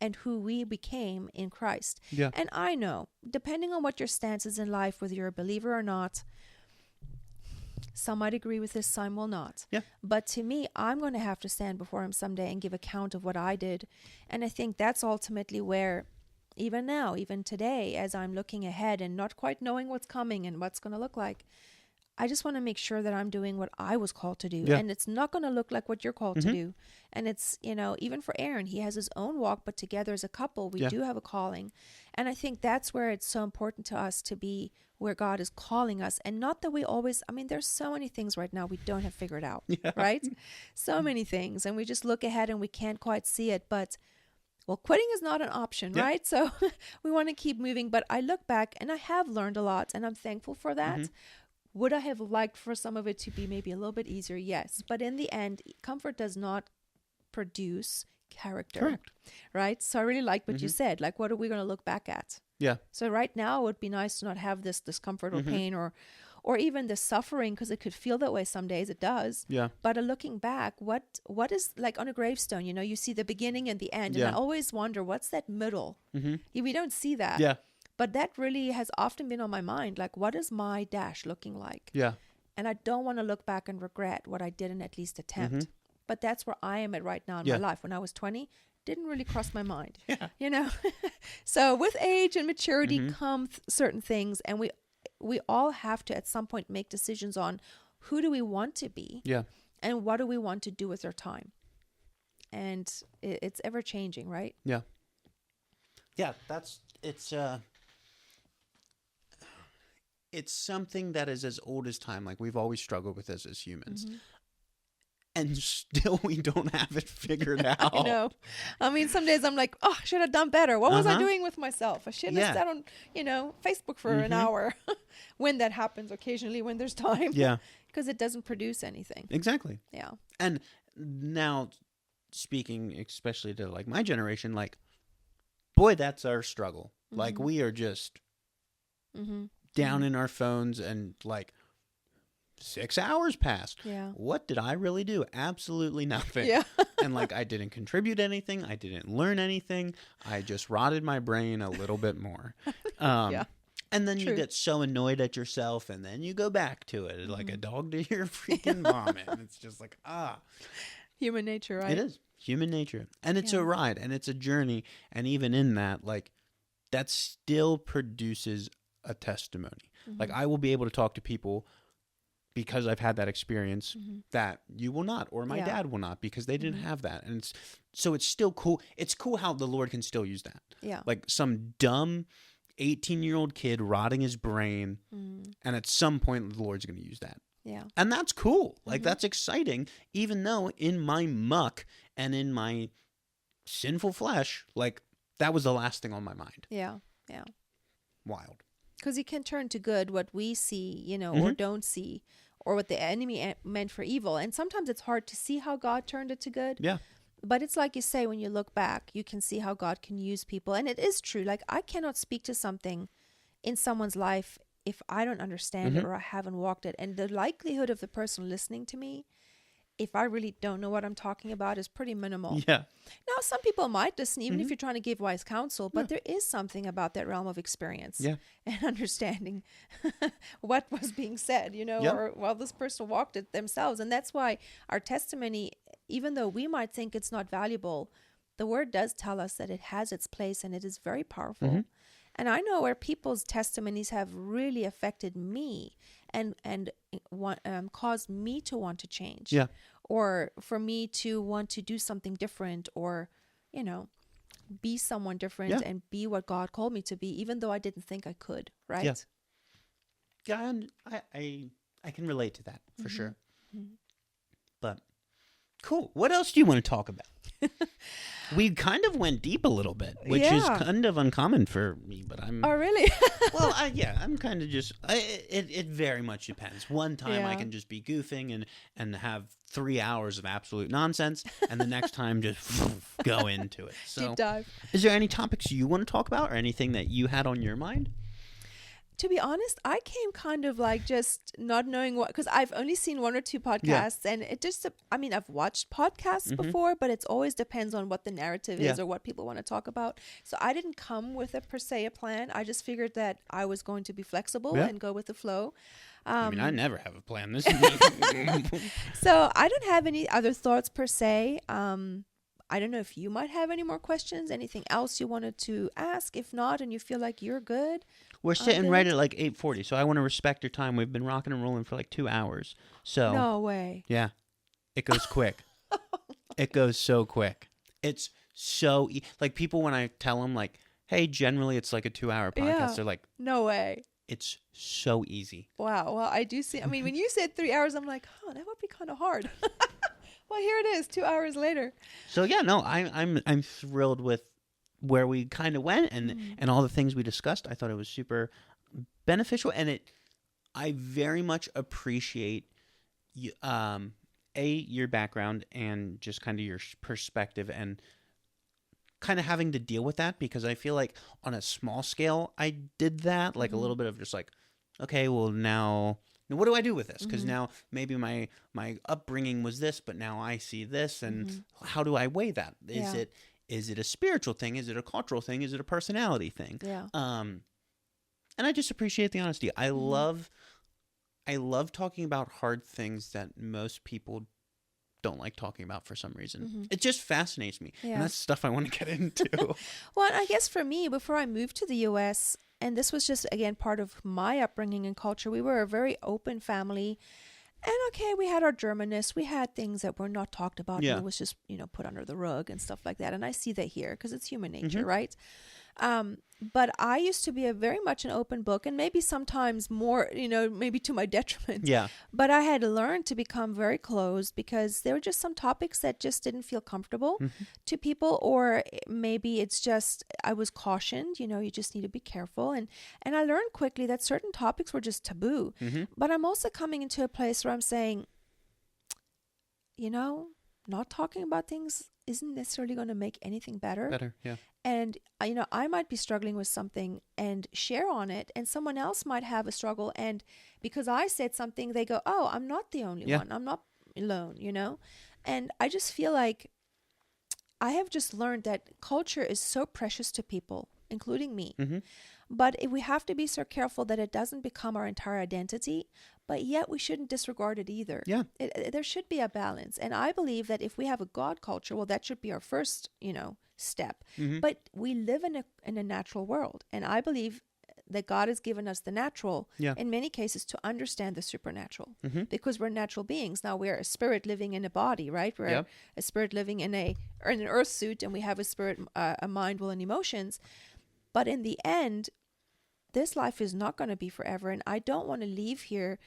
Speaker 2: and who we became in Christ.
Speaker 1: Yeah.
Speaker 2: And I know, depending on what your stance is in life, whether you're a believer or not, some might agree with this, some will not.
Speaker 1: Yeah.
Speaker 2: But to me, I'm going to have to stand before him someday and give account of what I did. And I think that's ultimately where, even now, even today, as I'm looking ahead and not quite knowing what's coming and what's going to look like, I just want to make sure that I'm doing what I was called to do.
Speaker 1: Yeah.
Speaker 2: And it's not going to look like what you're called to do. And it's, you know, even for Aaron, he has his own walk, but together as a couple, we do have a calling. And I think that's where it's so important to us to be where God is calling us. And not that we always, I mean, there's so many things right now we don't have figured out, right? So many things. And we just look ahead and we can't quite see it. But, well, quitting is not an option, right? So we want to keep moving. But I look back and I have learned a lot and I'm thankful for that. Would I have liked for some of it to be maybe a little bit easier? Yes. But in the end, comfort does not produce character.
Speaker 1: Correct.
Speaker 2: Right? So I really like what you said. Like, what are we going to look back at?
Speaker 1: Yeah.
Speaker 2: So right now, it would be nice to not have this discomfort or pain or even the suffering, because it could feel that way some days. It does.
Speaker 1: Yeah.
Speaker 2: But looking back, what is like on a gravestone, you know, you see the beginning and the end. And I always wonder, what's that middle? We don't see that.
Speaker 1: Yeah.
Speaker 2: But that really has often been on my mind. Like, what is my dash looking like?
Speaker 1: Yeah.
Speaker 2: And I don't want to look back and regret what I didn't at least attempt. But that's where I am at right now in my life. When I was 20, didn't really cross my mind, you know? So with age and maturity come certain things. And we all have to at some point make decisions on who do we want to be and what do we want to do with our time. And it's ever changing, right?
Speaker 1: Yeah. Yeah, it's something that is as old as time. Like, we've always struggled with this as humans. And still we don't have it figured out.
Speaker 2: I know. I mean, some days I'm like, oh, I should have done better. What was I doing with myself? I shouldn't have sat on, you know, Facebook for an hour. When that happens occasionally, when there's time.
Speaker 1: Yeah.
Speaker 2: Because it doesn't produce anything.
Speaker 1: Exactly.
Speaker 2: Yeah.
Speaker 1: And now, speaking especially to like my generation, like, boy, that's our struggle. Like, we are just down in our phones and like 6 hours passed.
Speaker 2: Yeah.
Speaker 1: What did I really do? Absolutely nothing.
Speaker 2: Yeah.
Speaker 1: And like, I didn't contribute anything. I didn't learn anything. I just rotted my brain a little bit more. And then you get so annoyed at yourself, and then you go back to it like a dog to your freaking vomit. And it's just like,
Speaker 2: Human nature, right?
Speaker 1: It is human nature. And it's a ride, and it's a journey. And even in that, like, that still produces a testimony. Like, I will be able to talk to people because I've had that experience that you will not, or my dad will not, because they didn't have that. And it's still cool. It's cool how the Lord can still use that.
Speaker 2: Yeah.
Speaker 1: Like some dumb 18-year-old kid rotting his brain. And at some point the Lord's going to use that.
Speaker 2: Yeah.
Speaker 1: And that's cool. Like, that's exciting, even though in my muck and in my sinful flesh, like, that was the last thing on my mind.
Speaker 2: Yeah. Yeah.
Speaker 1: Wild.
Speaker 2: Because he can turn to good what we see, you know, or don't see, or what the enemy meant for evil. And sometimes it's hard to see how God turned it to good.
Speaker 1: Yeah.
Speaker 2: But it's like you say, when you look back, you can see how God can use people. And it is true. Like, I cannot speak to something in someone's life if I don't understand it or I haven't walked it. And the likelihood of the person listening to me if I really don't know what I'm talking about, is pretty minimal.
Speaker 1: Yeah.
Speaker 2: Now, some people might listen, even if you're trying to give wise counsel, but there is something about that realm of experience and understanding what was being said, or while this person walked it themselves. And that's why our testimony, even though we might think it's not valuable, the word does tell us that it has its place and it is very powerful. And I know where people's testimonies have really affected me and caused me to want to change.
Speaker 1: Yeah.
Speaker 2: Or for me to want to do something different, or, be someone different and be what God called me to be, even though I didn't think I could, right?
Speaker 1: Yeah. Yeah, and I can relate to that for sure. But cool. What else do you want to talk about? We kind of went deep a little bit, which is kind of uncommon for me, but I'm...
Speaker 2: Oh, really?
Speaker 1: Well, I'm kind of just... It very much depends. One time I can just be goofing and have 3 hours of absolute nonsense, and the next time just go into it. So,
Speaker 2: deep dive.
Speaker 1: Is there any topics you want to talk about or anything that you had on your mind?
Speaker 2: To be honest, I came kind of like just not knowing what, because I've only seen 1 or 2 podcasts, and it just, I've watched podcasts before, but it always depends on what the narrative is or what people want to talk about. So I didn't come with a per se a plan. I just figured that I was going to be flexible and go with the flow.
Speaker 1: I never have a plan. This
Speaker 2: So I don't have any other thoughts per se. I don't know if you might have any more questions, anything else you wanted to ask. If not, and you feel like you're good.
Speaker 1: We're sitting right at like 8:40, so I want to respect your time. We've been rocking and rolling for like 2 hours. So
Speaker 2: no way.
Speaker 1: Yeah. It goes quick. It goes so quick. It's so like people, when I tell them like, hey, generally it's like a 2-hour podcast, they're like,
Speaker 2: no way.
Speaker 1: It's so easy.
Speaker 2: Wow. Well, I do see. When you said 3 hours, I'm like, that would be kind of hard. Well, here it is, 2 hours later.
Speaker 1: So yeah, no, I'm thrilled with where we kind of went and all the things we discussed. I thought it was super beneficial, and I very much appreciate your background and just kind of your perspective and kind of having to deal with that, because I feel like on a small scale I did that, like a little bit of just like, okay, well now what do I do with this? Because now maybe my upbringing was this, but now I see this, and how do I weigh that? Is it a spiritual thing? Is it a cultural thing? Is it a personality thing?
Speaker 2: Yeah.
Speaker 1: And I just appreciate the honesty. I love talking about hard things that most people don't like talking about for some reason. It just fascinates me. Yeah. And that's stuff I want to get into.
Speaker 2: Well, I guess for me, before I moved to the U.S., and this was just, again, part of my upbringing and culture, we were a very open family. And okay, we had our Germanness. We had things that were not talked about. Yeah. And it was just, put under the rug and stuff like that. And I see that here because it's human nature, right? But I used to be very much an open book, and maybe sometimes more, maybe to my detriment.
Speaker 1: Yeah.
Speaker 2: But I had learned to become very closed because there were just some topics that just didn't feel comfortable to people, or maybe it's just I was cautioned, you just need to be careful. And I learned quickly that certain topics were just taboo. But I'm also coming into a place where I'm saying, not talking about things isn't necessarily going to make anything better.
Speaker 1: Yeah.
Speaker 2: And, I might be struggling with something and share on it, and someone else might have a struggle. And because I said something, they go, oh, I'm not the only one. I'm not alone, And I just feel like I have just learned that culture is so precious to people, including me. But we have to be so careful that it doesn't become our entire identity, but yet we shouldn't disregard it either.
Speaker 1: Yeah.
Speaker 2: There should be a balance. And I believe that if we have a God culture, well, that should be our first, step. But we live in a natural world. And I believe that God has given us the natural, in many cases, to understand the supernatural, because we're natural beings. Now we're a spirit living in a body, right? We're a spirit living in an earth suit, and we have a spirit, a mind, will, and emotions. But in the end, this life is not going to be forever. And I don't want to leave here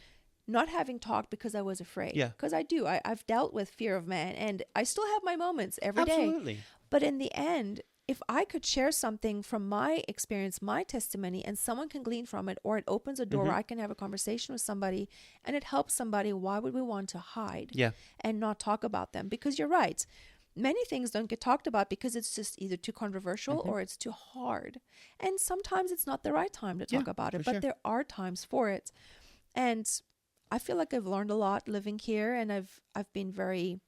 Speaker 2: not having talked because I was afraid.
Speaker 1: Yeah.
Speaker 2: Because I do. I've dealt with fear of man, and I still have my moments every day.
Speaker 1: Absolutely.
Speaker 2: But in the end, if I could share something from my experience, my testimony, and someone can glean from it, or it opens a door where I can have a conversation with somebody and it helps somebody, why would we want to hide and not talk about them? Because you're right. Many things don't get talked about because it's just either too controversial or it's too hard. And sometimes it's not the right time to talk about it, but there are times for it. And I feel like I've learned a lot living here, and I've been very,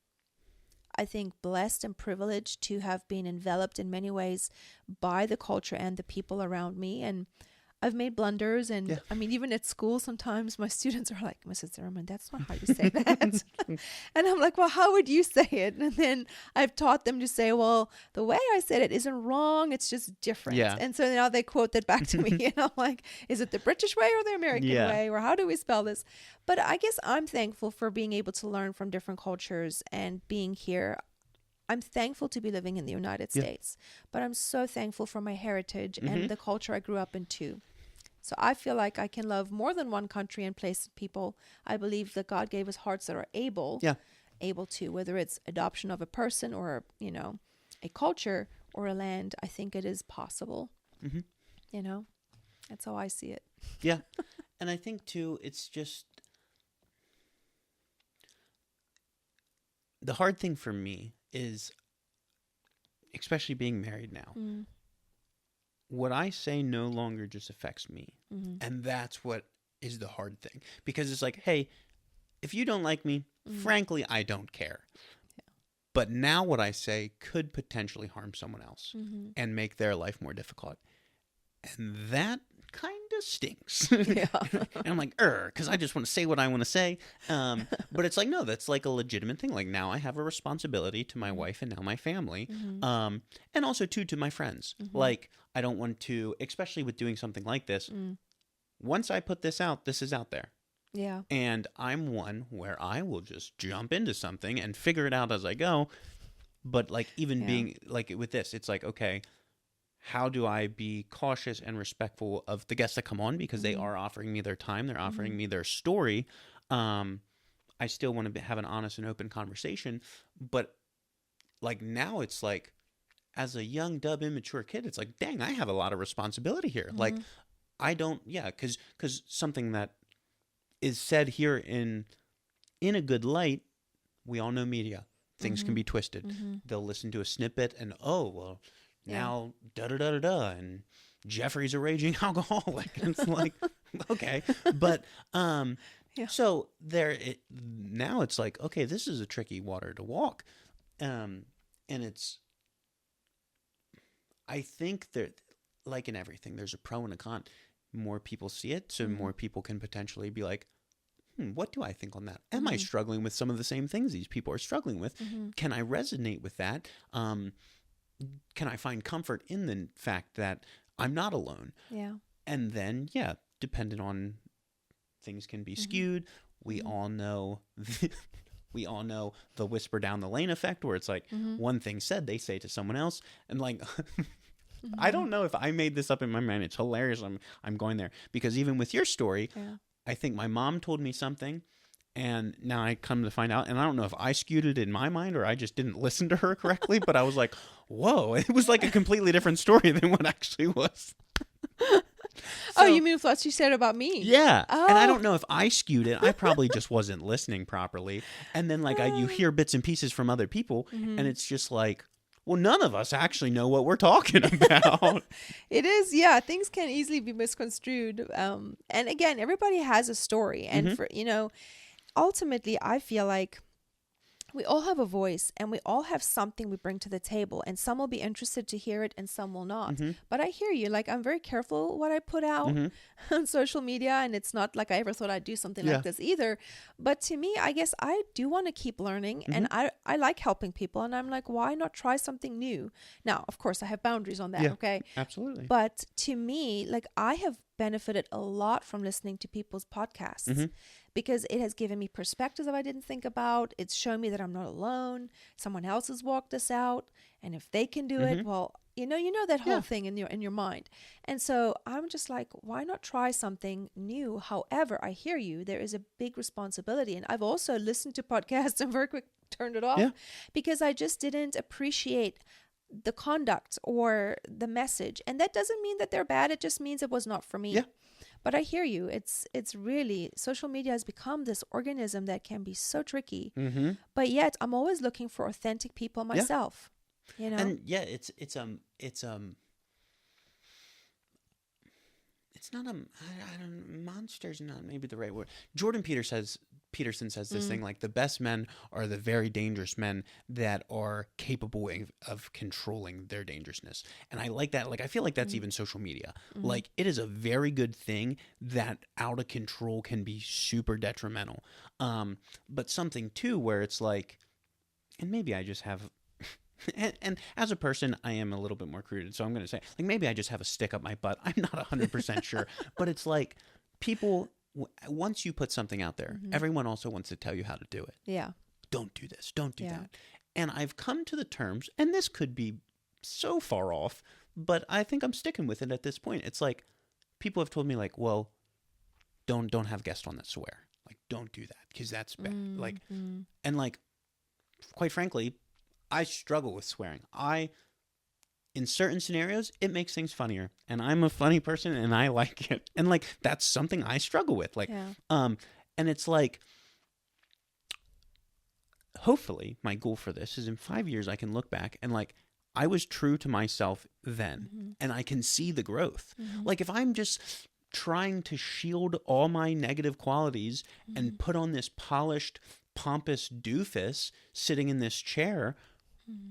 Speaker 2: I think, blessed and privileged to have been enveloped in many ways by the culture and the people around me. And I've made blunders, and I mean, even at school, sometimes my students are like, "Mrs. Zimmerman, that's not how you say that." And I'm like, "Well, how would you say it?" And then I've taught them to say, "Well, the way I said it isn't wrong. It's just different."
Speaker 1: Yeah.
Speaker 2: And so now they quote that back to me, and I'm like, "Is it the British way or the American way, or how do we spell this?" But I guess I'm thankful for being able to learn from different cultures and being here. I'm thankful to be living in the United States, but I'm so thankful for my heritage and the culture I grew up in too. So I feel like I can love more than one country and place people. I believe that God gave us hearts that are able to, whether it's adoption of a person or, you know, a culture or a land. I think it is possible. You know, that's how I see it.
Speaker 1: Yeah. And I think too, it's just the hard thing for me is, especially being married now, what I say no longer just affects me. And that's what is the hard thing. Because it's like, hey, if you don't like me, frankly, I don't care. But now what I say could potentially harm someone else and make their life more difficult. And that kind of stinks. And I'm like, because I just want to say what I want to say. But it's like, no, that's like a legitimate thing. Like, now I have a responsibility to my wife and now my family. And also, too, to my friends. Like, I don't want to, especially with doing something like this, once I put this out, this is out there.
Speaker 2: Yeah.
Speaker 1: And I'm one where I will just jump into something and figure it out as I go. But, like, even being, like, with this, it's like, okay, how do I be cautious and respectful of the guests that come on, because they are offering me their time, they're offering me their story. I still want to have an honest and open conversation, but like now it's like, as a young, immature kid, it's like, dang, I have a lot of responsibility here. Like, I don't, because something that is said here in a good light, we all know media. Things can be twisted. They'll listen to a snippet and, oh, well, now, da-da-da-da-da, and Jeffrey's a raging alcoholic. It's like, okay. But, so now it's like, okay, this is a tricky water to walk. And it's, I think that, like in everything, there's a pro and a con. More people see it, so more people can potentially be like, what do I think on that? Am I struggling with some of the same things these people are struggling with? Can I resonate with that? Can I find comfort in the fact that I'm not alone? Yeah. And then, depending on, things can be skewed. We all know the whisper down the lane effect, where it's like one thing said, they say to someone else, and like, I don't know if I made this up in my mind. It's hilarious. I'm going there, because even with your story, I think my mom told me something, and now I come to find out, and I don't know if I skewed it in my mind or I just didn't listen to her correctly, but I was like, whoa, it was like a completely different story than what actually was.
Speaker 2: So, you mean what she said about me?
Speaker 1: Yeah. Oh. And I don't know if I skewed it. I probably just wasn't listening properly. And then like you hear bits and pieces from other people, and it's just like, well, none of us actually know what we're talking about.
Speaker 2: It is, things can easily be misconstrued. And again, everybody has a story. And for, ultimately, I feel like we all have a voice and we all have something we bring to the table, and some will be interested to hear it and some will not. But I hear you. Like, I'm very careful what I put out on social media, and it's not like I ever thought I'd do something like this either. But to me, I guess I do want to keep learning, and I like helping people, and I'm like, why not try something new? Now, of course, I have boundaries on that. Okay.
Speaker 1: Absolutely.
Speaker 2: But to me, like, I have benefited a lot from listening to people's podcasts because it has given me perspectives that I didn't think about. It's shown me that I'm not alone. Someone else has walked this out, and if they can do it, well, you know that whole thing in your mind. And so I'm just like, why not try something new? However, I hear you. There is a big responsibility, and I've also listened to podcasts and very quick turned it off because I just didn't appreciate the conduct or the message. And that doesn't mean that they're bad. It just means it was not for me. Yeah. But I hear you. It's really, social media has become this organism that can be so tricky. But yet I'm always looking for authentic people myself. You know?
Speaker 1: And it's it's not I don't, monster's not maybe the right word. Jordan Peterson says this thing like the best men are the very dangerous men that are capable of controlling their dangerousness. And I like that. Like, I feel like that's even social media. Like, it is a very good thing that out of control can be super detrimental. But something too where it's like, and maybe I just have, and as a person, I am a little bit more crude. So I'm going to say, like, maybe I just have a stick up my butt. I'm not 100% sure. But it's like, people, once you put something out there, everyone also wants to tell you how to do it.
Speaker 2: Yeah.
Speaker 1: Don't do this. Don't do that. And I've come to the terms, and this could be so far off, but I think I'm sticking with it at this point. It's like, people have told me, like, well, don't have guests on that swear. Like, don't do that because that's bad. Like, and like, quite frankly, I struggle with swearing. In certain scenarios, it makes things funnier, and I'm a funny person, and I like it, and like that's something I struggle with. Like, and it's like, hopefully, my goal for this is in 5 years I can look back and like I was true to myself then, and I can see the growth. Like, if I'm just trying to shield all my negative qualities and put on this polished, pompous doofus sitting in this chair.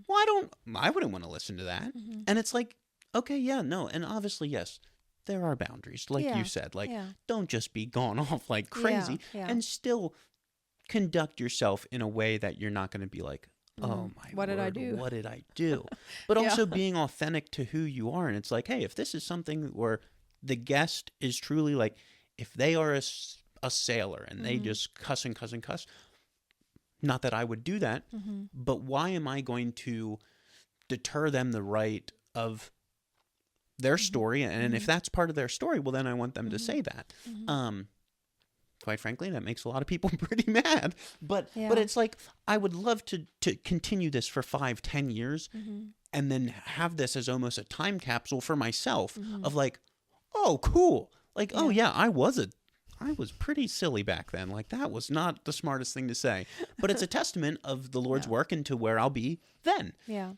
Speaker 1: Well, I wouldn't want to listen to that. And it's like, okay, yeah, no. And obviously, yes, there are boundaries. Like you said, like, don't just be gone off like crazy and still conduct yourself in a way that you're not going to be like, oh my
Speaker 2: what
Speaker 1: word,
Speaker 2: did I do?
Speaker 1: What did I do? But also being authentic to who you are. And it's like, hey, if this is something where the guest is truly like, if they are a sailor and they just cuss and cuss and cuss, not that I would do that, but why am I going to deter them the right of their story? And if that's part of their story, well, then I want them to say that. Quite frankly, that makes a lot of people pretty mad. But it's like, I would love to continue this for 5-10 years and then have this as almost a time capsule for myself of like, oh, cool. Like, oh, yeah, I was pretty silly back then. Like, that was not the smartest thing to say. But it's a testament of the Lord's work and to where I'll be then. Yeah.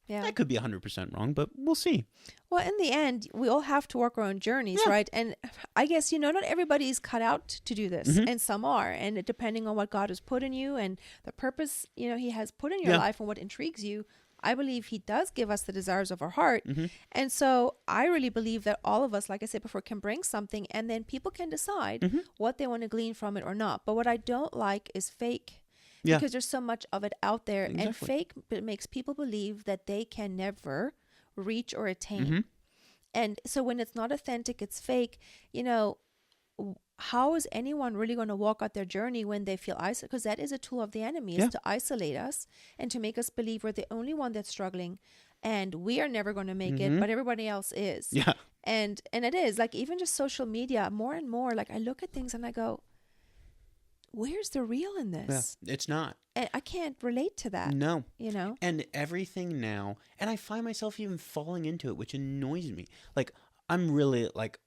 Speaker 1: That could be 100% wrong, but we'll see.
Speaker 2: Well, in the end, we all have to work our own journeys, right? And I guess, not everybody's cut out to do this, and some are. And depending on what God has put in you and the purpose, He has put in your life and what intrigues you, I believe He does give us the desires of our heart. And so I really believe that all of us, like I said before, can bring something, and then people can decide what they want to glean from it or not. But what I don't like is fake. Because there's so much of it out there. Exactly. And fake makes people believe that they can never reach or attain. And so when it's not authentic, it's fake, how is anyone really going to walk out their journey when they feel isolated? Because that is a tool of the enemy, is to isolate us and to make us believe we're the only one that's struggling and we are never going to make it, but everybody else is. Yeah. And it is like, even just social media, more and more, like I look at things and I go, where's the real in this?
Speaker 1: Yeah, it's not.
Speaker 2: And I can't relate to that.
Speaker 1: No. And everything now, and I find myself even falling into it, which annoys me. Like, I'm really, like,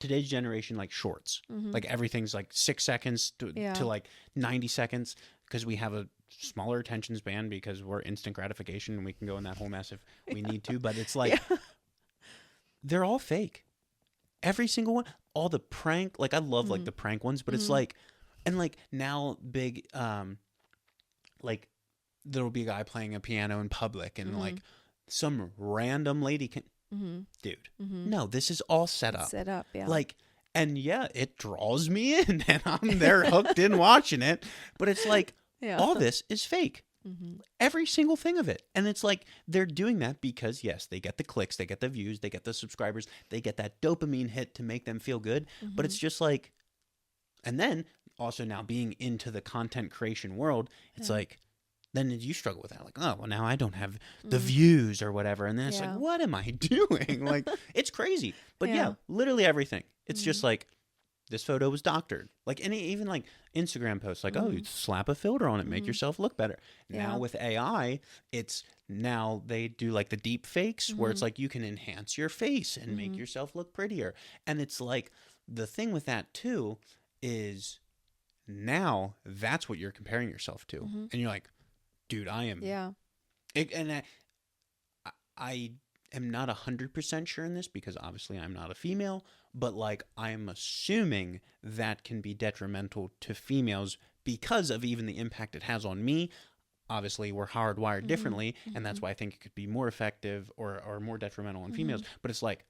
Speaker 1: today's generation, like, shorts. Like, everything's, like, 6 seconds to like, 90 seconds, because we have a smaller attention span because we're instant gratification, and we can go in that whole mess if we need to. But it's like, they're all fake. Every single one. All the prank, like, I love, like, the prank ones, but it's like, and like now big, like there'll be a guy playing a piano in public and like some random lady can, dude, no, this is all set up.
Speaker 2: Set up, yeah.
Speaker 1: Like, and it draws me in and I'm there hooked in watching it. But it's like, all this is fake. Every single thing of it. And it's like, they're doing that because, yes, they get the clicks, they get the views, they get the subscribers, they get that dopamine hit to make them feel good. But it's just like, and then also now being into the content creation world, it's like, then you struggle with that. Like, oh, well, now I don't have the views or whatever. And then it's like, what am I doing? Like, it's crazy. But literally everything. It's just like, this photo was doctored. Like, even like Instagram posts, like, oh, you slap a filter on it, make yourself look better. Now with AI, it's now they do like the deep fakes where it's like you can enhance your face and make yourself look prettier. And it's like, the thing with that too is now that's what you're comparing yourself to. And you're like, dude, I am. Yeah. And I am not 100% sure in this because obviously I'm not a female, but like I'm assuming that can be detrimental to females because of even the impact it has on me. Obviously, we're hardwired differently, and that's why I think it could be more effective or more detrimental on females. But it's like,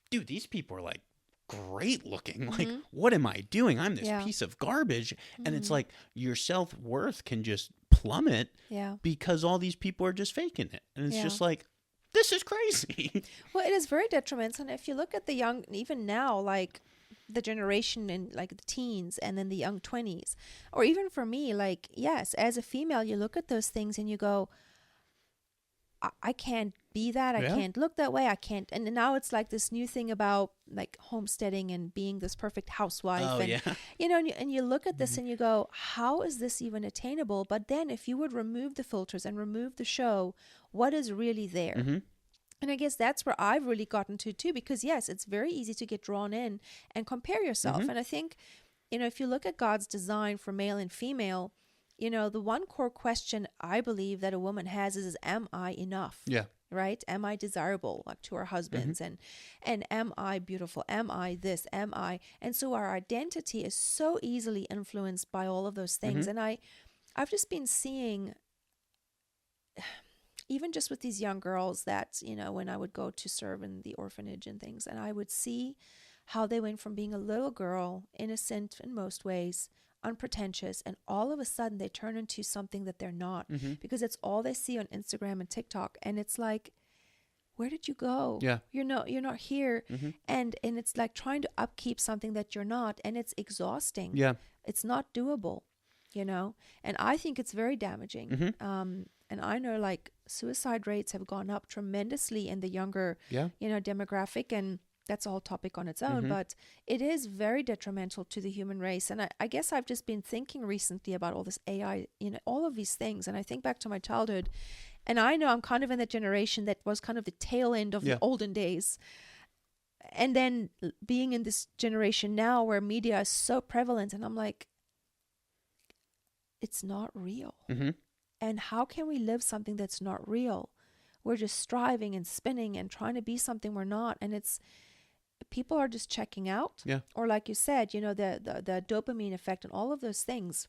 Speaker 1: dude, these people are like great looking. Like, what am I doing? I'm this piece of garbage. And it's like your self-worth can just plummet because all these people are just faking it. And it's just like, this is crazy.
Speaker 2: Well, it is very detrimental. And if you look at the young, even now, like the generation in like the teens and then the young 20s, or even for me, like, yes, as a female, you look at those things and you go, I can't be that. I can't look that way. I can't. And now it's like this new thing about like homesteading and being this perfect housewife.
Speaker 1: Oh,
Speaker 2: and, you know, and you look at this and you go, how is this even attainable? But then if you would remove the filters and remove the show, what is really there? And I guess that's where I've really gotten to too, because yes, it's very easy to get drawn in and compare yourself. And I think, you know, if you look at God's design for male and female, you know, the one core question I believe that a woman has is am I enough?
Speaker 1: Yeah.
Speaker 2: Right? Am I desirable, like to our husbands? And am I beautiful? Am I this? Am I? And so our identity is so easily influenced by all of those things. And I've just been seeing, even just with these young girls that, you know, when I would go to serve in the orphanage and things, and I would see how they went from being a little girl, innocent in most ways, unpretentious, and all of a sudden they turn into something that they're not, because it's all they see on Instagram and TikTok. And it's like, where did you go?
Speaker 1: Yeah.
Speaker 2: You're not here. And it's like trying to upkeep something that you're not, and it's exhausting.
Speaker 1: Yeah.
Speaker 2: It's not doable, you know? And I think it's very damaging. And I know like suicide rates have gone up tremendously in the younger, you know, demographic, and that's a whole topic on its own, but it is very detrimental to the human race. And I guess I've just been thinking recently about all this AI, you know, all of these things. And I think back to my childhood, and I know I'm kind of in that generation that was kind of the tail end of the olden days. And then being in this generation now where media is so prevalent, and I'm like, it's not real. And how can we live something that's not real? We're just striving and spinning and trying to be something we're not. And it's, people are just checking out. Or like you said, you know, the dopamine effect and all of those things,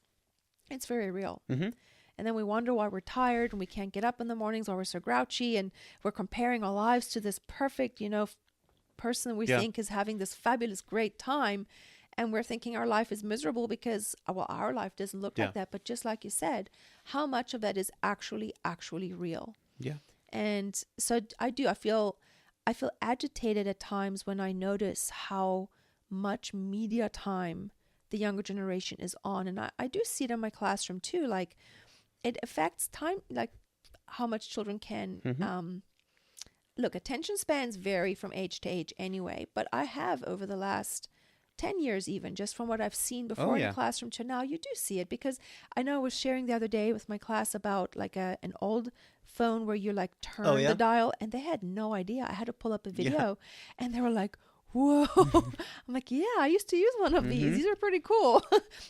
Speaker 2: it's very real. And then we wonder why we're tired and we can't get up in the mornings, or we're so grouchy, and we're comparing our lives to this perfect, you know, person we think is having this fabulous, great time. And we're thinking our life is miserable because, well, our life doesn't look like that. But just like you said, how much of that is actually real? And so I feel agitated at times when I notice how much media time the younger generation is on. And I do see it in my classroom too. Like, it affects time, like how much children can, look, attention spans vary from age to age anyway. But I have, over the last 10 years, even just from what I've seen before in the classroom to now, you do see it. Because I know I was sharing the other day with my class about like an old phone where you like turn the dial, and they had no idea. I had to pull up a video and they were like, whoa. I'm like, yeah, I used to use one of these. These are pretty cool.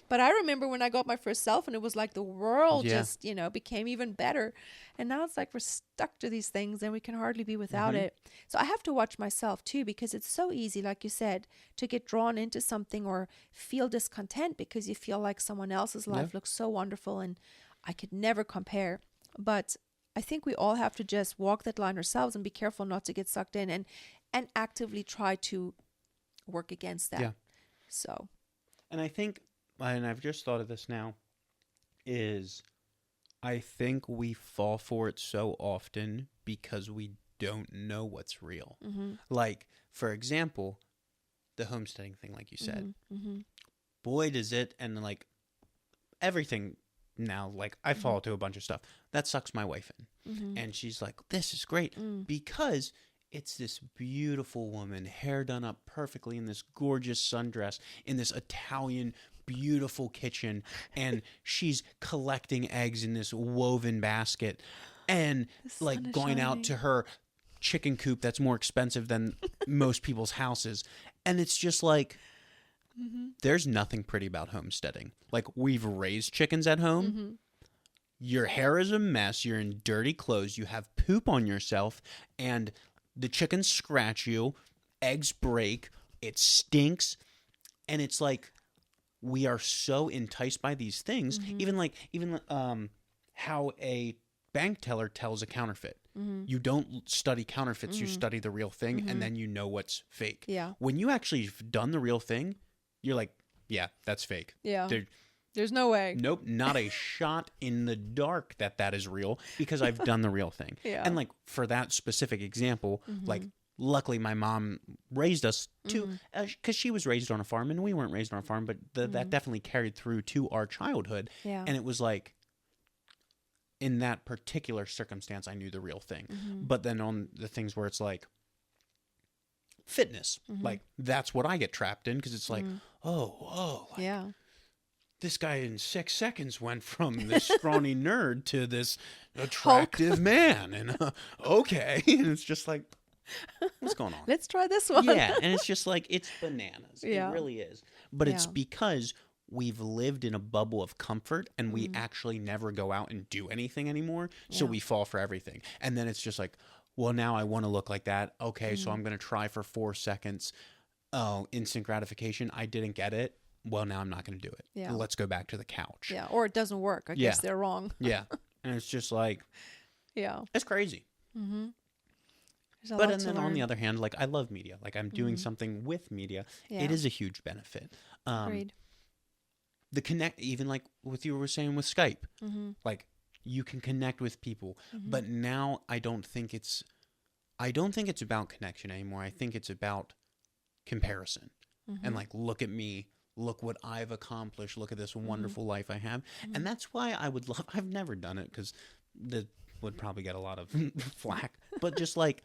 Speaker 2: But I remember when I got my first cell phone, it was like the world just, you know, became even better. And now it's like we're stuck to these things and we can hardly be without it. So I have to watch myself too, because it's so easy, like you said, to get drawn into something or feel discontent because you feel like someone else's life looks so wonderful and I could never compare. But I think we all have to just walk that line ourselves and be careful not to get sucked in and actively try to work against that. So,
Speaker 1: and I think, and I've just thought of this now, is I think we fall for it so often because we don't know what's real. Like, for example, the homesteading thing, like you said, boy, does it, and like everything now, like I fall to a bunch of stuff that sucks my wife in. And she's like, this is great because it's this beautiful woman, hair done up perfectly in this gorgeous sundress in this Italian beautiful kitchen, and she's collecting eggs in this woven basket and like going out to her chicken coop that's more expensive than most people's houses. And it's just like, there's nothing pretty about homesteading. Like, we've raised chickens at home. Your hair is a mess. You're in dirty clothes. You have poop on yourself. And the chickens scratch you, eggs break, it stinks, and it's like we are so enticed by these things. Even how a bank teller tells a counterfeit. You don't study counterfeits, you study the real thing, and then you know what's fake.
Speaker 2: Yeah.
Speaker 1: When you actually have done the real thing, you're like, yeah, that's fake.
Speaker 2: Yeah. There's no way.
Speaker 1: Nope, not a shot in the dark that is real, because I've done the real thing.
Speaker 2: Yeah.
Speaker 1: And like for that specific example, like luckily my mom raised us to, because she was raised on a farm and we weren't raised on a farm, but that definitely carried through to our childhood.
Speaker 2: Yeah.
Speaker 1: And it was like, in that particular circumstance, I knew the real thing. But then on the things where it's like fitness, like that's what I get trapped in, because it's like, like,
Speaker 2: yeah.
Speaker 1: this guy in 6 seconds went from this scrawny nerd to this attractive man. And okay. And it's just like, what's going on?
Speaker 2: Let's try this one.
Speaker 1: Yeah. And it's just like, it's bananas.
Speaker 2: Yeah.
Speaker 1: It really is. But it's
Speaker 2: Yeah.
Speaker 1: because we've lived in a bubble of comfort and we actually never go out and do anything anymore. So
Speaker 2: Yeah.
Speaker 1: we fall for everything. And then it's just like, well, now I want to look like that. Okay, so I'm going to try for 4 seconds. Oh, instant gratification. I didn't get it. Well, now I'm not going to do it.
Speaker 2: Yeah.
Speaker 1: Let's go back to the couch.
Speaker 2: Yeah. Or it doesn't work. I guess they're wrong.
Speaker 1: Yeah. And it's just like,
Speaker 2: Yeah.
Speaker 1: it's crazy.
Speaker 2: There's a
Speaker 1: But
Speaker 2: lot
Speaker 1: and
Speaker 2: to
Speaker 1: then on
Speaker 2: learn.
Speaker 1: the other hand, like I love media. Like I'm doing something with media.
Speaker 2: Yeah.
Speaker 1: It is a huge benefit.
Speaker 2: Agreed.
Speaker 1: The connect, even like what you were saying with Skype, like you can connect with people. But now I don't think it's about connection anymore. I think it's about comparison. And like, look at me, look what I've accomplished, look at this wonderful life I have. And that's why I've never done it, because that would probably get a lot of flack, but just like,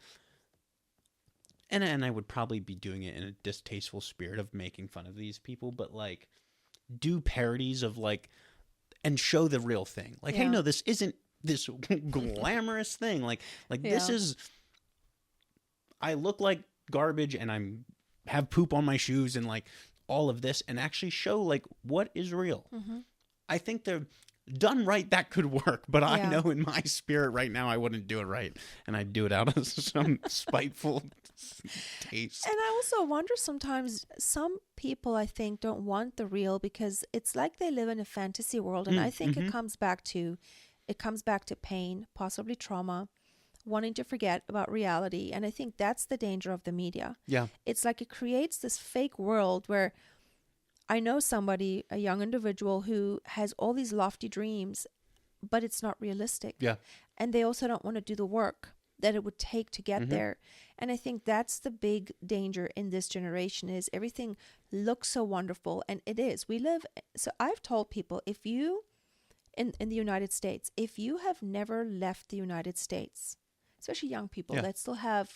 Speaker 1: and I would probably be doing it in a distasteful spirit of making fun of these people, but like, do parodies of like, and show the real thing. Like, hey,
Speaker 2: Yeah.
Speaker 1: no, this isn't this glamorous thing. Like this
Speaker 2: Yeah.
Speaker 1: is, I look like garbage and have poop on my shoes and like all of this, and actually show like what is real. I think they're done right, that could work, but I
Speaker 2: Yeah.
Speaker 1: know in my spirit right now I wouldn't do it right, and I'd do it out of some spiteful taste.
Speaker 2: And I also wonder sometimes, some people I think don't want the real because it's like they live in a fantasy world, and I think it comes back to pain, possibly trauma, wanting to forget about reality. And I think that's the danger of the media.
Speaker 1: Yeah.
Speaker 2: It's like it creates this fake world where I know somebody, a young individual, who has all these lofty dreams, but it's not realistic.
Speaker 1: Yeah.
Speaker 2: And they also don't want to do the work that it would take to get there. And I think that's the big danger in this generation, is everything looks so wonderful. And it is. So I've told people, if you, in the United States, if you have never left the United States, especially young people that still have,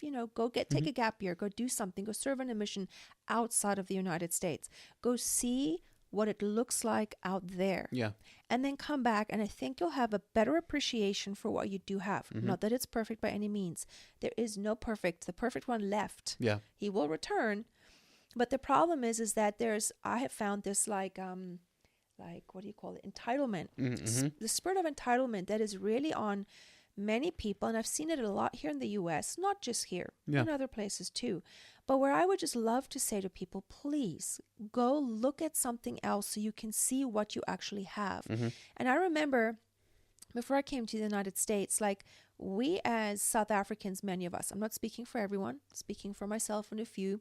Speaker 2: take a gap year, go do something, go serve on a mission outside of the United States, go see what it looks like out there.
Speaker 1: Yeah.
Speaker 2: And then come back, and I think you'll have a better appreciation for what you do have. Not that it's perfect by any means. There is no perfect. The perfect one left.
Speaker 1: Yeah.
Speaker 2: He will return. But the problem is that I have found this like what do you call it? Entitlement. The spirit of entitlement that is really on many people, and I've seen it a lot here in the US, not just here, in other places too. But where I would just love to say to people, please go look at something else so you can see what you actually have. And I remember before I came to the United States, like we as South Africans, many of us, I'm not speaking for everyone, speaking for myself and a few,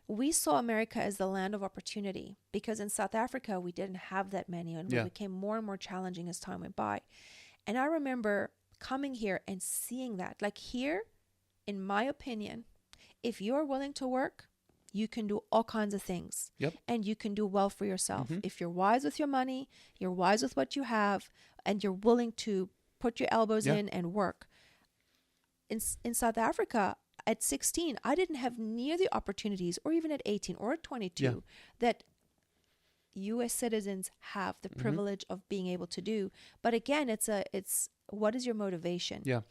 Speaker 2: we saw America as the land of opportunity, because in South Africa, we didn't have that many, and it became more and more challenging as time went by. And I remember coming here and seeing that, like here, in my opinion, if you're willing to work, you can do all kinds of things.
Speaker 1: Yep.
Speaker 2: And you can do well for yourself. If you're wise with your money, you're wise with what you have, and you're willing to put your elbows in and work. In South Africa, at 16, I didn't have near the opportunities, or even at 18 or at 22, that U.S. citizens have the privilege of being able to do. But again, it's what is your motivation?
Speaker 1: Yeah.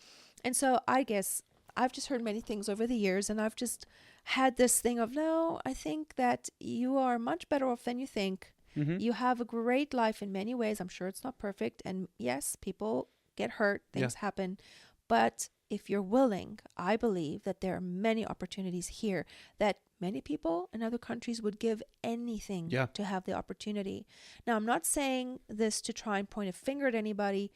Speaker 2: And so I guess I've just heard many things over the years, and I've just had this thing of, no, I think that you are much better off than you think. You have a great life in many ways. I'm sure it's not perfect. And yes, people get hurt. Things happen. But if you're willing, I believe that there are many opportunities here that many people in other countries would give anything to have the opportunity. Now, I'm not saying this to try and point a finger at anybody,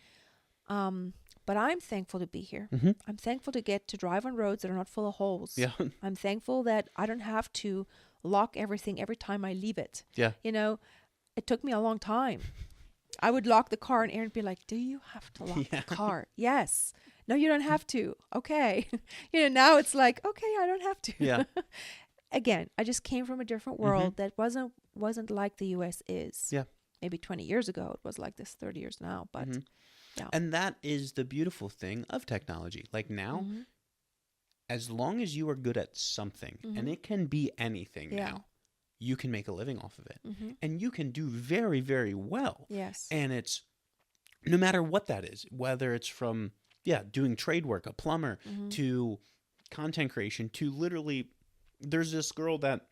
Speaker 2: but I'm thankful to be here.
Speaker 1: Mm-hmm.
Speaker 2: I'm thankful to get to drive on roads that are not full of holes.
Speaker 1: Yeah.
Speaker 2: I'm thankful that I don't have to lock everything every time I leave it.
Speaker 1: Yeah.
Speaker 2: You know, it took me a long time. I would lock the car and Aaron would be like, do you have to lock the car? Yes. No, you don't have to. Okay. Now it's like, okay, I don't have to.
Speaker 1: Yeah.
Speaker 2: Again, I just came from a different world that wasn't like the US is.
Speaker 1: Yeah.
Speaker 2: Maybe 20 years ago it was like this, 30 years now, but yeah.
Speaker 1: And that is the beautiful thing of technology. Like now, as long as you are good at something, and it can be anything now, you can make a living off of it. And you can do very, very well.
Speaker 2: Yes.
Speaker 1: And it's no matter what that is, whether it's from, doing trade work, a plumber, to content creation, to literally, there's this girl that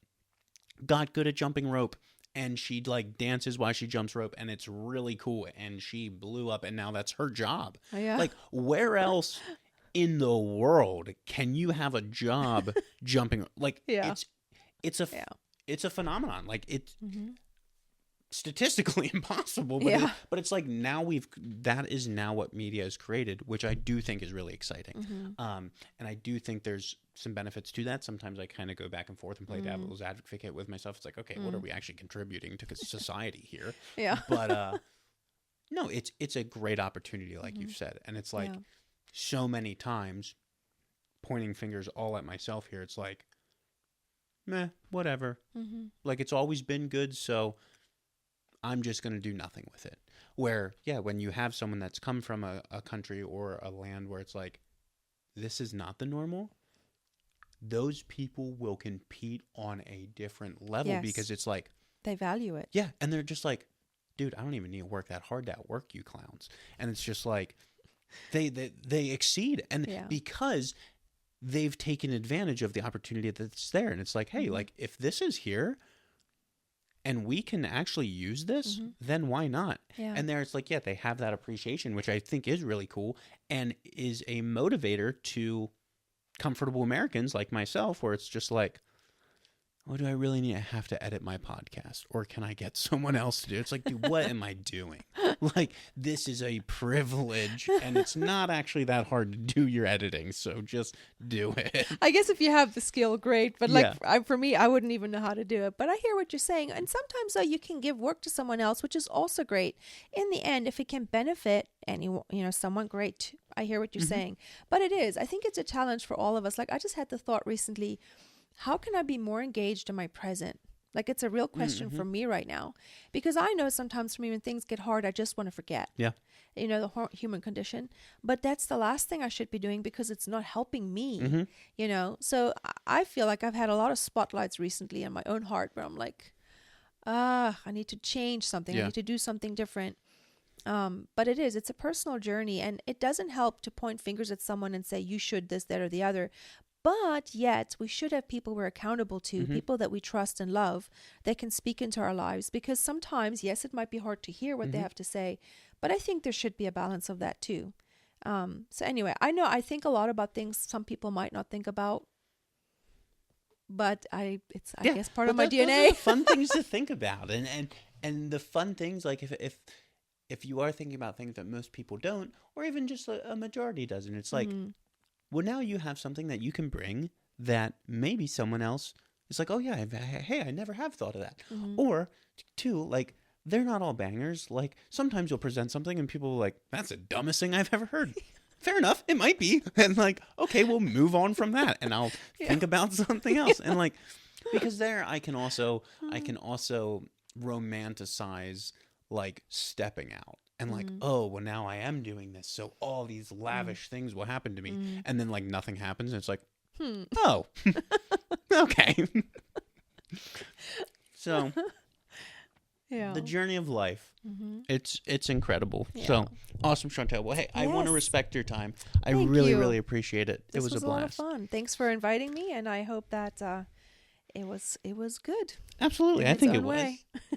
Speaker 1: got good at jumping rope, and she like dances while she jumps rope, and it's really cool, and she blew up, and now that's her job.
Speaker 2: Oh, yeah.
Speaker 1: Like, where else in the world can you have a job jumping? Like, it's a phenomenon. Like, it's statistically impossible, but it's like now that is now what media has created, which I do think is really exciting. And I do think there's some benefits to that. Sometimes I kind of go back and forth and play devil's advocate with myself. It's like, okay, what are we actually contributing to society here?
Speaker 2: Yeah.
Speaker 1: But no, it's a great opportunity, like you've said. And it's like so many times pointing fingers all at myself here. It's like, meh, whatever. Like, it's always been good, so I'm just going to do nothing with it. Where, when you have someone that's come from a country or a land where it's like, this is not the normal, those people will compete on a different level because it's like,
Speaker 2: they value it.
Speaker 1: Yeah. And they're just like, dude, I don't even need to work that hard to outwork you clowns. And it's just like, they exceed. And because they've taken advantage of the opportunity that's there. And it's like, hey, like, if this is here, and we can actually use this, then why not?
Speaker 2: Yeah.
Speaker 1: And there it's like, they have that appreciation, which I think is really cool and is a motivator to comfortable Americans like myself, where it's just like, oh, do I really need to have to edit my podcast? Or can I get someone else to do it? It's like, dude, what am I doing? Like, this is a privilege, and it's not actually that hard to do your editing, so just do it.
Speaker 2: I guess if you have the skill, great. But for me, I wouldn't even know how to do it. But I hear what you're saying. And sometimes, though, you can give work to someone else, which is also great. In the end, if it can benefit anyone, someone, great. I hear what you're saying. But it is. I think it's a challenge for all of us. Like, I just had the thought recently, how can I be more engaged in my present? Like, it's a real question for me right now, because I know sometimes for me when things get hard, I just want to forget.
Speaker 1: Yeah.
Speaker 2: The human condition. But that's the last thing I should be doing because it's not helping me, So I feel like I've had a lot of spotlights recently in my own heart where I'm like, I need to change something. I need to do something different. But it's a personal journey, and it doesn't help to point fingers at someone and say, you should this, that, or the other. But yet we should have people we're accountable to, people that we trust and love that can speak into our lives, because sometimes, yes, it might be hard to hear what they have to say, but I think there should be a balance of that too. So anyway, I think a lot about things some people might not think about, but I guess part of my DNA.
Speaker 1: Those are the fun things to think about. And the fun things, like if you are thinking about things that most people don't, or even just a majority doesn't, it's like, well, now you have something that you can bring that maybe someone else is like, oh, yeah, hey, I never have thought of that. Or, two, like, they're not all bangers. Like, sometimes you'll present something and people are like, that's the dumbest thing I've ever heard. Fair enough, it might be. And like, okay, we'll move on from that, and I'll think about something else. And like, because there I can also romanticize, like, stepping out. And like, oh, well, now I am doing this, so all these lavish things will happen to me. And then, like, nothing happens, and it's like, oh, okay. So, the journey of life, it's incredible. Yeah. So, awesome, Chantel. Well, hey, I want to respect your time. I really appreciate it. It was a blast.
Speaker 2: A lot of fun. Thanks for inviting me, and I hope that it was good.
Speaker 1: Absolutely. I think it was.